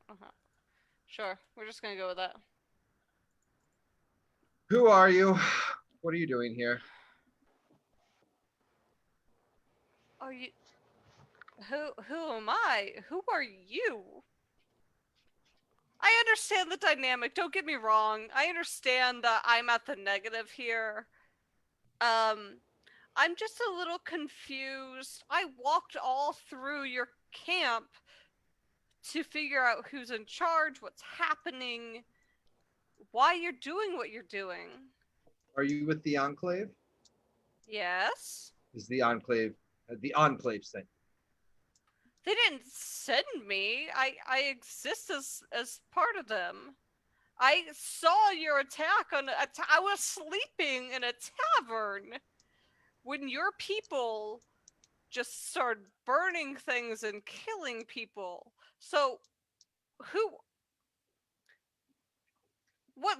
Uh-huh. Sure, we're just gonna go with that. Who are you? What are you doing here? Are you... Who am I? Who are you? I understand the dynamic, don't get me wrong. I understand that I'm at the negative here. I'm just a little confused. I walked all through your camp to figure out who's in charge, what's happening, why you're doing what you're doing. Are you with the Enclave? Yes? Is the Enclave sent? They didn't send me. I exist as part of them. I saw your attack on I was sleeping in a tavern when your people just started burning things and killing people. So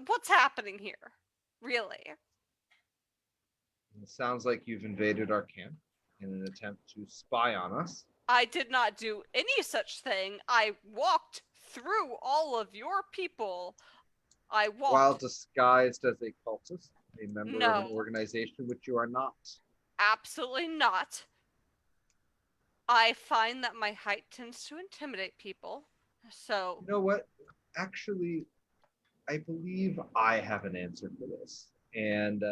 what's happening here? Really? It sounds like you've invaded our camp in an attempt to spy on us. I did not do any such thing. I walked through all of your people. I walked... While disguised as a cultist, a member No. of an organization which you are not. Absolutely not. I find that my height tends to intimidate people, so... You know what? Actually, I believe I have an answer for this. And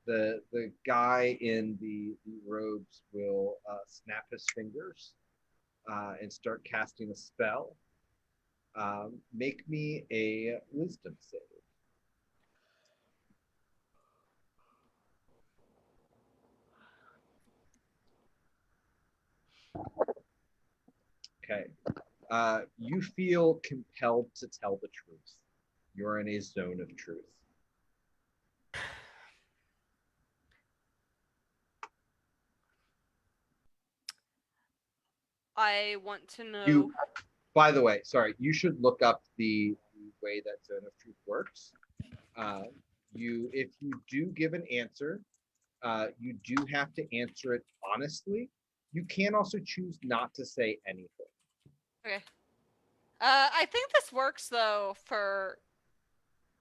the guy in the robes will snap his fingers and start casting a spell. Make me a wisdom save. Okay. You feel compelled to tell the truth. You're in a zone of truth. I want to know... By the way, sorry, you should look up the way that zone of truth works. If you do give an answer, you do have to answer it honestly. You can also choose not to say anything. Okay. I think this works though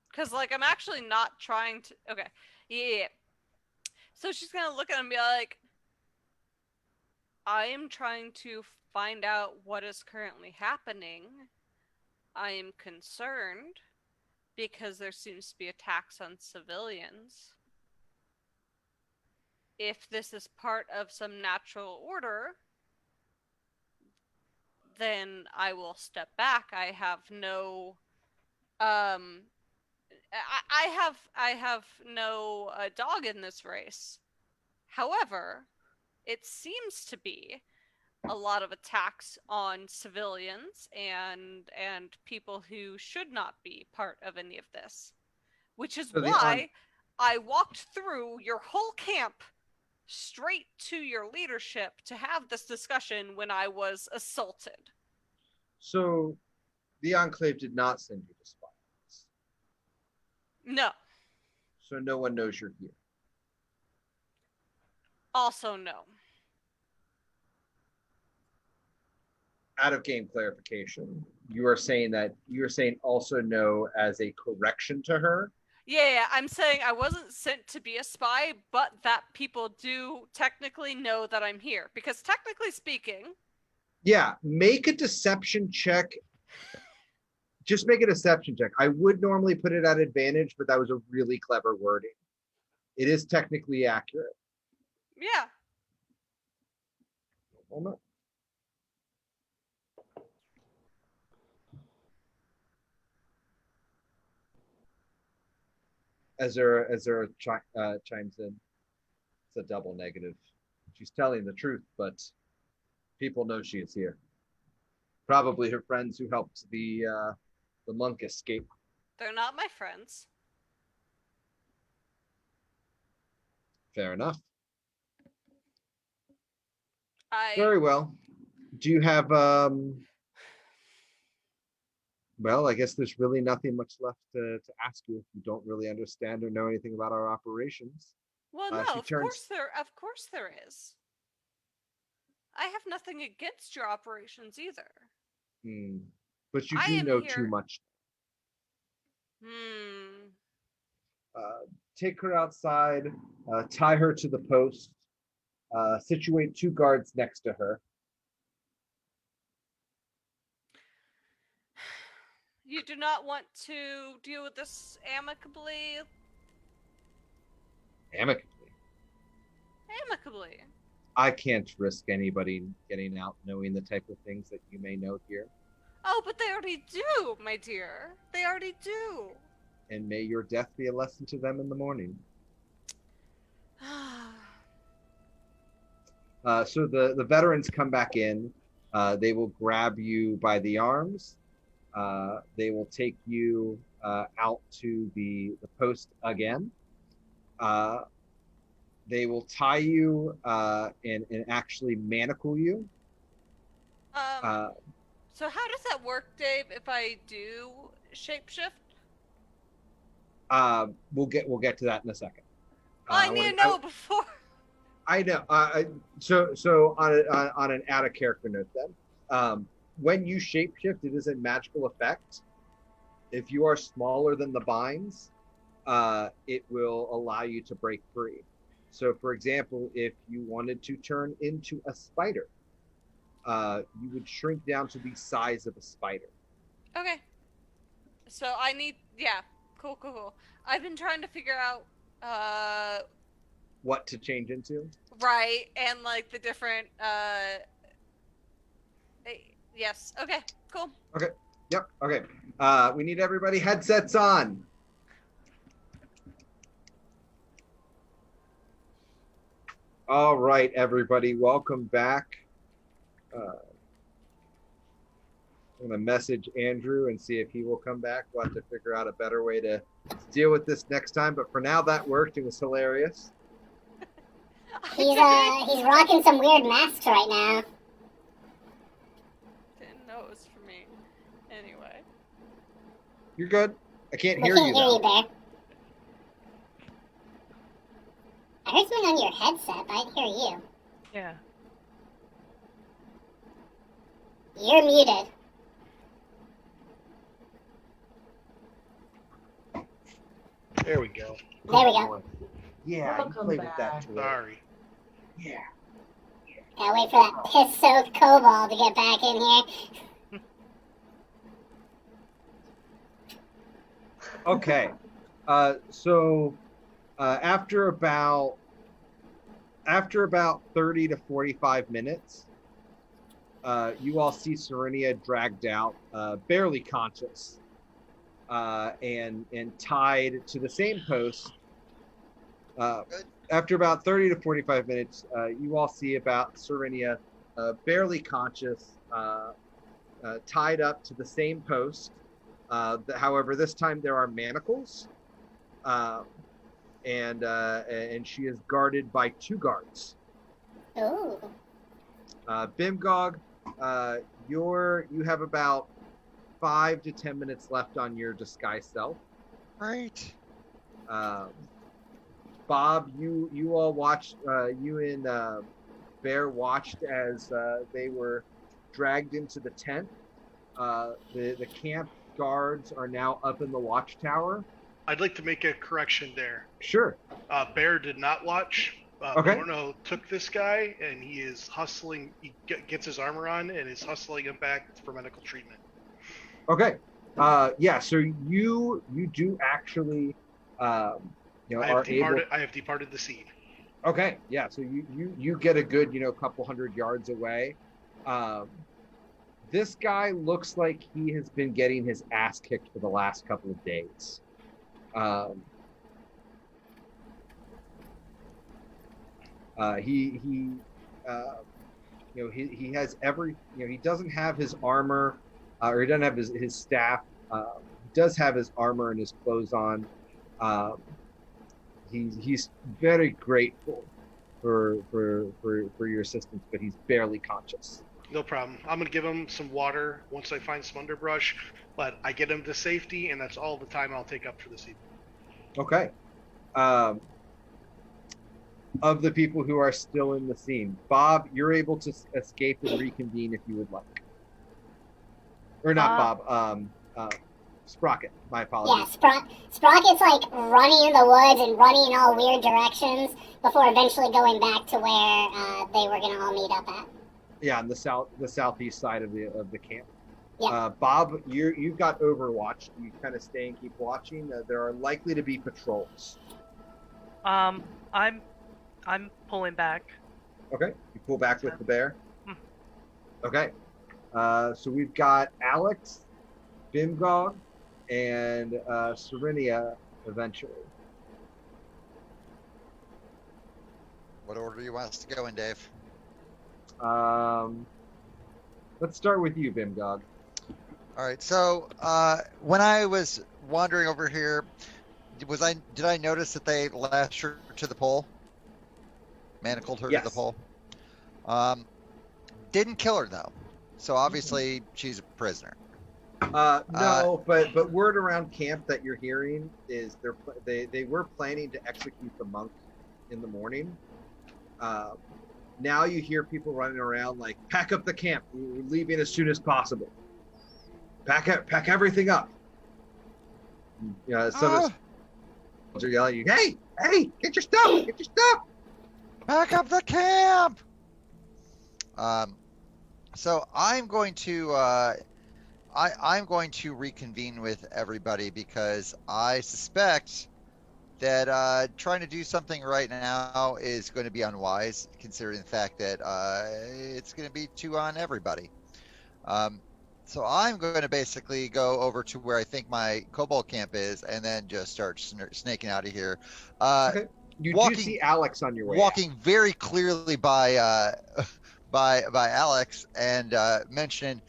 because like I'm actually not trying to... Okay. Yeah. So she's gonna look at him and be like, I am trying to find out what is currently happening. I am concerned because there seems to be attacks on civilians. If this is part of some natural order, then I will step back. I have no I have no dog in this race. However, it seems to be a lot of attacks on civilians and people who should not be part of any of this, which is why I walked through your whole camp straight to your leadership to have this discussion when I was assaulted. So the Enclave did not send you to spy on us. No. So no one knows you're here. Also no. Out of game clarification, you are saying also no as a correction to her? Yeah, I'm saying I wasn't sent to be a spy, but that people do technically know that I'm here. Because technically speaking... Yeah, make a deception check. Just make a deception check. I would normally put it at advantage, but that was a really clever wording. It is technically accurate. Yeah. Moment. Ezra chimes in. It's a double negative. She's telling the truth, but people know she is here. Probably her friends who helped the monk escape. They're not my friends. Fair enough. Very well. Do you have well, I guess there's really nothing much left to ask you if you don't really understand or know anything about our operations. Well, no, she turns- of course there is. I have nothing against your operations either. But you I do am know here- too much. Hmm. Take her outside, tie her to the post, situate 2 guards next to her. You do not want to deal with this amicably? Amicably. Amicably. I can't risk anybody getting out knowing the type of things that you may know here. Oh, but they already do, my dear. They already do. And may your death be a lesson to them in the morning. So the veterans come back in. They will grab you by the arms. They will take you out to the post again. They will tie you and actually manacle you. So how does that work, Dave, if I do shapeshift? We'll get to that in a second. Well, I need to know before. I know. So on an out of character note then, when you shapeshift, it is a magical effect. If you are smaller than the binds, it will allow you to break free. So, for example, if you wanted to turn into a spider, you would shrink down to the size of a spider. Okay. So I need, yeah, cool. I've been trying to figure out, what to change into? right, and like the different, yes, okay, cool. Okay, yep, okay. We need everybody headsets on. All right, everybody, welcome back. I'm going to message Andrew and see if he will come back. We'll have to figure out a better way to deal with this next time. But for now, that worked. It was hilarious. He's rocking some weird masks right now. Didn't know it was for me. Anyway. You're good. I can't We hear can't you, hear though. you, Bear. I heard something on your headset, but I didn't hear you. Yeah. You're muted. There we go. There we go. Yeah, Welcome you played with that back. toy. Sorry. Yeah. Gotta wait for that piss-soaked kobold to get back in here. Okay. So after about 30 to 45 minutes, you all see Serenia dragged out, barely conscious, and tied to the same post. After about 30 to 45 minutes, you all see about Serenia, barely conscious, tied up to the same post. However, this time there are manacles, and she is guarded by 2 guards. Ooh. Bimgog, you have about 5 to 10 minutes left on your disguise self. Right. Bob, you all watched. You and Bear watched as they were dragged into the tent. The camp guards are now up in the watchtower. I'd like to make a correction there. Sure. Bear did not watch. Okay. Porno took this guy, and he is hustling. He gets his armor on and is hustling him back for medical treatment. Okay. Yeah. So you do actually, I have departed the scene. Okay, yeah. So you get a good couple hundred yards away. This guy looks like he has been getting his ass kicked for the last couple of days. He has he doesn't have his armor, or he doesn't have his staff. He does have his armor and his clothes on. He's very grateful for your assistance, but he's barely conscious. No problem. I'm gonna give him some water once I find some underbrush, but I get him to safety, and that's all the time I'll take up for this evening. Okay. Of the people who are still in the scene, Bob, you're able to escape and reconvene if you would like. Or not Bob, Sprocket. My apologies. Yeah, Sprocket's like running in the woods and running in all weird directions before eventually going back to where they were gonna all meet up at. Yeah, on the southeast side of the camp. Yeah. Bob, you've got Overwatch. You kind of stay and keep watching. There are likely to be patrols. I'm pulling back. Okay, you pull back with the bear. Okay, so we've got Alex, Bimgog, and Serenia eventually. What order do you want us to go in, Dave? Let's start with you, Bimgog. All right. So when I was wandering over here, did I notice that they lashed her to the pole? Manacled her to the pole. Didn't kill her though, so obviously she's a prisoner. No, but word around camp that you're hearing is they were planning to execute the monk in the morning. Now you hear people running around like, pack up the camp. We're leaving as soon as possible. Pack everything up. Some of us are yelling, hey, get your stuff. Pack up the camp. So I'm going to I'm going to reconvene with everybody because I suspect that trying to do something right now is going to be unwise, considering the fact that it's going to be too on everybody. So I'm going to basically go over to where I think my kobold camp is, and then just start snaking out of here. Okay. You do see Alex on your way. Walking very clearly by Alex and mentioning,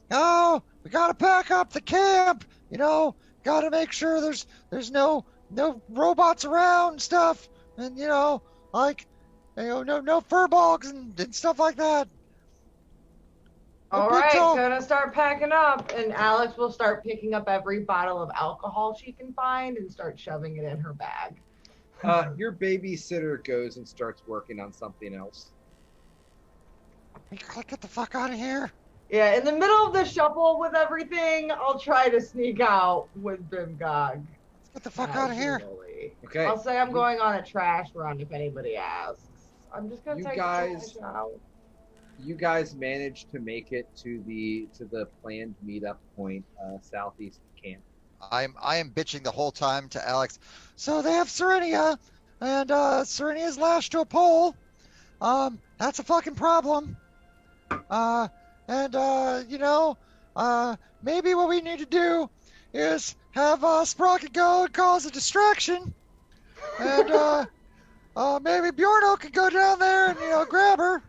"Oh, we got to pack up the camp. Got to make sure there's no robots around and stuff, and no furbolgs and stuff like that." All right, gonna start packing up, and Alex will start picking up every bottle of alcohol she can find and start shoving it in her bag. Your babysitter goes and starts working on something else. We gotta get the fuck out of here. Yeah, in the middle of the shuffle with everything, I'll try to sneak out with Bimgog. Let's get the fuck out of here. Okay. I'll say I'm going on a trash run if anybody asks. I'm just gonna take the trash out. You guys managed to make it to the planned meetup point southeast of camp. I am bitching the whole time to Alex. So they have Serenia, and Serenia's lashed to a pole. That's a fucking problem. Maybe what we need to do is have Sprocket go and cause a distraction, and maybe Bjorno could go down there and grab her.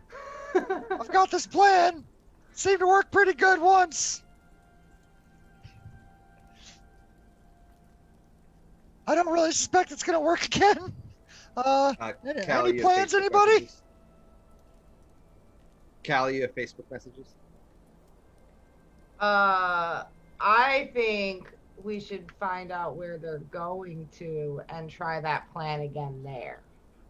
I've got this plan. It seemed to work pretty good once. I don't really suspect it's gonna work again. Any plans, anybody? Callie, you have Facebook messages? I think we should find out where they're going to and try that plan again there.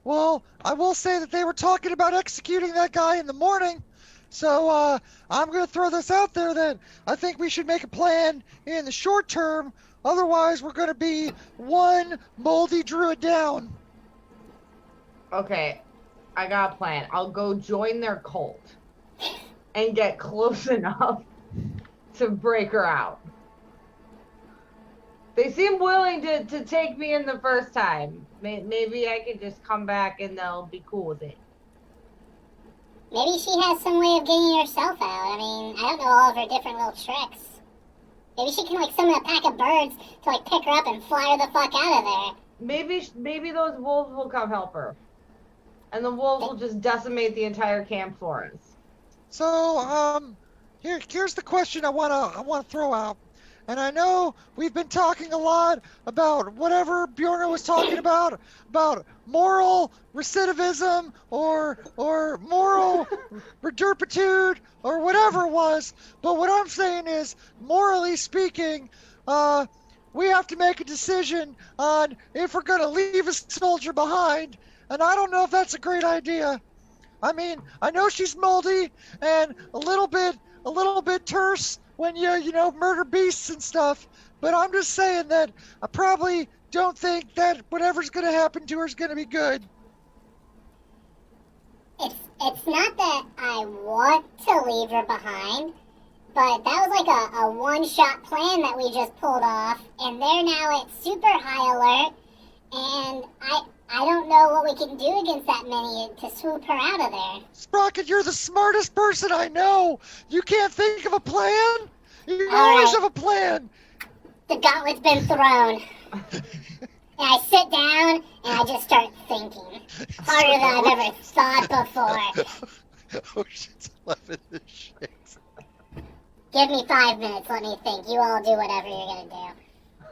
Well, I will say that they were talking about executing that guy in the morning, so I'm going to throw this out there that I think we should make a plan in the short term, otherwise we're going to be one moldy druid down. Okay, I got a plan. I'll go join their cult and get close enough to break her out. They seem willing to take me in the first time. Maybe I could just come back and they'll be cool with it. Maybe she has some way of getting herself out. I mean, I don't know all of her different little tricks. Maybe she can, like, summon a pack of birds to, like, pick her up and fly her the fuck out of there. Maybe those wolves will come help her. And the wolves will just decimate the entire camp for us. So, here's the question I wanna throw out. And I know we've been talking a lot about whatever Bjorno was talking about moral recidivism or moral redurpitude or whatever it was. But what I'm saying is, morally speaking, we have to make a decision on if we're gonna leave a soldier behind. And I don't know if that's a great idea. I mean, I know she's moldy and a little bit terse when you murder beasts and stuff, but I'm just saying that I probably don't think that whatever's going to happen to her is going to be good. It's not that I want to leave her behind, but that was like a one-shot plan that we just pulled off, and they're now at super high alert, and I don't know what we can do against that many to swoop her out of there. Sprocket, you're the smartest person I know. You can't think of a plan? You All always right. have a plan. The gauntlet's been thrown. And I sit down and I just start thinking. Harder than I've ever thought before. Ocean's 11 is shit. Give me 5 minutes, let me think. You all do whatever you're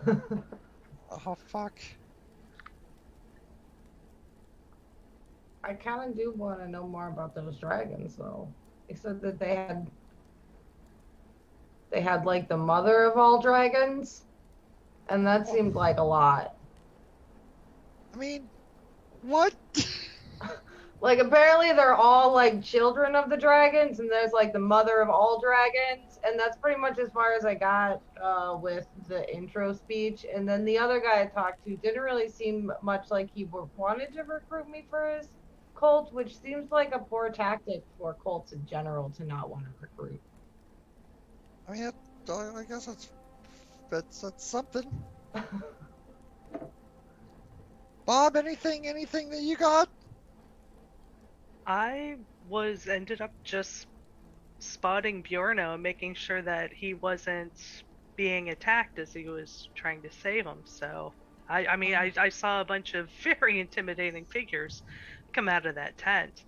gonna do. Oh, fuck. I kind of do want to know more about those dragons, though. They said that they had like the mother of all dragons, and that seemed like a lot. I mean, what? Like, apparently they're all like children of the dragons, and there's like the mother of all dragons, and that's pretty much as far as I got with the intro speech. And then the other guy I talked to didn't really seem much like he wanted to recruit me for his cult, which seems like a poor tactic for cults in general to not want to recruit. I mean, I guess that's something. Bob, anything that you got? I ended up just spotting Bjorno and making sure that he wasn't being attacked as he was trying to save him. So I saw a bunch of very intimidating figures come out of that tent.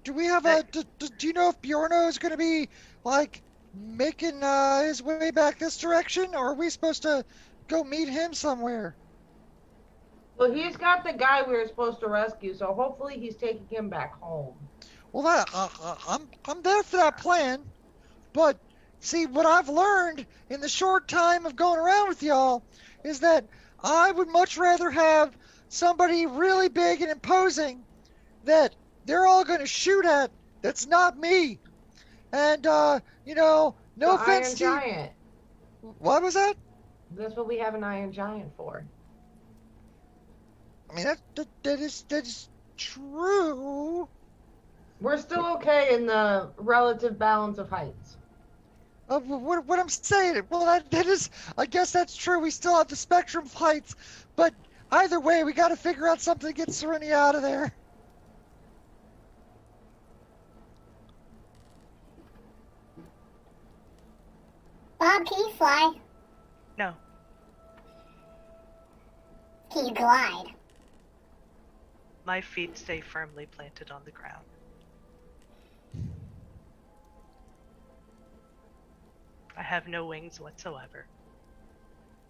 Do we have do you know if Bjorno is going to be like making his way back this direction, or are we supposed to go meet him somewhere? Well, he's got the guy we were supposed to rescue, so hopefully he's taking him back home. Well, I'm there for that plan, but see, what I've learned in the short time of going around with y'all is that I would much rather have somebody really big and imposing that they're all going to shoot at that's not me. And, no The offense Iron to you. Giant. What was that? That's what we have an Iron Giant for. I mean, that is true. We're still okay in the relative balance of heights. What I'm saying, well, that is, I guess that's true. We still have the spectrum of heights, but either way, we got to figure out something to get Serenity out of there. Bob, can you fly? No, Can you glide? my feet stay firmly planted on the ground. I have no wings whatsoever.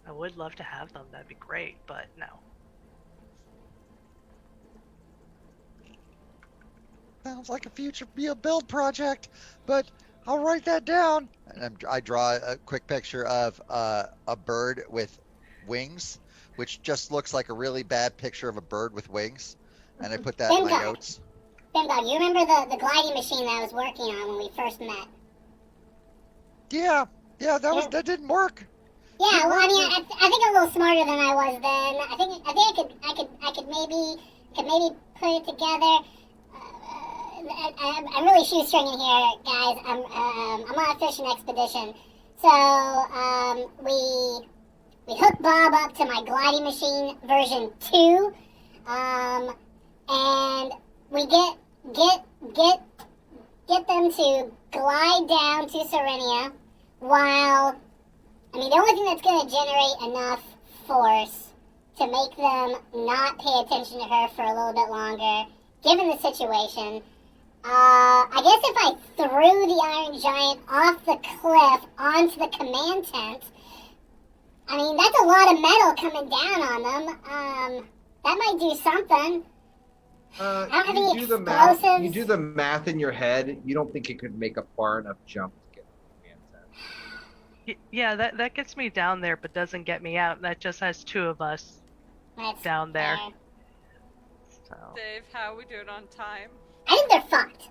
I would love to have them, that'd be great, but no. Sounds like a future build project, but I'll write that down. And I draw a quick picture of a bird with wings, which just looks like a really bad picture of a bird with wings. And I put that in my Bingo. notes. Bingo, you remember the gliding machine that I was working on when we first met? Yeah, that didn't work. Yeah, well, I mean, I think I'm a little smarter than I was then. I could maybe put it together. I'm really shoestringing here, guys. I'm on a fishing expedition, So we hook Bob up to my gliding machine version 2, and we get them to glide down to Serenia while, I mean, the only thing that's going to generate enough force to make them not pay attention to her for a little bit longer, given the situation. I guess if I threw the Iron Giant off the cliff onto the command tent, I mean, that's a lot of metal coming down on them. That might do something. I don't have any You do the math. You explosives. do the math in your head. You don't think it could make a far enough jump to get to the command tent. Yeah, that gets me down there, but doesn't get me out. That just has 2 of us That's down there. fair. So. Dave, how are we doing on time? I think they're fucked.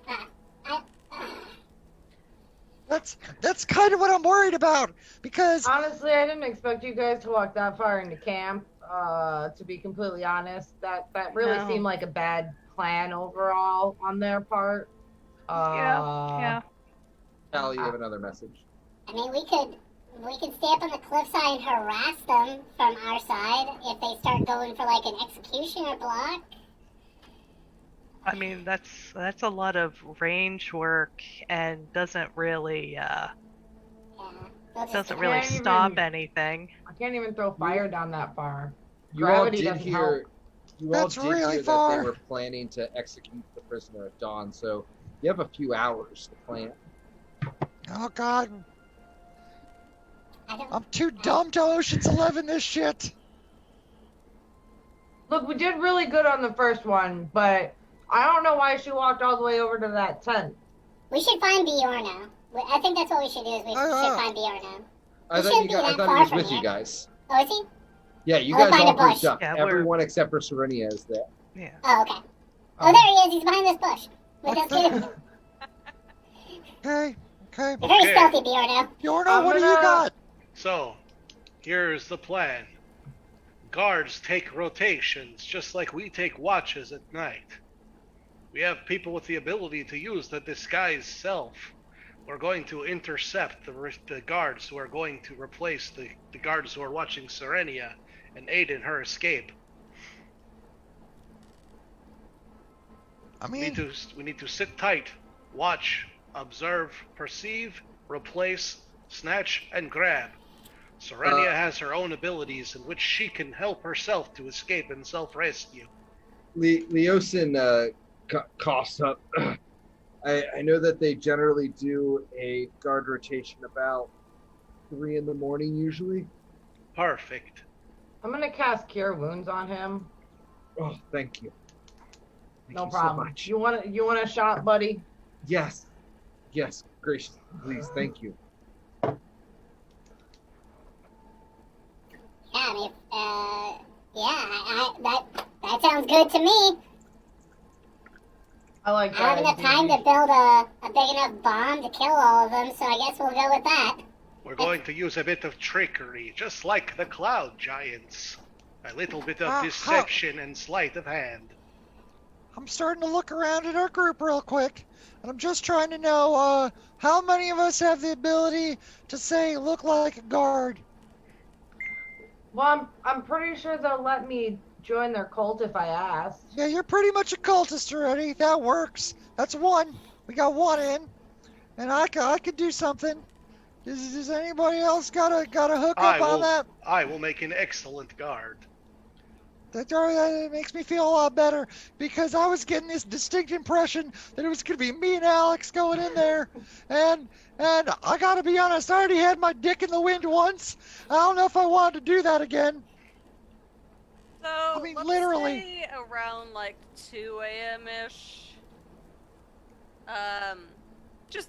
That's kind of what I'm worried about because Honestly, I didn't expect you guys to walk that far into camp. To be completely honest, that really No. seemed like a bad plan overall on their part. Yeah. Callie, you have another message. I mean, we could stay up on the cliffside and harass them from our side if they start going for like an executioner block. I mean, that's a lot of range work and doesn't really Yeah. They'll just- doesn't really Can't stop even- anything. I can't even throw fire down that far. You Gravity all did doesn't hear. help. You all That's did really hear that far. they were planning to execute the prisoner at dawn. So you have a few hours to plan. oh god, I don't. I'm too dumb to Ocean's 11 this shit. Look, we did really good on the first one, but I don't know why she walked all the way over to that tent. We should find Bjorno. I think that's what we should do. Is we should find Bjorno. I He thought shouldn't be I that thought far he was from with you here. guys. Oh, is he? Yeah, you I'll guys find all a bush. grouped up. Yeah, we're- Everyone except for Serenia is there. Yeah. Oh, okay. Oh, there he is. He's behind this bush. With What those the- two. Okay. You're very Okay. stealthy, Bjorno. Bjorno, what do you got? So, here's the plan. Guards take rotations, just like we take watches at night. We have people with the ability to use the disguise self. We're going to intercept the guards who are going to replace the guards who are watching Serenia and aid in her escape. I We mean, need to sit tight, watch, observe, perceive, replace, snatch, and grab. Serenia has her own abilities in which she can help herself to escape and self-rescue. Leosin coughs up. I know that they generally do a guard rotation about 3 in the morning usually. Perfect. I'm gonna cast Cure Wounds on him. Oh, thank you. Thank No you problem. So much. You want a shot, buddy? Yes. Yes, gracious. Please, thank you. Yeah, I mean, that sounds good to me. I like I don't have that. enough time to build a big enough bomb to kill all of them, so I guess we'll go with that. We're going to use a bit of trickery, just like the cloud giants. A little bit of deception and sleight of hand. I'm starting to look around at our group real quick, and I'm just trying to know how many of us have the ability to say look like a guard. Well, I'm pretty sure they'll let me join their cult if I ask. Yeah, you're pretty much a cultist already. That works. That's one. We got one in, and I could do something. Does anybody else got a hook up on that? I will make an excellent guard. That makes me feel a lot better because I was getting this distinct impression that it was going to be me and Alex going in there, and I got to be honest, I already had my dick in the wind once. I don't know if I wanted to do that again. So, I mean, let's literally. say around like 2 a.m.-ish.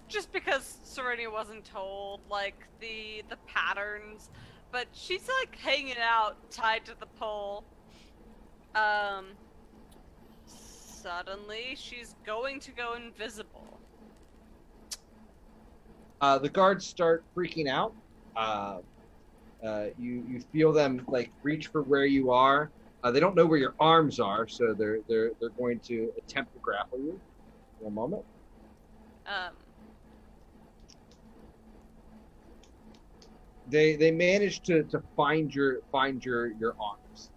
Just because Serenia wasn't told, like, the patterns, but she's, like, hanging out tied to the pole. Suddenly, she's going to go invisible. The guards start freaking out. You feel them like reach for where you are. They don't know where your arms are, so they're going to attempt to grapple you. For a moment. They managed to find your arms.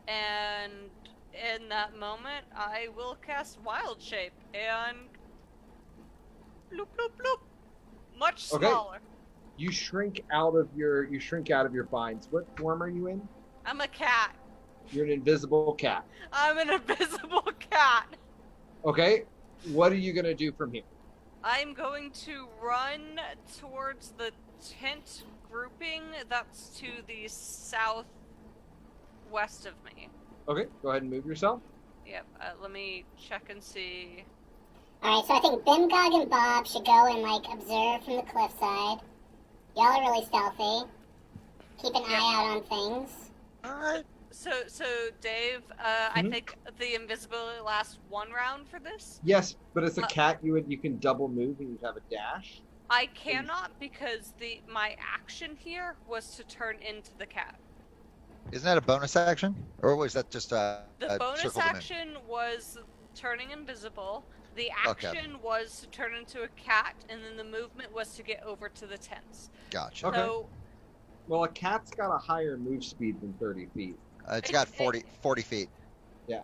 And in that moment, I will cast Wild Shape and bloop bloop bloop, much Okay. smaller. You shrink out of your binds. What form are you in? I'm a cat. You're an invisible cat. I'm an invisible cat. Okay. What are you gonna do from here? I'm going to run towards the tent grouping that's to the southwest of me. Okay. Go ahead and move yourself. Yep. Let me check and see. Alright, so I think Bimgog and Bob should go and, like, observe from the cliffside. Y'all are really stealthy. Keep an eye out on things. Alright. So Dave, I think the invisibility lasts one round for this. Yes, but as a cat, you can double move and you have a dash. I cannot because my action here was to turn into the cat. Isn't that a bonus action, or was that just The bonus circle to move? action was turning invisible. The action was to turn into a cat, and then the movement was to get over to the tents. Gotcha. Okay. So, Well, a cat's got a higher move speed than 30 feet. It's got 40 feet. Yeah.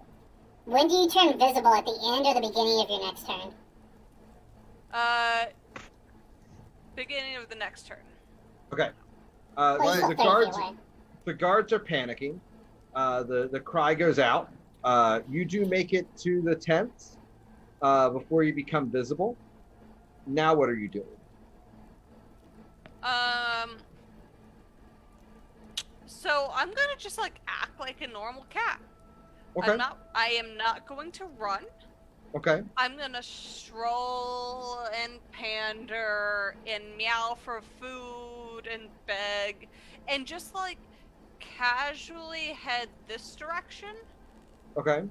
When do you turn visible, at the end or the beginning of your next turn? beginning of the next turn. Okay. Well, So you're the 30 feet guards away. the guards are panicking. The cry goes out. You do make it to the tents before you become visible. Now what are you doing? So I'm gonna just like act like a normal cat. Okay. I am not going to run. Okay. I'm gonna stroll and pander and meow for food and beg and just like casually head this direction. Okay.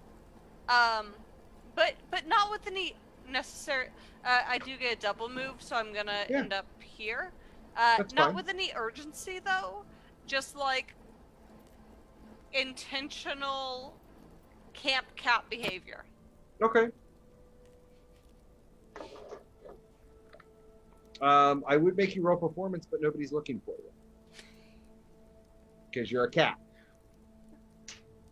But not with any necessary. I do get a double move, so I'm gonna end up here. That's Not fine. with any urgency though. Just like intentional camp cat behavior. Okay. I would make you roll performance, but nobody's looking for you. Because you're a cat.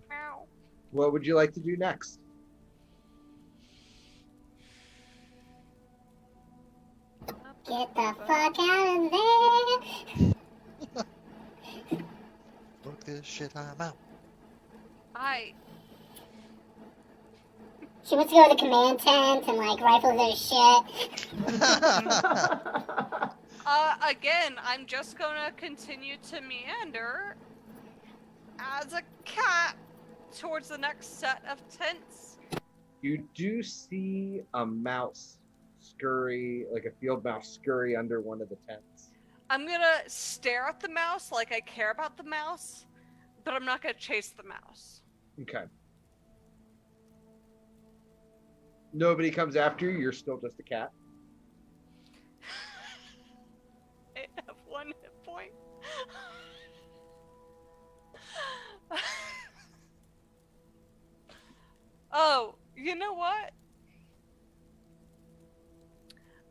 Meow. What would you like to do next? Get the fuck out of there! Look this shit, I'm out. She wants to go to the command tent and, like, rifle their shit. Again, I'm just gonna continue to meander as a cat towards the next set of tents. You do see a mouse scurry, like a field mouse scurry under one of the tents. I'm gonna stare at the mouse like I care about the mouse, but I'm not gonna chase the mouse. Okay. Nobody comes after you, you're still just a cat. I have 1 hit point. Oh, you know what?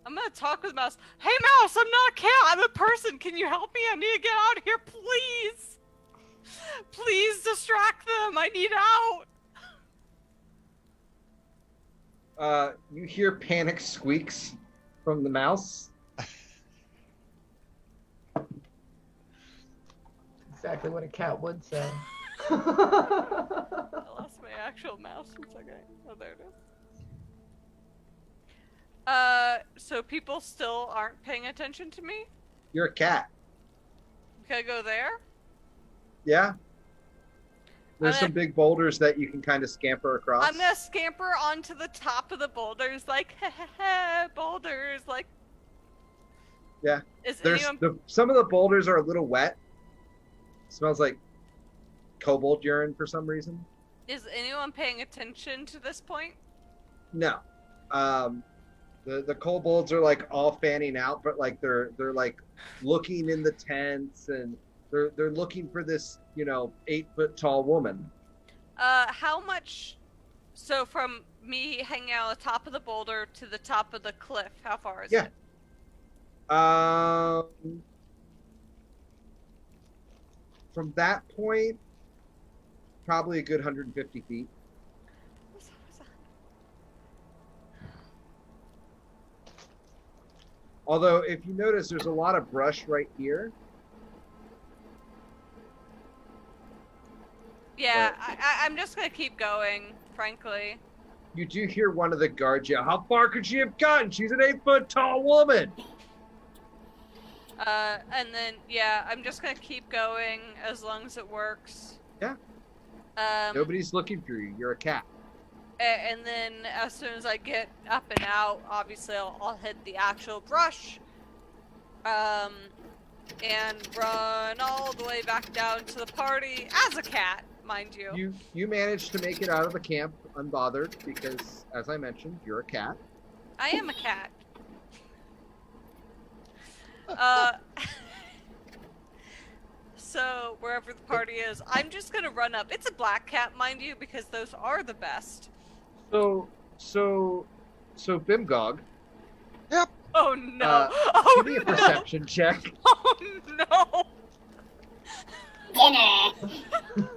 I'm gonna talk with Mouse. Hey Mouse, I'm not a cat, I'm a person. Can you help me? I need to get out of here, please. Please distract them. I need out. You hear panic squeaks from the mouse. Exactly what a cat would say. I lost my actual mouse. 1 second. Oh, there it is. So people still aren't paying attention to me? You're a cat. Can I go there? Yeah. There's I'm some big boulders that you can kind of scamper across. I'm gonna scamper onto the top of the boulders, like, boulders, like. Yeah. Is There's anyone... some of the boulders are a little wet. Smells like kobold urine for some reason. Is anyone paying attention to this point? No. The kobolds are like all fanning out, but like they're like looking in the tents and they're looking for this, 8-foot tall woman. How much? So from me hanging out on the top of the boulder to the top of the cliff, how far is it? from that point, probably a good 150 feet. Although, if you notice, there's a lot of brush right here. Yeah, I'm just gonna keep going, frankly. You do hear one of the guards yell, "How far could she have gotten? She's an 8-foot tall woman." And then, yeah, I'm just gonna keep going as long as it works. Yeah. Nobody's looking for you. You're a cat. And then as soon as I get up and out, obviously I'll hit the actual brush. And run all the way back down to the party as a cat, mind you. You managed to make it out of the camp unbothered because, as I mentioned, you're a cat. I am a cat. So wherever the party is, I'm just gonna run up. It's a black cat, mind you, because those are the best. So Bimgog. Yep. Oh no! Oh give me a no! perception check. Oh no! Dinner.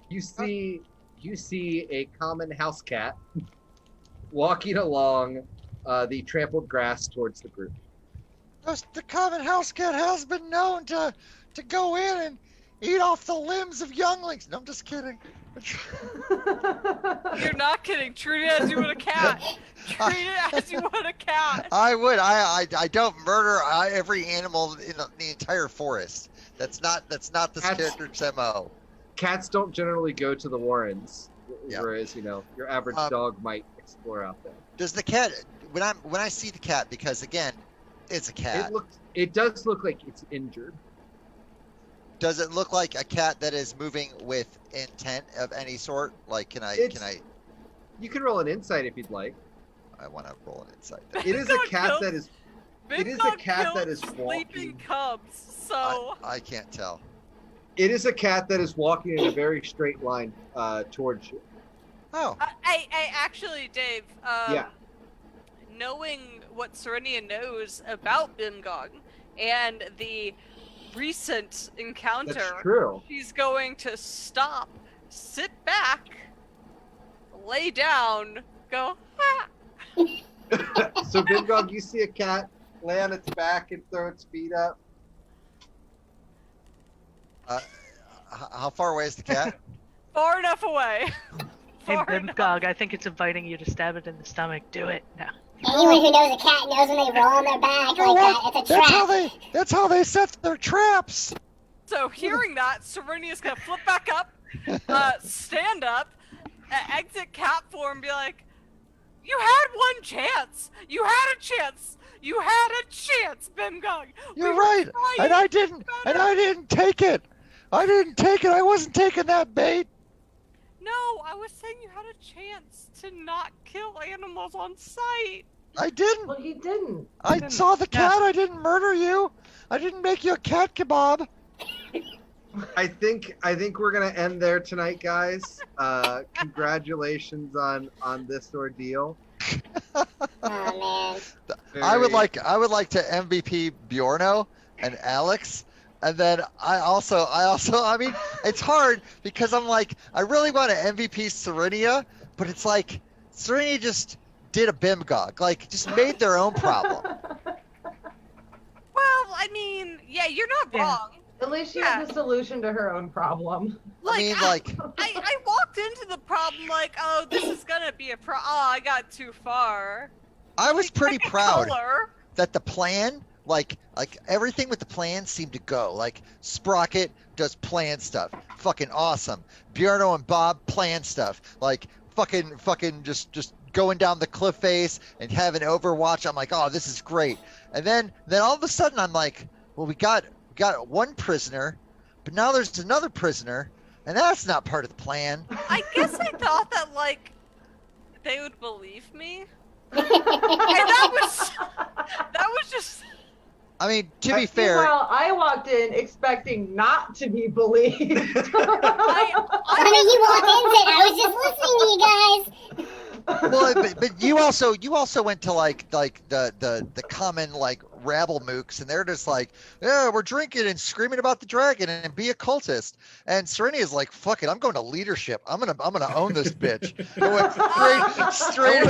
You see a common house cat walking along the trampled grass towards the group. The common house cat has been known to go in and eat off the limbs of younglings. No, I'm just kidding. You're not kidding. Treat it as you would a cat. Treat it as you would a cat. I would. I don't murder every animal in the entire forest. That's not the character's MO. Cats don't generally go to the warrens, Yeah. whereas your average dog might explore out there. Does the cat when I see the cat, because again, it's a cat. It does look like it's injured. Does it look like a cat that is moving with intent of any sort? Like, can I? You can roll an insight if you'd like. I want to roll an insight. It is a cat that is. It is a cat that is sleeping walking. cubs. So I can't tell. It is a cat that is walking in a very straight line towards you. Oh. I actually, Dave. Yeah. Knowing what Serenia knows about Bimgog and the recent encounter, That's true. she's going to stop, sit back, lay down, go, ah. So Bimgog, you see a cat lay on its back and throw its feet up. How far away is the cat? Far enough away. Hey, Far enough. Bimgog, I think it's inviting you to stab it in the stomach. Do it. No. Anyone who knows a cat knows when they roll on their back like that, it's a trap. That's how they set their traps. So hearing that, Serenia's gonna flip back up, stand up, exit cat form, be like, "You had one chance. You had a chance. You had a chance, Bimgog. You're right, and I didn't take it. I didn't take it. I wasn't taking that bait. No, I was saying you had a chance to not kill animals on sight. I didn't. Well, he didn't. I saw the cat. I didn't murder you. I didn't make you a cat kebab. I think we're gonna end there tonight, guys. Congratulations on this ordeal. Oh man. I would like to MVP Bjorno and Alex. And then I also, I mean, it's hard because I'm like, I really want to MVP Serenia, but it's like, Serenia just did a Bimgog, like, just made their own problem. Well, I mean, yeah, you're not wrong. At least she had the solution to her own problem. I walked into the problem like, oh, this is gonna be a I got too far. I was pretty proud Color. that the plan, like everything with the plan seemed to go. Like Sprocket does plan stuff, fucking awesome. Bjorno and Bob plan stuff, like fucking just going down the cliff face and having Overwatch. I'm like, oh, this is great. And then all of a sudden I'm like, well, we got one prisoner, but now there's another prisoner, and that's not part of the plan. I guess I thought that like they would believe me, and that was just. I mean, to be fair. Meanwhile, I walked in expecting not to be believed. I mean, you walked in and I was just listening to you guys. Well, but you also went to like the common like rabble mooks, and they're just like, yeah, we're drinking and screaming about the dragon and be a cultist. And Serenia is like, fuck it, I'm going to leadership. I'm gonna own this bitch. And went straight.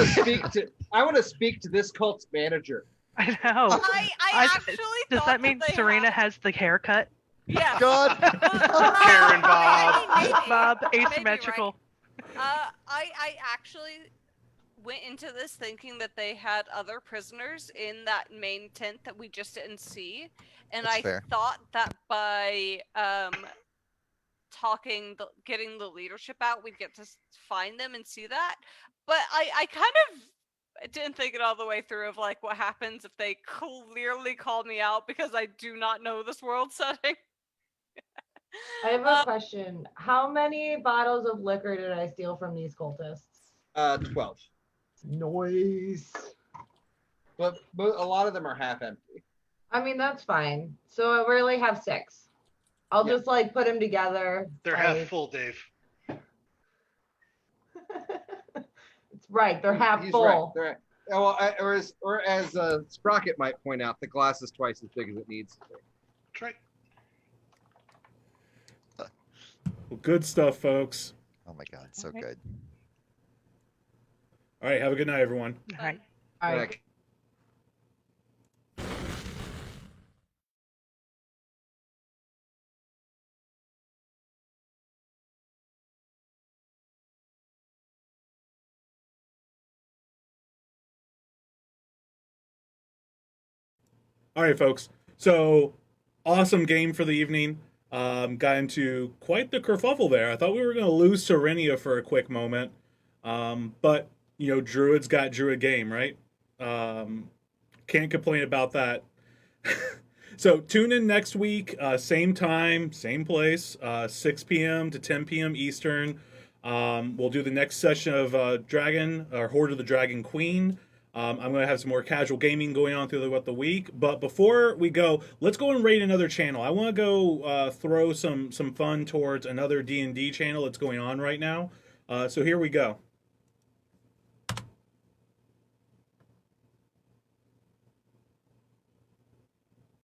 I want to speak to this cult's manager. I know. I actually Does thought that mean they Serena had... has the haircut? Yes. God. Karen Bob. Maybe, Bob, maybe, asymmetrical. right? I actually went into this thinking that they had other prisoners in that main tent that we just didn't see, and That's I fair. thought that by getting the leadership out, we'd get to find them and see that. But I kind of didn't think it all the way through of like what happens if they clearly call me out because I do not know this world setting. I have a question. How many bottles of liquor did I steal from these cultists? 12. Noise. But a lot of them are half empty. I mean, that's fine. So I really have 6. I'll Yeah. just like put them together. They're half full, Dave. It's right. They're half He's full. right. Well, or as Sprocket might point out, the glass is twice as big as it needs to be. That's right. Well, good stuff, folks. Oh my God, so good. All right, have a good night, everyone. All right. All right. All right, folks. So, awesome game for the evening. Got into quite the kerfuffle there. I thought we were going to lose Serenia for a quick moment. But, you know, Druids got Druid game, right? Can't complain about that. So, tune in next week, same time, same place, 6 p.m. to 10 p.m. Eastern. We'll do the next session of Dragon, or Hoard of the Dragon Queen. I'm going to have some more casual gaming going on throughout the week. But before we go, let's go and raid another channel. I want to go throw some fun towards another D&D channel that's going on right now. So here we go.